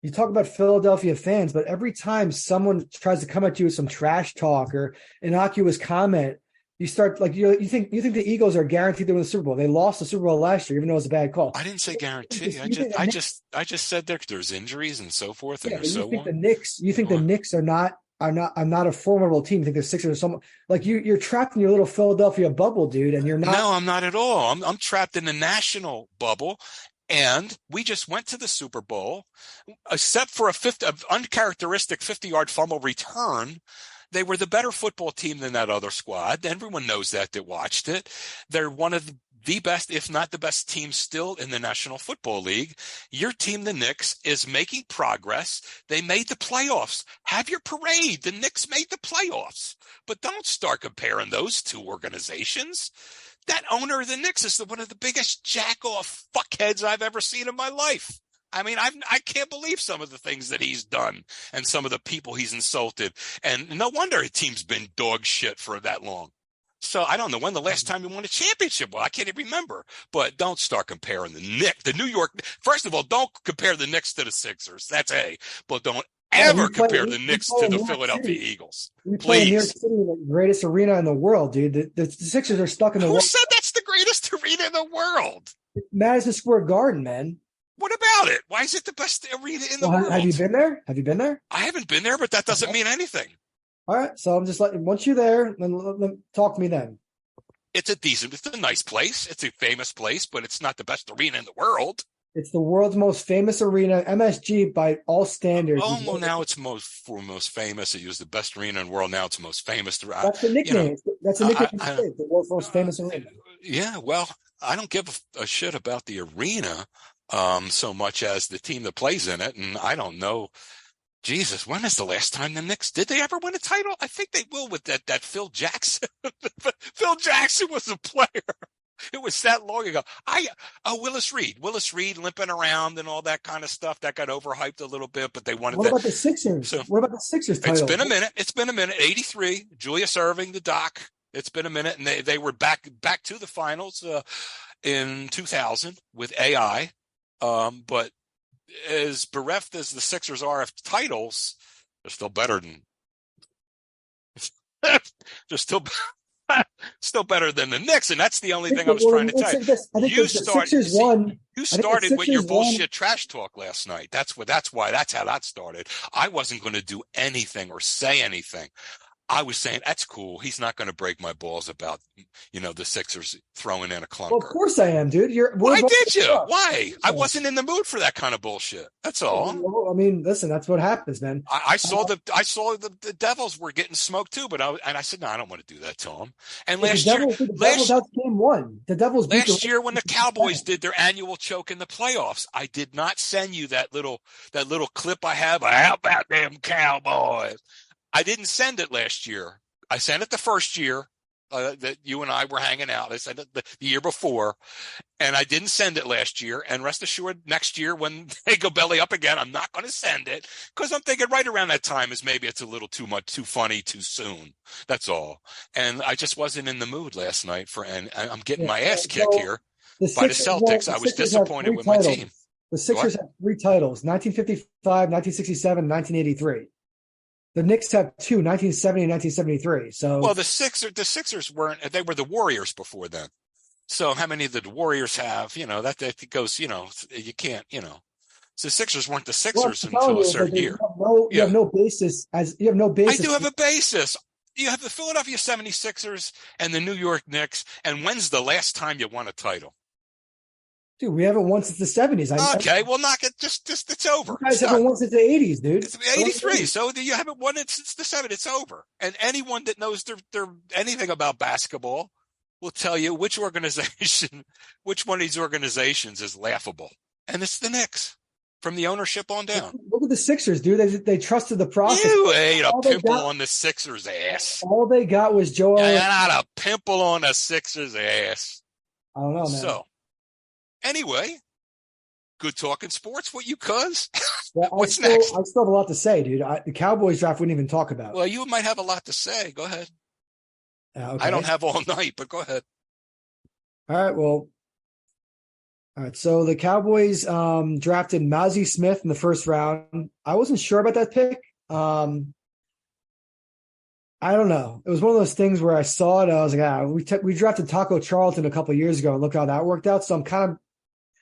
You talk about Philadelphia fans, but every time someone tries to come at you with some trash talk or innocuous comment, you start like you think the Eagles are guaranteed to win the Super Bowl. They lost the Super Bowl last year, even though it was a bad call. I didn't say guarantee. I just said there's injuries and so forth and so on. You think the Knicks are not a formidable team. You think the Sixers are someone like you're trapped in your little Philadelphia bubble, dude, and you're not. No, I'm not at all. I'm trapped in the national bubble. And we just went to the Super Bowl, except for an uncharacteristic 50-yard fumble return. They were the better football team than that other squad. Everyone knows that watched it. They're one of the best, if not the best team still in the National Football League. Your team, the Knicks, is making progress. They made the playoffs. Have your parade. The Knicks made the playoffs. But don't start comparing those two organizations. That owner of the Knicks is one of the biggest jack-off fuckheads I've ever seen in my life. I mean, I can't believe some of the things that he's done and some of the people he's insulted. And no wonder a team's been dog shit for that long. So I don't know when the last time you won a championship. Well, I can't even remember. But don't start comparing the Knicks, the New York. First of all, don't compare the Knicks to the Sixers. That's A. But don't ever compare the Knicks to the Philadelphia Eagles. We play in New York City, the greatest arena in the world, dude. The Sixers are stuck in the. Who said that's the greatest arena in the world? Madison Square Garden, man. What about it? Why is it the best arena in the world? Have you been there? Have you been there? I haven't been there, but that doesn't mean anything. All right. So I'm just letting, once you're there, then talk to me then. It's a nice place. It's a famous place, but it's not the best arena in the world. It's the world's most famous arena, MSG by all standards. Oh, well, now it's most famous. It was the best arena in the world. Now it's the most famous. That's the nickname. That's the nickname. The world's most famous arena. Yeah, well, I don't give a shit about the arena so much as the team that plays in it, and I don't know. Jesus, when is the last time the Knicks, did they ever win a title? I think they will with that Phil Jackson. Phil Jackson was a player. It was that long ago. Willis Reed limping around and all that kind of stuff that got overhyped a little bit, but they wanted. What about the Sixers? So, what about the Sixers title? It's been a minute. 83, Julius Erving, the Doc. It's been a minute, and they were back to the finals in 2000 with AI. But as bereft as the Sixers are of titles, they're still better than. They're still better than the Knicks, and that's the only thing I was trying to tell you. You started with your bullshit trash talk last night. That's how that started. I wasn't going to do anything or say anything. I was saying, that's cool. He's not going to break my balls about, the Sixers throwing in a clunker. Well, of course I am, dude. Why did you? Why? I wasn't in the mood for that kind of bullshit. That's all. Well, I mean, listen, that's what happens, man. I saw the Devils were getting smoked too, but I said, no, I don't want to do that to them. And last year, that's game one. The Devils last year when the Cowboys did their annual choke in the playoffs, I did not send you that little clip I have. How about them Cowboys? I didn't send it last year. I sent it the first year that you and I were hanging out. I sent it the year before, and I didn't send it last year. And rest assured, next year when they go belly up again, I'm not going to send it because I'm thinking right around that time is maybe it's a little too much, too funny, too soon. That's all. And I just wasn't in the mood last night and I'm getting my ass kicked here by the Celtics. I was disappointed with my team. The Sixers have 3 titles: 1955, 1967, 1983. The Knicks have 2, 1970 and 1973. So, well, the Sixers weren't. They were the Warriors before then. So, how many did the Warriors have? That goes. You can't. So the Sixers weren't the Sixers until a certain year. You have no basis. I do have a basis. You have the Philadelphia 76ers and the New York Knicks. And when's the last time you won a title? Dude, we haven't won since the 70s. Well, knock it. Just it's over. You guys haven't won since the 80s, dude. It's 83. So you haven't won it since the 70s. It's over. And anyone that knows their anything about basketball will tell you which one of these organizations is laughable. And it's the Knicks from the ownership on down. Look at the Sixers, dude. They trusted the process. You ate a pimple on the Sixers' ass. All they got was Joel. Not a pimple on the Sixers' ass. I don't know, man. So. Anyway, good talking sports. What you cuz? Well, What's next? I still have a lot to say, dude. The Cowboys draft we didn't even talk about. Well, you might have a lot to say. Go ahead. Okay. I don't have all night, but go ahead. All right. Well, all right. So the Cowboys drafted Mazi Smith in the first round. I wasn't sure about that pick. I don't know. It was one of those things where I saw it. I was like, we drafted Taco Charlton a couple of years ago, and look how that worked out. So I'm kind of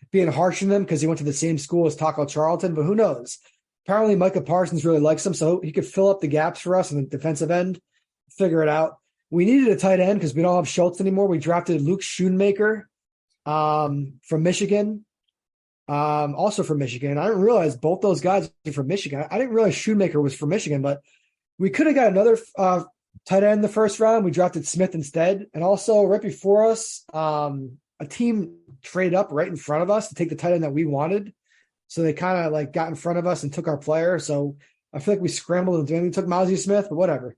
being harsh on him because he went to the same school as Taco Charlton, but who knows? Apparently Micah Parsons really likes him, so he could fill up the gaps for us on the defensive end, figure it out. We needed a tight end because we don't have Schultz anymore. We drafted Luke Schoonmaker from Michigan, also from Michigan. I didn't realize both those guys are from Michigan. I didn't realize Schoonmaker was from Michigan, but we could have got another tight end in the first round. We drafted Smith instead. And also right before us, a team traded up right in front of us to take the tight end that we wanted. So they kind of got in front of us and took our player. So I feel like we scrambled and we took Mazi Smith, but whatever.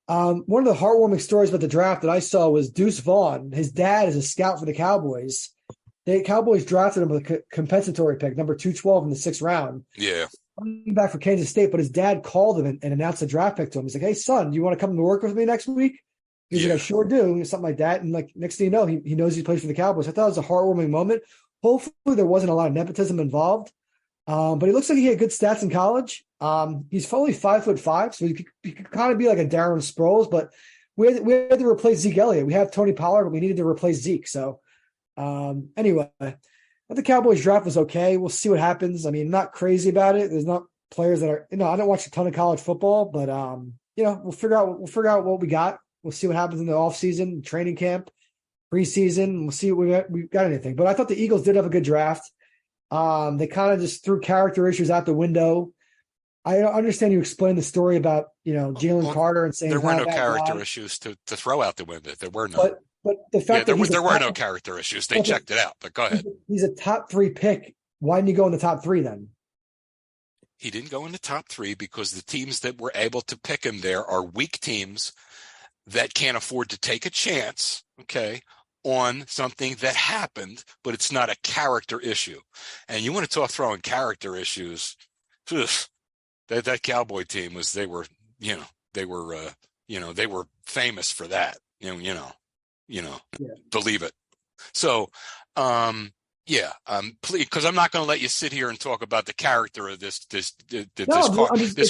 One of the heartwarming stories about the draft that I saw was Deuce Vaughn. His dad is a scout for the Cowboys. The Cowboys drafted him with a compensatory pick, number 212 in the 6th round. Yeah. Coming back for Kansas State, but his dad called him and announced a draft pick to him. He's like, "Hey, son, do you want to come to work with me next week?" He's like, "I sure do." Something like that. And next thing you know, he knows he plays for the Cowboys. I thought it was a heartwarming moment. Hopefully there wasn't a lot of nepotism involved. But he looks like he had good stats in college. He's fully 5'5", so he could kind of be like a Darren Sproles, but we had to replace Zeke Elliott. We have Tony Pollard, but we needed to replace Zeke. So anyway, But the Cowboys draft was okay. We'll see what happens. I mean, not crazy about it. There's not players that are, I don't watch a ton of college football, but we'll figure out what we got. We'll see what happens in the offseason, training camp, preseason. We'll see if we got anything. But I thought the Eagles did have a good draft. They kind of just threw character issues out the window. I understand you explained the story about, Jalen Carter and saying there were no character issues to throw out the window. There were no. But the fact that there were no character issues. They checked it out. But go ahead. He's a top 3 pick. Why didn't he go in the top 3 then? He didn't go in the top 3 because the teams that were able to pick him there are weak teams that can't afford to take a chance, on something that happened, but it's not a character issue. And you want to talk throwing character issues, that Cowboy team they were famous for that, believe it. So, please, because I'm not going to let you sit here and talk about the character of this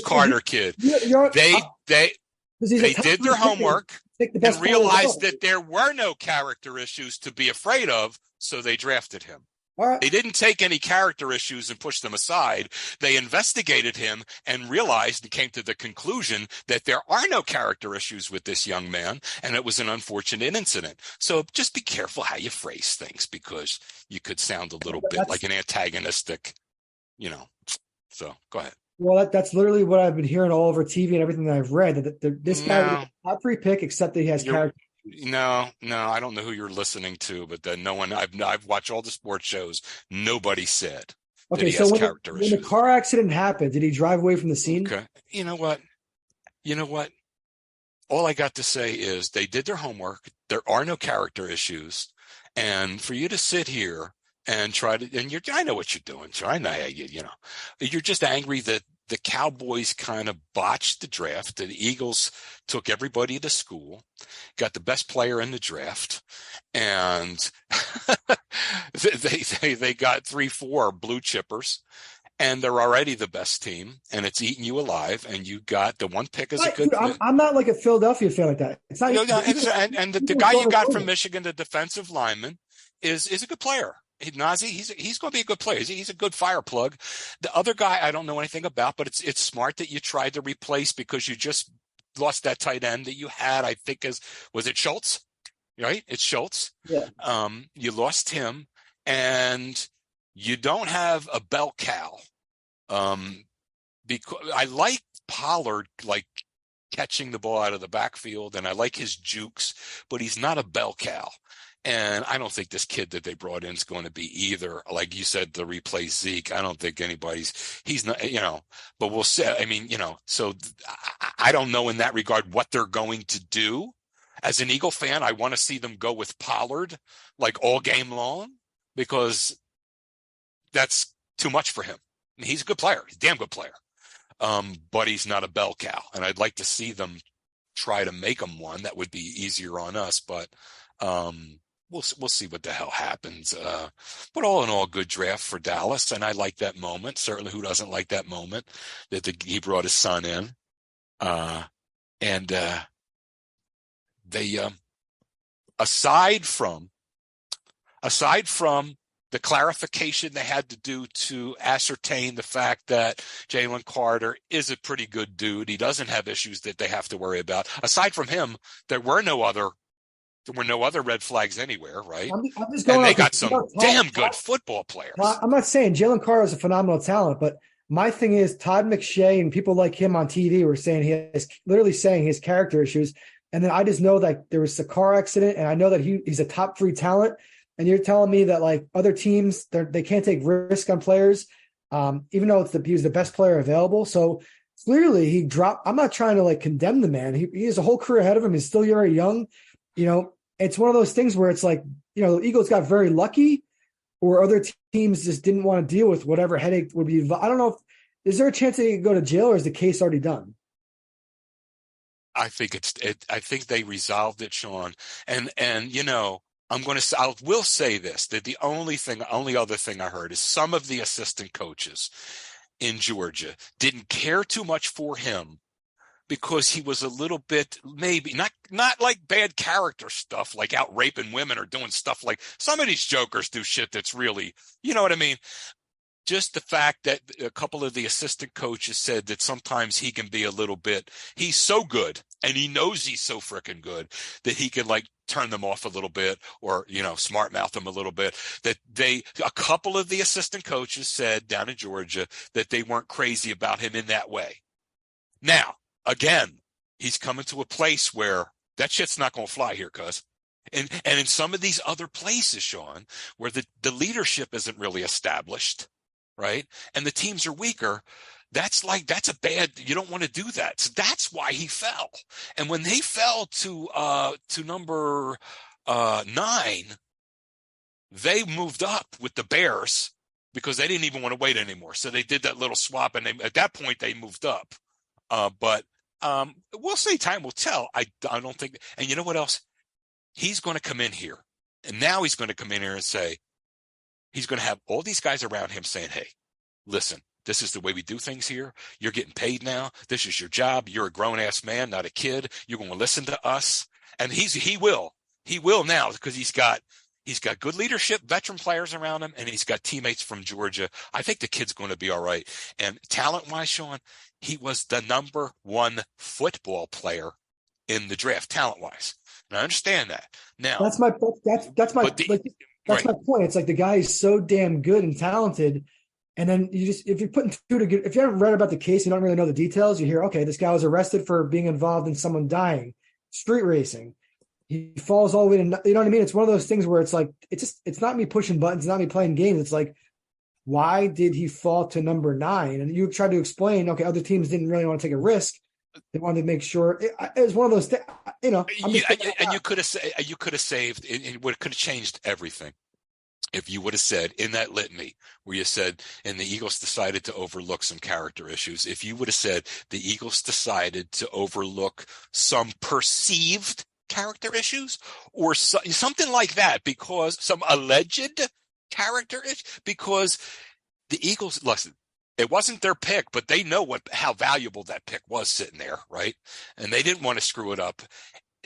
Carter kid. They did their homework and realized that there were no character issues to be afraid of, so they drafted him. All right. They didn't take any character issues and push them aside. They investigated him and realized and came to the conclusion that there are no character issues with this young man, and it was an unfortunate incident. So just be careful how you phrase things, because you could sound a little bit like an antagonistic, So go ahead. Well, that's literally what I've been hearing all over TV and everything that I've read. That this guy was a top 3 pick, except that he has character. No, I don't know who you're listening to, but no one. I've watched all the sports shows. Nobody said that he has character issues. When the car accident happened, did he drive away from the scene? Okay. You know what? All I got to say is they did their homework. There are no character issues, and for you to sit here and try to, and I know what you're doing. So I know you're just angry that the Cowboys kind of botched the draft. The Eagles took everybody to school, got the best player in the draft, and they got 3-4 blue chippers, and they're already the best team, and it's eating you alive. And you got the one pick as a good. I'm not like a Philadelphia fan like that. It's not. And the guy you got from Michigan, the defensive lineman, is a good player. Nazi, he's going to be a good player. He's a good fire plug. The other guy I don't know anything about, but it's smart that you tried to replace, because you just lost that tight end that you had. I think was it Schultz? Right? It's Schultz. Yeah. You lost him, and you don't have a bell cow. Because I like Pollard, catching the ball out of the backfield, and I like his jukes, but he's not a bell cow. And I don't think this kid that they brought in is going to be either. Like you said, to replace Zeke, I don't think he's not, but we'll see. I mean, so I don't know in that regard what they're going to do. As an Eagle fan, I want to see them go with Pollard all game long, because that's too much for him. I mean, he's a good player. He's a damn good player. But he's not a bell cow. And I'd like to see them try to make him one. That would be easier on us, but, we'll see what the hell happens. But all in all, good draft for Dallas, and I like that moment. Certainly, who doesn't like that moment that he brought his son in, and they aside from the clarification they had to do to ascertain the fact that Jalen Carter is a pretty good dude. He doesn't have issues that they have to worry about. Aside from him, there were no other red flags anywhere, right? And they got some damn good football players. I'm not saying Jalen Carter is a phenomenal talent, but my thing is Todd McShay and people like him on TV were saying he has character issues. And then I just know that there was a car accident, and I know that he's a top 3 talent. And you're telling me that other teams, they can't take risk on players, even though he was the best player available. So clearly he dropped. I'm not trying to condemn the man. He has a whole career ahead of him. He's still very young. It's one of those things where it's the Eagles got very lucky, or other teams just didn't want to deal with whatever headache would be. I don't know. Is there a chance that he could go to jail, or is the case already done? I think I think they resolved it, Sean. And I will say this, that the only other thing I heard is some of the assistant coaches in Georgia didn't care too much for him because he was a little bit, maybe not like bad character stuff, like out raping women or doing stuff like some of these jokers do shit that's really, you know what I mean? Just the fact that a couple of the assistant coaches said that sometimes he can be a little bit, he's so good and he knows he's so freaking good that he can like turn them off a little bit or, smart mouth them a little bit. That a couple of the assistant coaches said down in Georgia that they weren't crazy about him in that way. Now, again, he's coming to a place where that shit's not going to fly here, cuz. And in some of these other places, Sean, where the leadership isn't really established, right? And the teams are weaker. That's a bad, you don't want to do that. So that's why he fell. And when they fell to number 9, they moved up with the Bears because they didn't even want to wait anymore. So they did that little swap, and at that point they moved up. But we'll see. Time will tell. I don't think. And you know what else? He's going to come in here, and now he's going to come in here and say, he's going to have all these guys around him saying, hey, listen, this is the way we do things here. You're getting paid now. This is your job. You're a grown-ass man, not a kid. You're going to listen to us. And he will now, because he's got good leadership, veteran players around him, and he's got teammates from Georgia. I think the kid's going to be all right. And talent-wise, Sean, he was the number 1 football player in the draft, talent-wise. And I understand that. Now that's my point. It's like the guy is so damn good and talented, and then if you're putting two together, if you haven't read about the case, you don't really know the details. You hear, okay, this guy was arrested for being involved in someone dying, street racing. He falls all the way to, you know what I mean? It's one of those things where it's like, it's not me pushing buttons, it's not me playing games. It's like, why did he fall to number 9? And you try to explain, okay, other teams didn't really want to take a risk. They wanted to make sure it was one of those things, And you could have saved, it could have changed everything. If you would have said in that litany where you said, and the Eagles decided to overlook some character issues, if you would have said the Eagles decided to overlook some perceived character issues or something like that, because some alleged character issues, because the Eagles, listen, it wasn't their pick, but they know how valuable that pick was sitting there, right? And they didn't want to screw it up.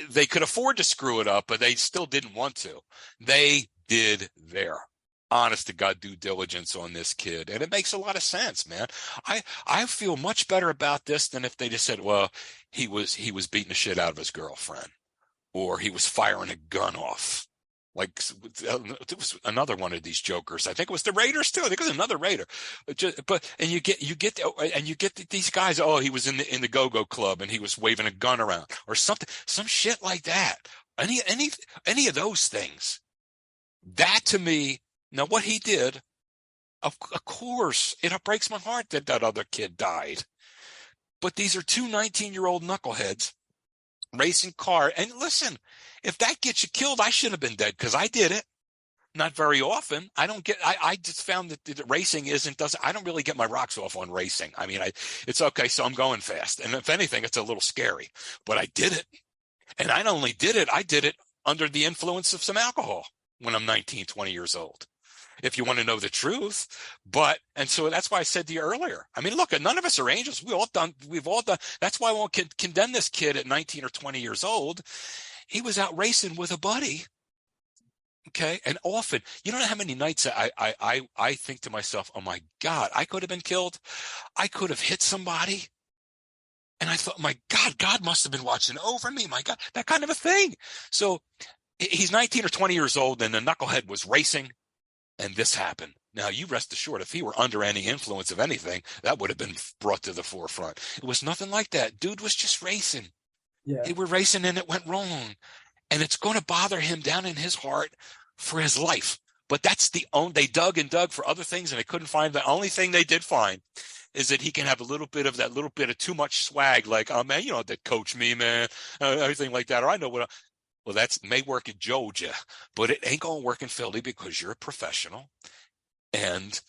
They could afford to screw it up, but they still didn't want to. They did their honest to God due diligence on this kid. And it makes a lot of sense, man. I feel much better about this than if they just said, well, he was beating the shit out of his girlfriend, or he was firing a gun off. Like it was another one of these jokers. I think it was the Raiders too. I think it was another Raider. And you get these guys. Oh, he was in the go-go club and he was waving a gun around or something, some shit like that. Any of those things. That to me, now what he did, of course, it breaks my heart that other kid died. But these are two 19-year-old knuckleheads racing car. And listen, if that gets you killed, I should have been dead because I did it. Not very often. I just found that racing I don't really get my rocks off on racing. I mean, it's okay. So I'm going fast. And if anything, it's a little scary, but I did it. And I not only did it, I did it under the influence of some alcohol when I'm 19, 20 years old, if you want to know the truth. And so that's why I said to you earlier, I mean, look, none of us are angels. We've all done. That's why I won't condemn this kid at 19 or 20 years old. He was out racing with a buddy. Okay. And often, you don't know how many nights I think to myself, oh my God, I could have been killed. I could have hit somebody. And I thought, my God, God must have been watching over me. My God, that kind of a thing. So he's 19 or 20 years old and the knucklehead was racing and this happened. Now, you rest assured, if he were under any influence of anything, that would have been brought to the forefront. It was nothing like that. Dude was just racing. Yeah. They were racing and it went wrong. And it's going to bother him down in his heart for his life. But that's they dug and dug for other things and they couldn't find. The only thing they did find is that he can have a little bit of too much swag. Like, oh man, you know, that coach me, man, everything like that. Or I know what. Well, that may work in Georgia, but it ain't going to work in Philly because you're a professional and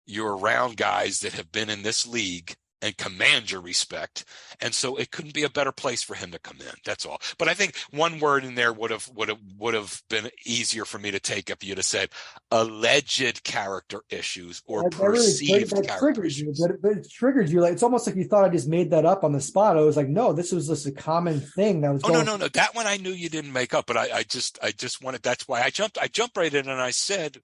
you're around guys that have been in this league and command your respect. And so it couldn't be a better place for him to come in. That's all. But I think one word in there would have been easier for me to take if you'd have said alleged character issues or perceived character issues. But it triggered you. Like, it's almost like you thought I just made that up on the spot. I was like, no, this was just a common thing that was going. No. That one I knew you didn't make up, but I just wanted, that's why I jumped right in and I said,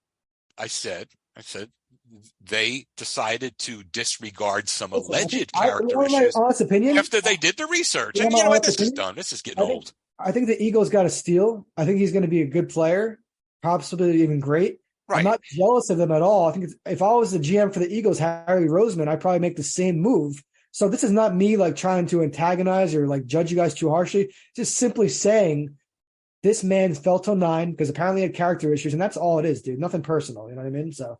they decided to disregard some alleged character issues after they did the research. And you know what? This is done. This is getting old. I think the Eagles got a steal. I think he's going to be a good player, possibly even great. Right. I'm not jealous of them at all. I think if I was the GM for the Eagles, Harry Roseman, I'd probably make the same move. So this is not me like trying to antagonize or like judge you guys too harshly. Just simply saying this man fell till 9 because apparently he had character issues, and that's all it is, dude. Nothing personal. You know what I mean? So.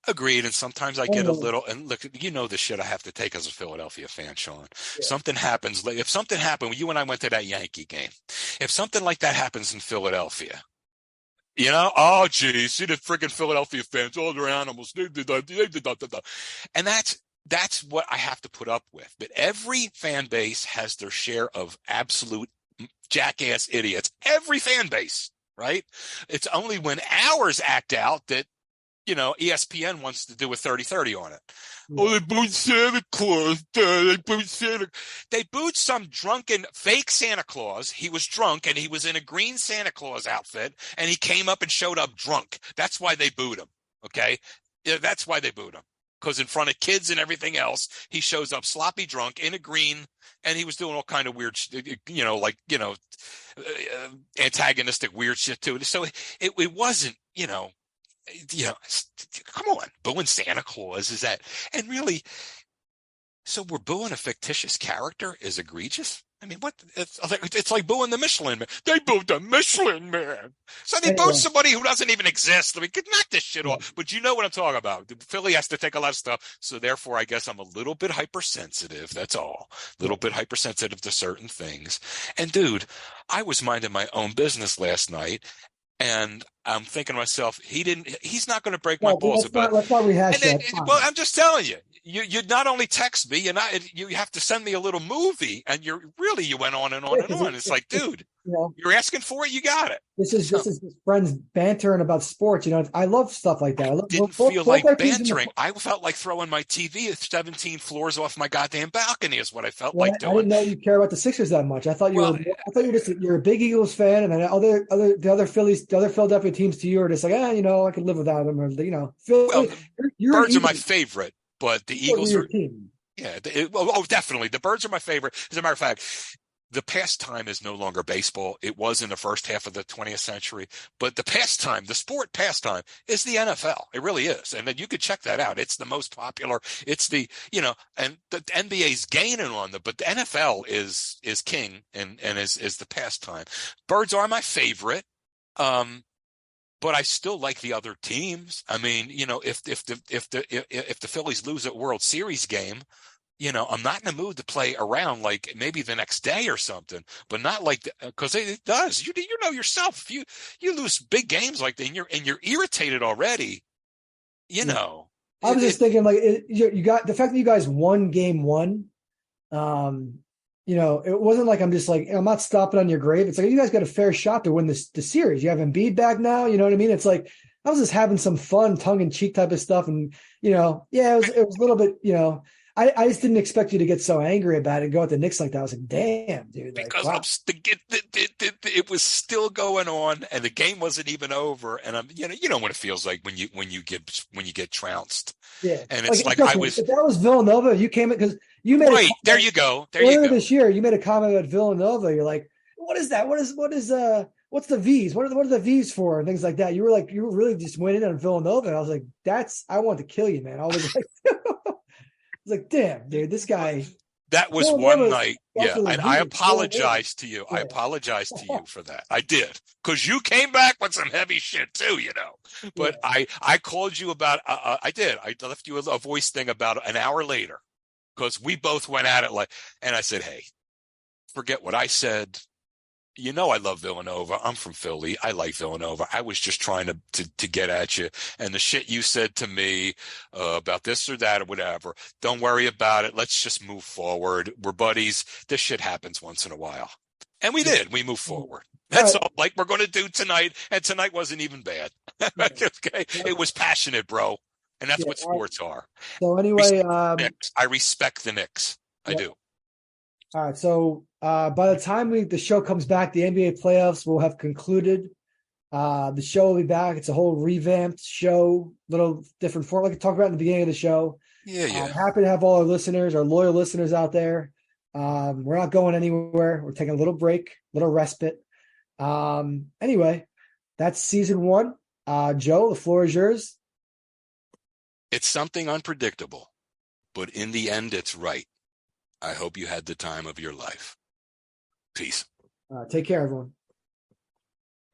Agreed. And sometimes I get a little, and look, you know the shit I have to take as a Philadelphia fan, Sean. Yeah. Something happens. Like if something happened, you and I went to that Yankee game. If something like that happens in Philadelphia, you know, oh, geez, see the freaking Philadelphia fans, all their animals. And that's what I have to put up with. But every fan base has their share of absolute jackass idiots. Every fan base, right? It's only when ours act out that, you know, ESPN wants to do a 30-30 on it. Yeah. Oh, they booed Santa Claus. They booed some drunken fake Santa Claus. He was drunk and he was in a green Santa Claus outfit and he came up and showed up drunk. That's why they booed him. Okay. Yeah, that's why they booed him. Because in front of kids and everything else, he shows up sloppy drunk in a green and he was doing all kind of weird, you know, like, you know, antagonistic weird shit too. So it wasn't, you know, come on, booing Santa Claus is that, and really, so we're booing a fictitious character is egregious. I mean, what? It's like booing the Michelin Man. They booed the Michelin Man. So they booed somebody who doesn't even exist. I mean, knock this shit off. But you know what I'm talking about. Philly has to take a lot of stuff. So therefore, I guess I'm a little bit hypersensitive. That's all. A little bit hypersensitive to certain things. And dude, I was minding my own business last night. And I'm thinking to myself, he's not going to break my balls about it. Let's not rehash that. Well, I'm just telling you, you not only text me, you have to send me a little movie, and you went on and on and on. It's like, dude, you're asking for it, you got it. This is just friends bantering about sports. You know, I love stuff like that. I didn't feel like bantering. I felt like throwing my TV 17 floors off my goddamn balcony is what I felt like doing. I didn't know you care about the Sixers that much. I thought you're a big Eagles fan, and then the other Philadelphia teams to you are just like, you know, I could live without them, or you know, Birds are my favorite, but the Eagles are. Team. Yeah, definitely. The Birds are my favorite. As a matter of fact, the pastime is no longer baseball. It was in the first half of the 20th century, but the sport pastime is the NFL. It really is. And then you could check that out. It's the most popular. It's the, you know, and the NBA's gaining on them, but the NFL is king and is the pastime. Birds are my favorite. But I still like the other teams. I mean, you know, if the Phillies lose a World Series game, you know, I'm not in the mood to play around like maybe the next day or something, but not like because it does. You know yourself. If you lose big games like that, and you're irritated already. You know, I was just thinking like you got the fact that you guys won game 1. You know, it wasn't like I'm just like, I'm not stopping on your grave. It's like you guys got a fair shot to win the series. You have Embiid back now. You know what I mean? It's like I was just having some fun, tongue in cheek type of stuff, and you know, it was a little bit, you know. I just didn't expect you to get so angry about it and go at the Knicks like that. I was like, damn, dude. Because wow. It was still going on and the game wasn't even over. And I'm, you know what it feels like when you get trounced. Yeah. And it's like I was. If that was Villanova, you came in because you made right. There you go. Earlier this year, you made a comment about Villanova. You're like, what is that? What's the V's? What are the V's for? And things like that. You were really just went in on Villanova. And I was like, I wanted to kill you, man. I was like, like, damn, dude, this guy. That was one night. Yeah. And I apologize to you. Yeah. I apologize to you for that. I did. Because you came back with some heavy shit too, you know. But yeah. I called you about, I did. I left you a voice thing about an hour later. Because we both went at it and I said, hey, forget what I said. You know I love Villanova. I'm from Philly. I like Villanova. I was just trying to get at you. And the shit you said to me about this or that or whatever, don't worry about it. Let's just move forward. We're buddies. This shit happens once in a while. And we did. We moved forward. That's all, like we're going to do tonight. And tonight wasn't even bad. Okay. It was passionate, bro. And that's what sports are. So anyway, I respect the Knicks. I do. All right. So by the time the show comes back, the NBA playoffs will have concluded. The show will be back. It's a whole revamped show, little different form. Like I talked about in the beginning of the show. Yeah. I'm happy to have all our listeners, our loyal listeners out there. We're not going anywhere. We're taking a little break, little respite. Anyway, that's season 1. Joe, the floor is yours. It's something unpredictable, but in the end, it's right. I hope you had the time of your life. Peace. Take care, everyone.